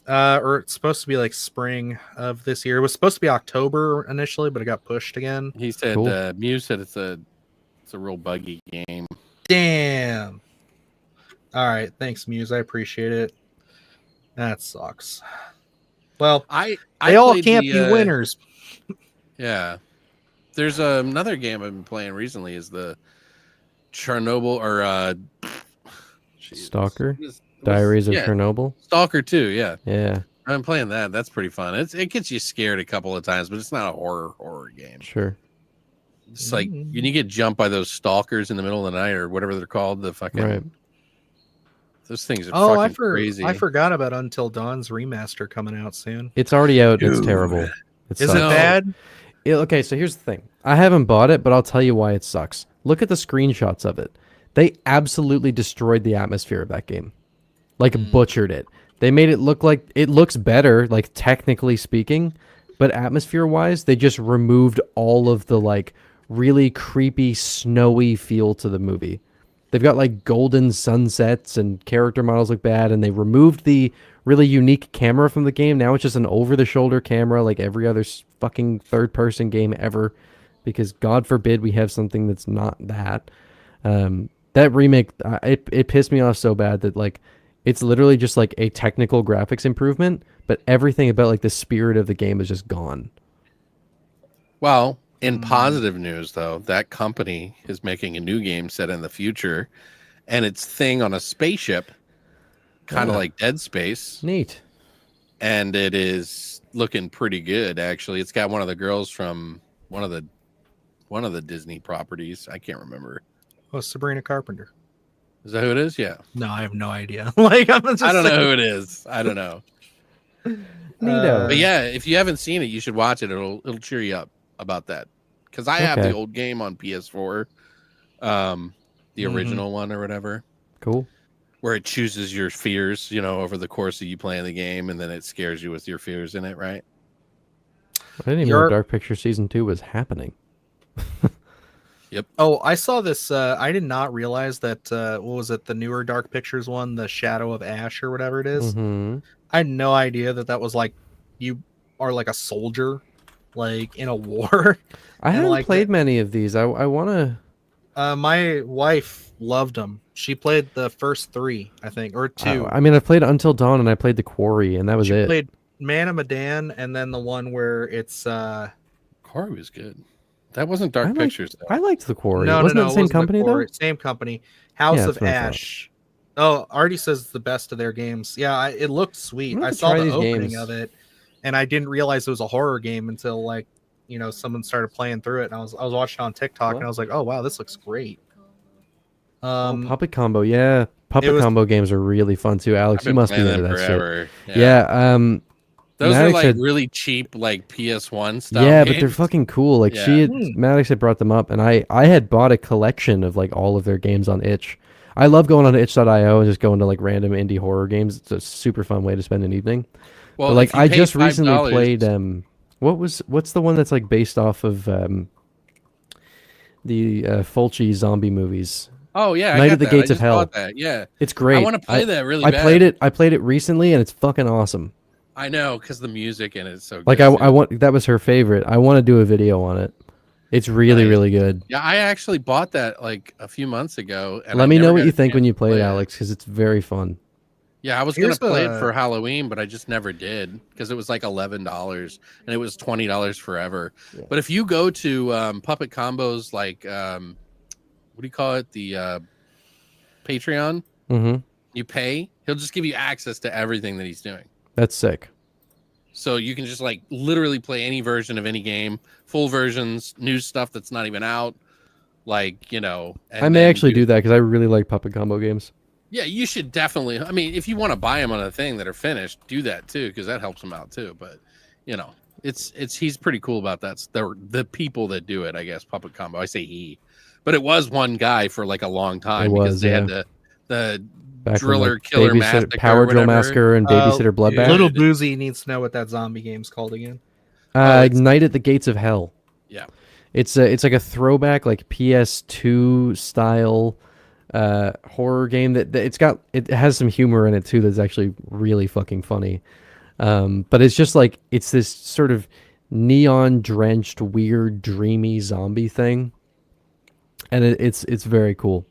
Or it's supposed to be like spring of this year. It was supposed to be October initially, but it got pushed again. He said, Cool. Muse said it's a real buggy game. Damn. All right, thanks, Muse. I appreciate it. That sucks. Well, they all played can't the, be winners. Yeah. There's another game I've been playing recently is the Chernobyl or Jesus. Stalker? What's- Diaries of yeah, Chernobyl? Stalker 2, yeah. Yeah, I'm playing that. That's pretty fun. It gets you scared a couple of times, but it's not a horror game. sure. It's like when you get jumped by those stalkers in the middle of the night or whatever they're called, the fucking Right. those things are Oh, fucking crazy. I forgot about Until Dawn's remaster coming out soon. It's already out. It's Dude. terrible. It Is sucks. it bad? Okay, so here's the thing. I haven't bought it, but I'll tell you why it sucks. Look at the screenshots of it. They absolutely destroyed the atmosphere of that game. Like butchered it. They made it look like it looks better, like technically speaking, but atmosphere-wise, they just removed all of the like really creepy, snowy feel to the movie. They've got like golden sunsets and character models look bad, and they removed the really unique camera from the game. Now it's just an over-the-shoulder camera like every other fucking third-person game ever, because God forbid we have something that's not that. That remake, it pissed me off so bad that like it's literally just like a technical graphics improvement, but everything about like the spirit of the game is just gone. Well, In positive news, though, that company is making a new game set in the future, and it's thing on a spaceship, kind of like Dead Space. Neat. And it is looking pretty good, actually. It's got one of the girls from one of the Disney properties. I can't remember. Oh, Sabrina Carpenter. Is that who it is? Yeah. No, I have no idea. Like I'm just I don't know saying. who it is. I don't know. Neato. But yeah, if you haven't seen it, you should watch it. It'll cheer you up about that. Because I have the old game on PS4, the original one or whatever. Cool. Where it chooses your fears, over the course of you playing the game, and then it scares you with your fears in it, right? I didn't even know Dark Picture Season 2 was happening. Yep. Oh, I saw this. I did not realize that. What was it? The newer Dark Pictures one, the Shadow of Ash or whatever it is. Mm-hmm. I had no idea that was like you are like a soldier, like in a war. I haven't played many of these. I want to. My wife loved them. She played the first 3, I think, or 2. I mean, I played Until Dawn and I played The Quarry, and that was it. She played Man of Medan, and then the one where it's. Quarry was good. That wasn't Dark Pictures, though. I liked The Quarry. No, wasn't no, it the same company, though? Same company. House of Ash. Oh, Artie says it's the best of their games. Yeah, it looked sweet. I saw the opening of it, and I didn't realize it was a horror game until someone started playing through it, and I was watching on TikTok, and I was like, oh wow, this looks great. Puppet Combo, yeah. Combo games are really fun too. Alex, you must be into that forever. shit. Yeah. Those are like really cheap, like PS1 stuff. Yeah, but they're fucking cool. Like Maddox had brought them up, and I had bought a collection of like all of their games on itch. I love going on itch.io and just going to like random indie horror games. It's a super fun way to spend an evening. Well, but, like I just recently played what's the one that's like based off of the Fulci zombie movies? Oh yeah, Night at the Gates of Hell. Yeah, it's great. I want to play that really bad. I played it recently, and it's fucking awesome. I know, because the music in it is so good. Like I want that was her favorite. I want to do a video on it. It's really really good. Yeah, I actually bought that like a few months ago. And Let me know what you think when you play it, Alex, because it's very fun. Yeah, I was gonna play it for Halloween, but I just never did because it was like $11 and it was $20 forever. Yeah. But if you go to Puppet Combo's like what do you call it? The Patreon. Mm-hmm. You pay. He'll just give you access to everything that he's doing. That's sick. So you can just like literally play any version of any game, full versions, new stuff that's not even out. Like, I may actually do that because I really like Puppet Combo games. Yeah, you should definitely. I mean, if you want to buy them on a thing that are finished, do that too, because that helps them out too. But he's pretty cool about that. The people that do it, I guess, Puppet Combo. I say he, but it was one guy for like a long time because they had the Driller Killer Massacre, Power Drill Massacre, and Babysitter Bloodbath. Little Boozy needs to know what that zombie game's called again. Night at the Gates of Hell. Yeah, it's like a throwback, like PS2 style horror game that it has some humor in it too. That's actually really fucking funny. But it's just like it's this sort of neon drenched, weird, dreamy zombie thing, and it's very cool.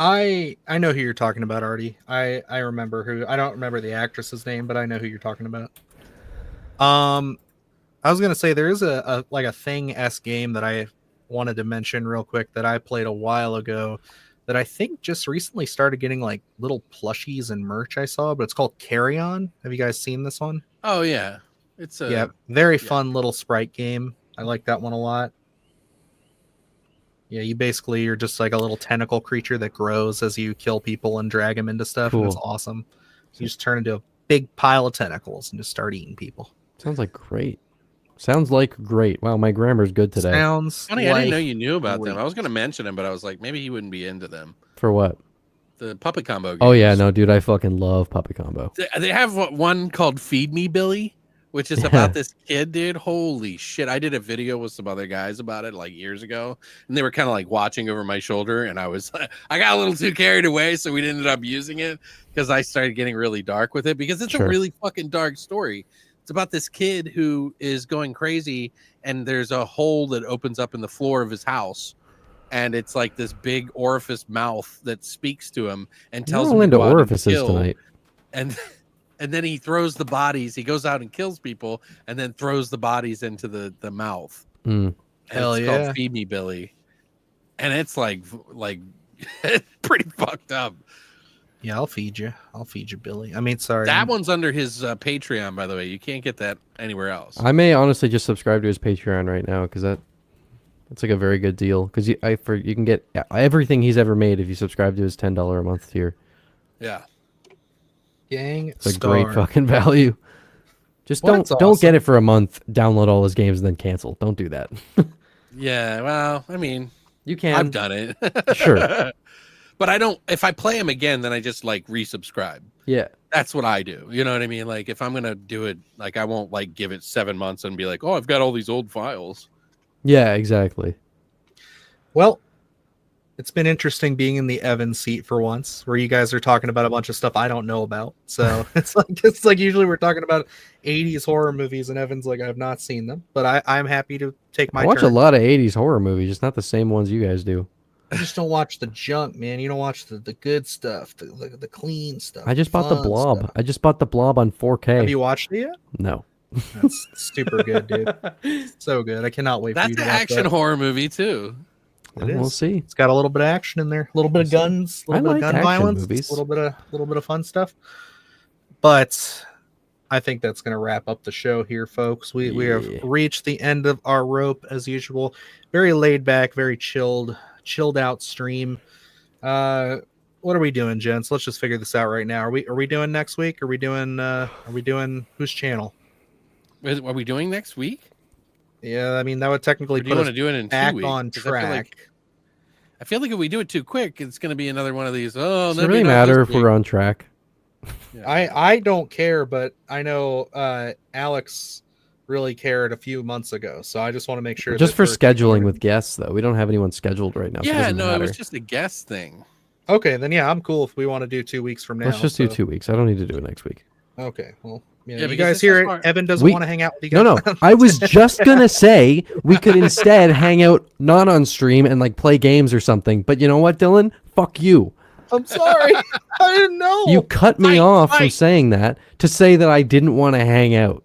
I know who you're talking about, Artie. I remember who. I don't remember the actress's name, but I know who you're talking about. I was gonna say there is a Thing-esque game that I wanted to mention real quick that I played a while ago that I think just recently started getting like little plushies and merch I saw, but it's called Carry On. Have you guys seen this one? Oh yeah. It's very fun little sprite game. I like that one a lot. Yeah, you're just like a little tentacle creature that grows as you kill people and drag them into stuff. Cool. And it's awesome. So you just turn into a big pile of tentacles and just start eating people. Sounds like great. Wow, my grammar's good today. Sounds funny. I didn't know you knew about them. I was going to mention them, but I was like, maybe he wouldn't be into them. For what? The Puppet Combo games. Oh yeah, no, dude, I fucking love Puppet Combo. They have one called Feed Me Billy, which is about this kid, dude. Holy shit. I did a video with some other guys about it like years ago, and they were kind of like watching over my shoulder, and I got a little too carried away, so we ended up using it because I started getting really dark with it because it's a really fucking dark story. It's about this kid who is going crazy, and there's a hole that opens up in the floor of his house, and it's like this big orifice mouth that speaks to him and tells him to go out and kill. Tonight. And and then he throws the bodies. He goes out and kills people, and then throws the bodies into the mouth. Mm. And Hell it's yeah. called Feed Me Billy, and it's like pretty fucked up. Yeah, I'll feed you. I'll feed you, Billy. I mean, sorry. That one's under his Patreon, by the way. You can't get that anywhere else. I may honestly just subscribe to his Patreon right now because that's like a very good deal. Because you can get everything he's ever made if you subscribe to his $10 a month tier. Yeah. Gang It's a great fucking value. Just don't awesome. get it for a month. Download all his games and then cancel. Don't do that. Yeah. Well, I mean, You can. I've done it. Sure. But I don't. If I play him again, then I just like resubscribe. Yeah. That's what I do. You know what I mean? Like if I'm gonna do it, like I won't like give it 7 months and be like, oh, I've got all these old files. Yeah. Exactly. Well, it's been interesting being in the Evan seat for once, where you guys are talking about a bunch of stuff I don't know about. So it's like usually we're talking about 80s horror movies, and Evan's like, I've not seen them, but I'm happy to take my I watch turn. a lot of 80s horror movies, just not the same ones you guys do. You just don't watch the junk, man. You don't watch the good stuff, the clean stuff. I just bought The fun Blob. stuff. I just bought The Blob on 4K. Have you watched it yet? No. That's super good, dude. So good. I cannot wait for That's you to an watch action that. horror movie too. It We'll is. see. It's got a little bit of action in there, a little bit of guns, a little bit of gun action violence, movies. a little bit of fun stuff. But I think that's going to wrap up the show here, folks. We have Yeah. reached the end of our rope as usual. Very laid back, very chilled out stream. What are we doing, gents? Let's just figure this out right now. Are we doing next week? Are we doing whose channel? Are we doing next week? Yeah, I mean that would technically Or do you put want us to do it in 2 back weeks? on 'Cause I feel track. I feel like if we do it too quick, it's going to be another one of these. Oh, Does it really matter if we're on track? I don't care, but I know Alex really cared a few months ago, so I just want to make sure. Just that for we're scheduling keeping- with guests, though. We don't have anyone scheduled right now. So it Yeah, doesn't no, it matter. was just a guess thing. Okay, then yeah, I'm cool if we want to do 2 weeks from now. Let's just do so- 2 weeks. I don't need to do it next week. Okay, well, Yeah, you because guys this hear is it. hard. Evan doesn't We- want to hang out with you No, guys. no. I was just going to say we could instead hang out not on stream and like play games or something. But you know what, Dylan? Fuck you. I'm sorry. I didn't know. You cut me Fight, off from fight. saying that to say that I didn't want to hang out.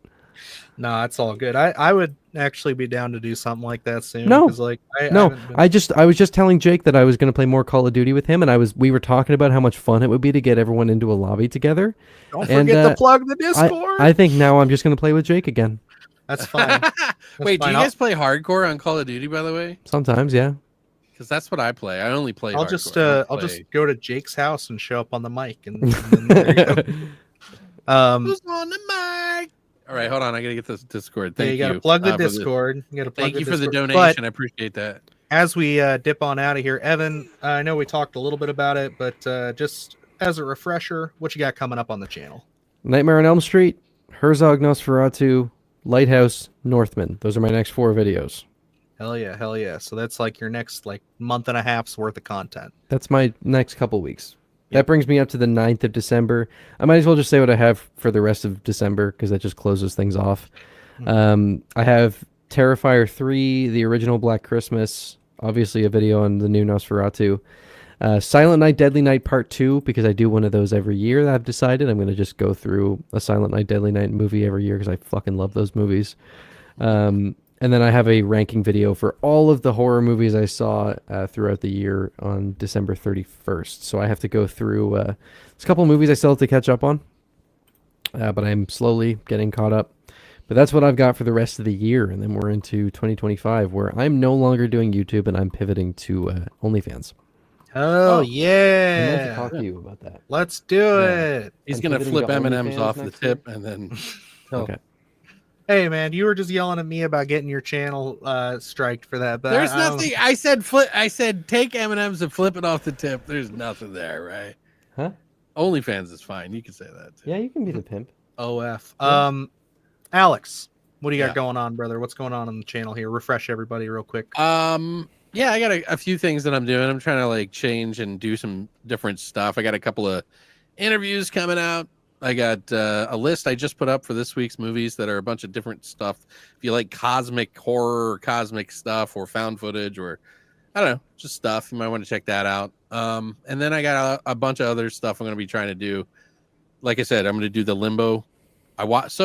No, it's all good. I would actually be down to do something like that soon. No. 'cause, like, I No, haven't been- I was just telling Jake that I was going to play more Call of Duty with him, and we were talking about how much fun it would be to get everyone into a lobby together. don't and, forget to plug the Discord. I think now I'm just going to play with Jake again. That's fine. Wait, do fine. you guys play hardcore on Call of Duty, by the way? Sometimes, yeah. Because that's what I play. I only play. I'll hardcore. just I don't I'll play- just go to Jake's house and show up on the mic, and then there you go. Who's on the mic? All right, hold on. I gotta get this Discord. Yeah, Thank you got to plug the for this. Discord. You got to plug Thank you for the Discord. donation. But I appreciate that. as we dip on out of here, Evan, I know we talked a little bit about it, but just as a refresher, what you got coming up on the channel? Nightmare on Elm Street, Herzog Nosferatu, Lighthouse, Northman. Those are my next 4 videos. Hell yeah, hell yeah. So that's like your next like month and a half's worth of content. That's my next couple weeks. Yep. That brings me up to the 9th of December. I might as well just say what I have for the rest of December because that just closes things off. I have Terrifier 3, the original Black Christmas, obviously a video on the new Nosferatu. Silent Night, Deadly Night Part 2, because I do one of those every year that I've decided. I'm going to just go through a Silent Night, Deadly Night movie every year because I fucking love those movies. And then I have a ranking video for all of the horror movies I saw throughout the year on December 31st. So I have to go through there's a couple of movies I still have to catch up on, but I'm slowly getting caught up. But that's what I've got for the rest of the year, and then we're into 2025, where I'm no longer doing YouTube and I'm pivoting to OnlyFans. Oh, I meant to yeah. talk to you about that. Let's do it. He's I'm gonna pivoting flip to M&Ms OnlyFans off the next tip and then. Okay. Hey man, you were just yelling at me about getting your channel striked for that, but There's I don't- nothing. I said flip. I said take M&Ms and flip it off the tip. There's nothing there, right? Huh? OnlyFans is fine. You can say that. Too. Yeah, you can be the pimp. OF. Yeah. Alex, what do you got Yeah. going on, brother? What's going on the channel here? Refresh everybody real quick. Yeah, I got a few things that I'm doing. I'm trying to like change and do some different stuff. I got a couple of interviews coming out. I got a list I just put up for this week's movies that are a bunch of different stuff. If you like cosmic horror or cosmic stuff or found footage or I don't know, just stuff, you might want to check that out. And then I got a bunch of other stuff I'm going to be trying to do like I said, I'm going to do the Limbo. I watched.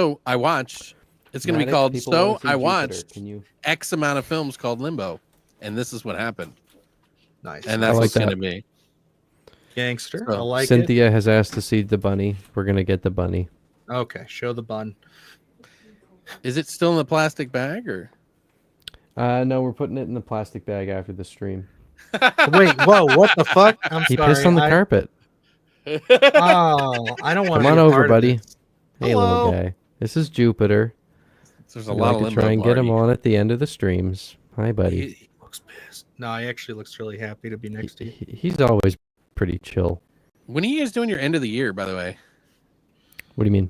It's going to be Maddox, called people wanna So see I Jupiter. watched Can you? X amount of films called Limbo, and this is what happened, Nice. and I that's like what's going that. to be. Gangster. So, I like Cynthia has asked to see the bunny. We're gonna get the bunny. it. Okay, show the bun. Is it still in the plastic bag or? No, we're putting it in the plastic bag after the stream. Wait, whoa, what the fuck? I'm He sorry. pissed on the carpet. Oh, I don't want Come to on be a over, part of buddy. this. Hey, Hello. little guy. This is Jupiter. There's a I'd lot like of to Limbo. try and get him Marty. on at the end of the streams. Hi, buddy. He looks pissed. No, he actually looks really happy to be next to you. He's always pretty chill. When are you guys doing your end of the year? By the way, What do you mean?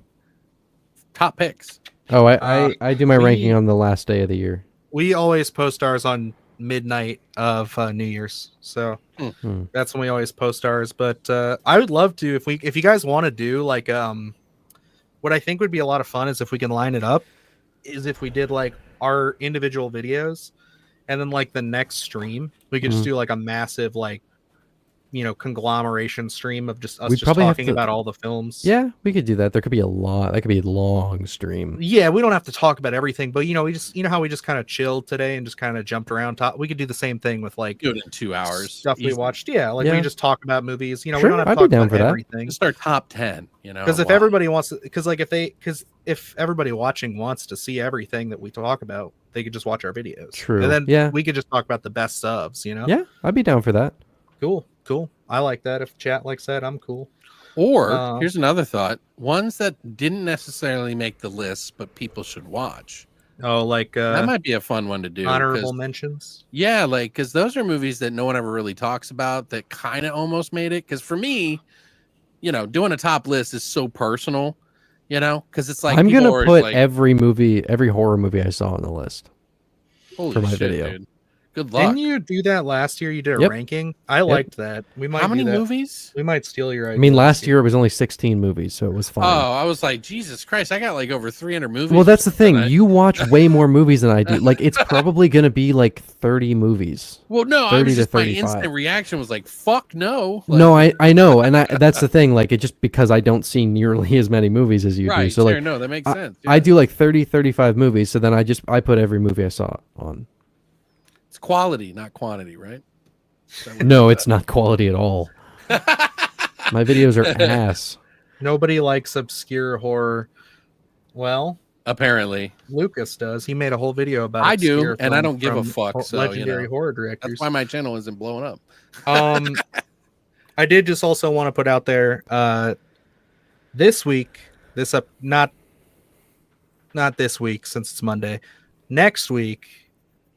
top picks. Oh, I do my we- ranking on the last day of the year. We always post ours on midnight of New Year's, so Hmm. that's when we always post ours. But I would love to if you guys want to do like what I think would be a lot of fun is if we can line it up, is if we did like our individual videos, and then like the next stream we could just do like a massive like conglomeration stream of just us We'd just probably have talking to- about all the films. Yeah, we could do that. There could be a lot. That could be a long stream. Yeah, we don't have to talk about everything, but we just how we just kind of chilled today and just kind of jumped around. We could do the same thing with like Do it in 2 hours. stuff we Easy. watched. Yeah, like Yeah. we just talk about movies. We Sure, don't have to I'd be talk down about for that. everything. Just our top 10. Because if Wow. everybody wants to, if everybody watching wants to see everything that we talk about, they could just watch our videos. True. And then Yeah. we could just talk about the best subs. Yeah, I'd be down for that. Cool. I like that. If chat likes that, I'm cool. Or here's another thought: ones that didn't necessarily make the list, but people should watch. Oh, like That might be a fun one to do. 'cause- honorable mentions. Yeah, like because those are movies that no one ever really talks about that kind of almost made it. Because for me, doing a top list is so personal. Because it's like I'm people gonna are put like, every horror movie I saw on the list. holy for my shit, video. dude. Good luck. Didn't you do that last year? You did a Yep. ranking. I liked that. We might How many do that. movies? We might steal your idea. I mean, last year it was only 16 movies, so it was fine. Oh, I was like, Jesus Christ! I got like over 300 movies. Well, that's the thing. tonight. You watch way more movies than I do. Like, it's probably gonna be like 30 movies. Well, no, 30 I was to just my 35. instant reaction was like, "Fuck no!" Like, No, I know, and that's the thing. Like, it just because I don't see nearly as many movies as you do. right? So Sure, like, no, that makes sense. I do like 30, 35 movies. So then I put every movie I saw on. It's quality, not quantity, right? Is that what No, you it's not quality at all. My videos are ass. Nobody likes obscure horror. Well, apparently, Lucas does. He made a whole video about. I do, obscure and I films don't give a from fuck, so, legendary horror directors. that's why my channel isn't blowing up. I did just also want to put out there this week. Not this week since it's Monday. Next week,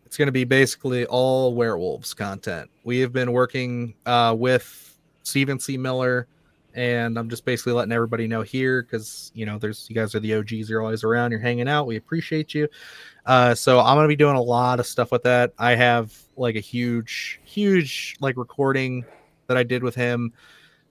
it's going to be basically all werewolves content. We have been working with Stephen C. Miller, and I'm just basically letting everybody know here because you guys are the OGs. You're always around. You're hanging out. We appreciate you. So I'm going to be doing a lot of stuff with that. I have like a huge like recording that I did with him,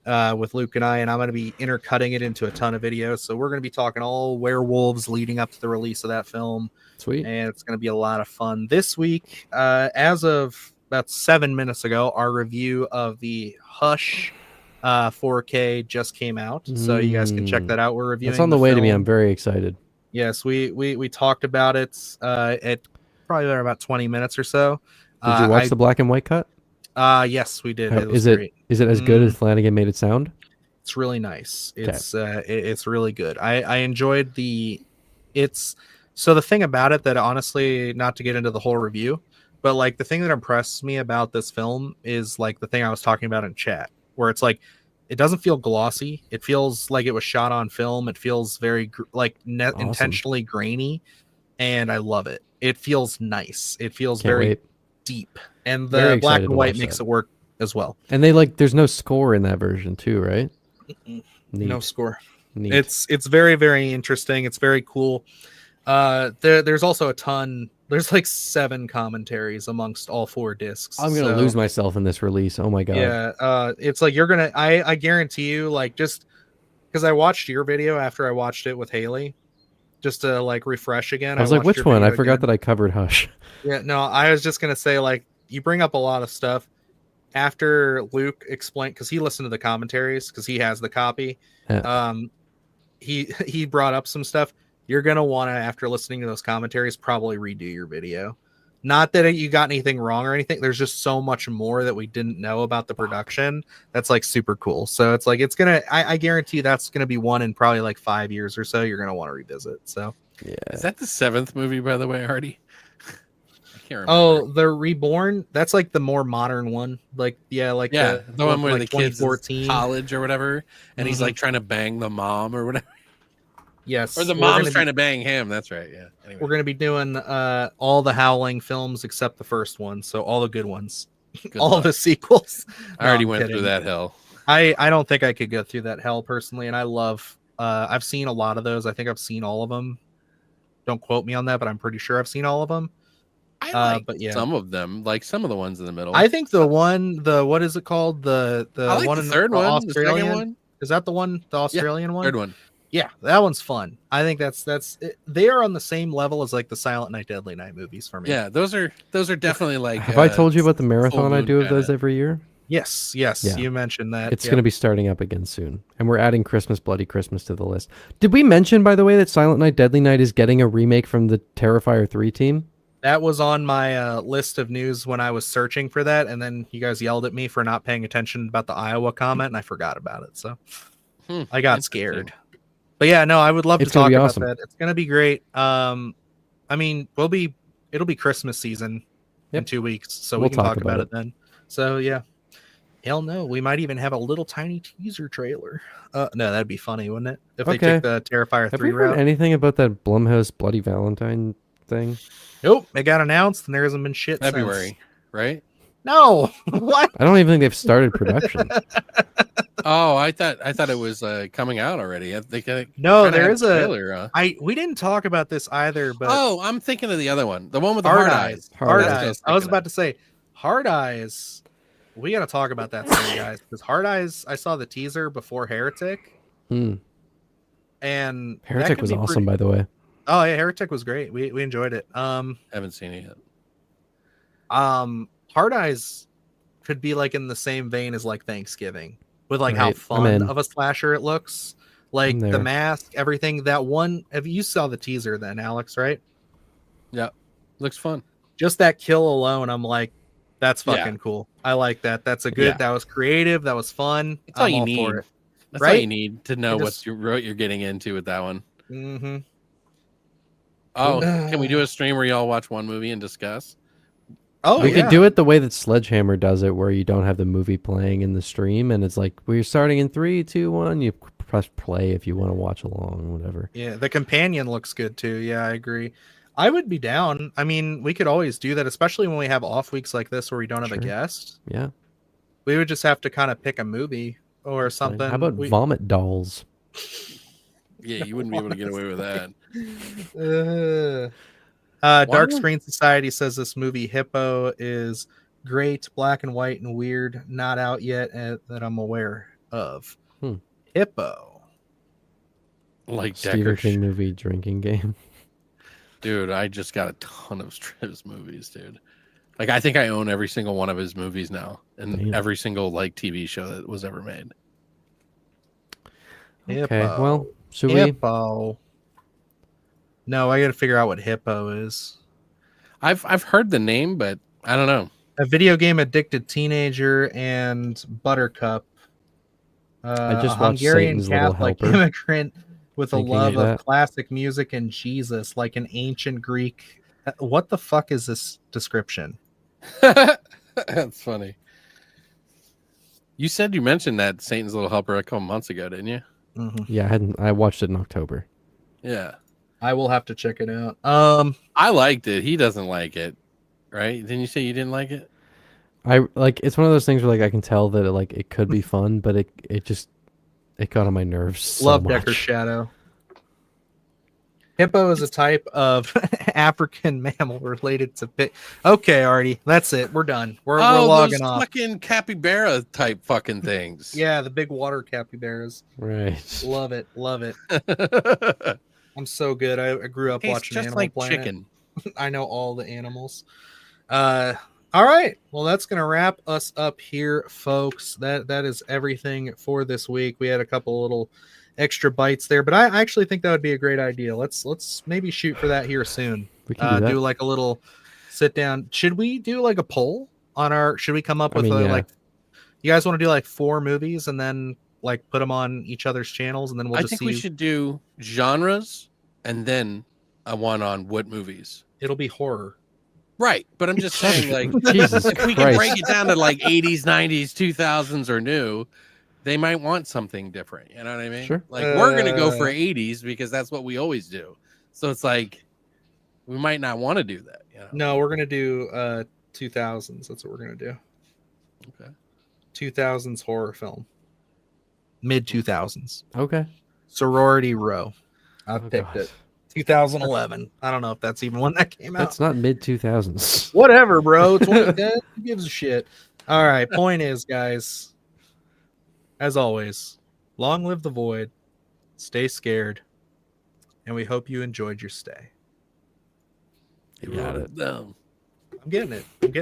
with Luke and I'm going to be intercutting it into a ton of videos. So we're going to be talking all werewolves leading up to the release of that film. Sweet. And it's going to be a lot of fun this week. As of about 7 minutes ago, our review of the Hush 4K just came out, so you guys can check that out. We're reviewing. It's on the way to me. film. I'm very excited. Yes, we talked about it at probably about 20 minutes or so. Did you watch the black and white cut? Yes, we did. It was great. Is it as good as Flanagan made it sound? It's really nice. It's really good. I enjoyed so the thing about it that honestly, not to get into the whole review, but like the thing that impressed me about this film is like the thing I was talking about in chat, where it's like it doesn't feel glossy. It feels like it was shot on film. It feels very Awesome. intentionally grainy, and I love it. It feels nice. It feels Can't very wait. deep, and Very the black excited and to white watch makes that. it work as well. And there's no score in that version too, right? Neat. No score. Neat. It's very, very interesting. It's very cool. There's also a ton. There's like 7 commentaries amongst all 4 discs. I'm gonna lose myself in this release. Oh my god. Yeah. It's like you're gonna. I guarantee you, like, just because I watched your video after I watched it with Haley, just to like refresh again. I was like, which one? I forgot that I covered Hush. Yeah. No, I was just gonna say, like, you bring up a lot of stuff after Luke explained, because he listened to the commentaries because he has the copy. Yeah. he brought up some stuff. You're gonna want to, after listening to those commentaries, probably redo your video. Not that you got anything wrong or anything. There's just so much more that we didn't know about the production. That's like super cool. So it's like I guarantee that's gonna be one in probably like 5 years or so. You're gonna want to revisit. So Yeah. Is that the 7th movie, by the way, Hardy? I can't remember. oh, the Reborn. That's like the more modern one. Like the the one where like the kid's in 2014 college or whatever, and he's Mhm. like trying to bang the mom or whatever, Yes, or the we're mom's gonna trying to bang him. That's right. Yeah. Anyway. We're gonna be doing all the Howling films except the first one, so all the good ones, Good all luck. the sequels. I already I'm went kidding. through that hell. I don't think I could go through that hell personally, and I love. I've seen a lot of those. I think I've seen all of them. Don't quote me on that, but I'm pretty sure I've seen all of them. I like but yeah, some of them, like some of the ones in the middle. I think the what is it called? The I like one the in third one, Australian the second one, Is that the one? The Australian one? third one. Yeah, that one's fun. I think they are on the same level as like the Silent Night, Deadly Night movies for me. Yeah, those are definitely like. Have I told you about the marathon I moon do of kinda. those every year? Yes, Yeah. you mentioned that. It's going to be starting up again soon. And we're adding Christmas Bloody Christmas to the list. Did we mention, by the way, that Silent Night Deadly Night is getting a remake from the Terrifier 3 team? That was on my list of news when I was searching for that, and then you guys yelled at me for not paying attention about the Iowa comment, and I forgot about it. So I got scared. But yeah, no, I would love to It's gonna talk be about awesome. that. It's gonna be great. I mean, it'll be Christmas season in Yep. 2 weeks, so We'll we can talk talk about about it then. So yeah. Hell no, we might even have a little tiny teaser trailer. No, that'd be funny, wouldn't it? If they Okay. took the Terrifier Have 3 we heard route. anything about that Blumhouse Bloody Valentine thing? Nope, it got announced and there hasn't been shit February, since. right? No, what? I don't even think they've started production. Oh, I thought it was coming out already. No, kinda there have is a. trailer. We didn't talk about this either, but Oh, I'm thinking of the other one, the one with the Hard hard Eyes. eyes. Hard That's what Eyes. I was thinking about of. to say Hard Eyes. We got to talk about that soon, guys. Because Hard Eyes, I saw the teaser before Heretic, Hmm. and that Heretic could was be awesome, by the way. Oh yeah, Heretic was great. We enjoyed it. Haven't seen it yet. Hard Eyes could be like in the same vein as like Thanksgiving, with like how Right, I'm fun in. of a slasher it looks. Like I'm the there. mask, everything. That one. Have you saw the teaser then, Alex? Right? Yeah, looks fun. Just that kill alone, I'm like, that's Yeah. fucking cool. I like that. That's a good. Yeah. That was creative. That was fun. That's all I'm you all need. for it. That's all Right? you need to know I what just- you're getting into with that one. Mm-hmm. Oh, can we do a stream where y'all watch one movie and discuss? Oh, We yeah. could do it the way that Sledgehammer does it, where you don't have the movie playing in the stream, and it's like, we're starting in 3, 2, 1. You press play if you want to watch along, whatever. Yeah, the companion looks good too. Yeah, I agree. I would be down. I mean, we could always do that, especially when we have off weeks like this where we don't have a Sure. guest. Yeah. We would just have to kind of pick a movie or Fine. something. How about Vomit Dolls? Yeah, you wouldn't be able to get away with that. Dark Why? Screen Society says this movie Hippo is great, black and white and weird, not out yet that I'm aware of. Hmm. Hippo. Like Stephen Decker. King movie drinking game. Dude, I just got a ton of his movies, dude. Like, I think I own every single one of his movies now, and Damn. every single like TV show that was ever made. Okay, Hippo. well, should we? Hippo. No, I got to figure out what Hippo is. I've heard the name, but I don't know. A video game addicted teenager and Buttercup. I just a watched Hungarian Satan's Little Catholic Helper. immigrant with a Thinking love of of that. classic music and Jesus, like an ancient Greek. What the fuck is this description? That's funny. You mentioned that Satan's Little Helper a couple months ago, didn't you? Mhm. Yeah, I watched it in October. Yeah. I will have to check it out. I liked it. He doesn't like it, right? Didn't you say you didn't like it? I like it's one of those things where like I can tell that it could be fun, but it got on my nerves so Love much. Decker Shadow. Hippo is a type of African mammal related to pig. Okay, Artie, that's it. We're done. We're logging those off. fucking capybara type fucking things. Yeah, the big water capybaras. Right. Love it. Love it. I'm so good. I grew up Tastes watching just Animal like Planet. chicken. I know all the animals. All right. Well, that's gonna wrap us up here, folks. That is everything for this week. We had a couple little extra bites there. But I actually think that would be a great idea. Let's maybe shoot for that here soon. We can do that. Do like a little sit down. Should we do like a poll on our? Should we come up with yeah. like? You guys want to do like 4 movies and then like put them on each other's channels and then we'll I just think see. we should do genres and then a one on what movies. It'll be horror. Right, but I'm just saying, like, Jesus if we can Christ. break it down to like 80s, 90s, 2000s, or new, they might want something different. You know what I mean? Sure. Like, we're gonna go for 80s because that's what we always do. So it's like we might not want to do that. You know? No, we're gonna do 2000s. That's what we're gonna do. Okay. 2000s horror film. Mid 2000s. Okay. Sorority Row. I've Oh, picked God. it. 2011. I don't know if that's even when that came out. That's not mid 2000s. Whatever, bro. 2010. Who gives a shit? All right. Point is, guys, as always, long live the void. Stay scared. And we hope you enjoyed your stay. You got it. No. I'm getting it. I'm getting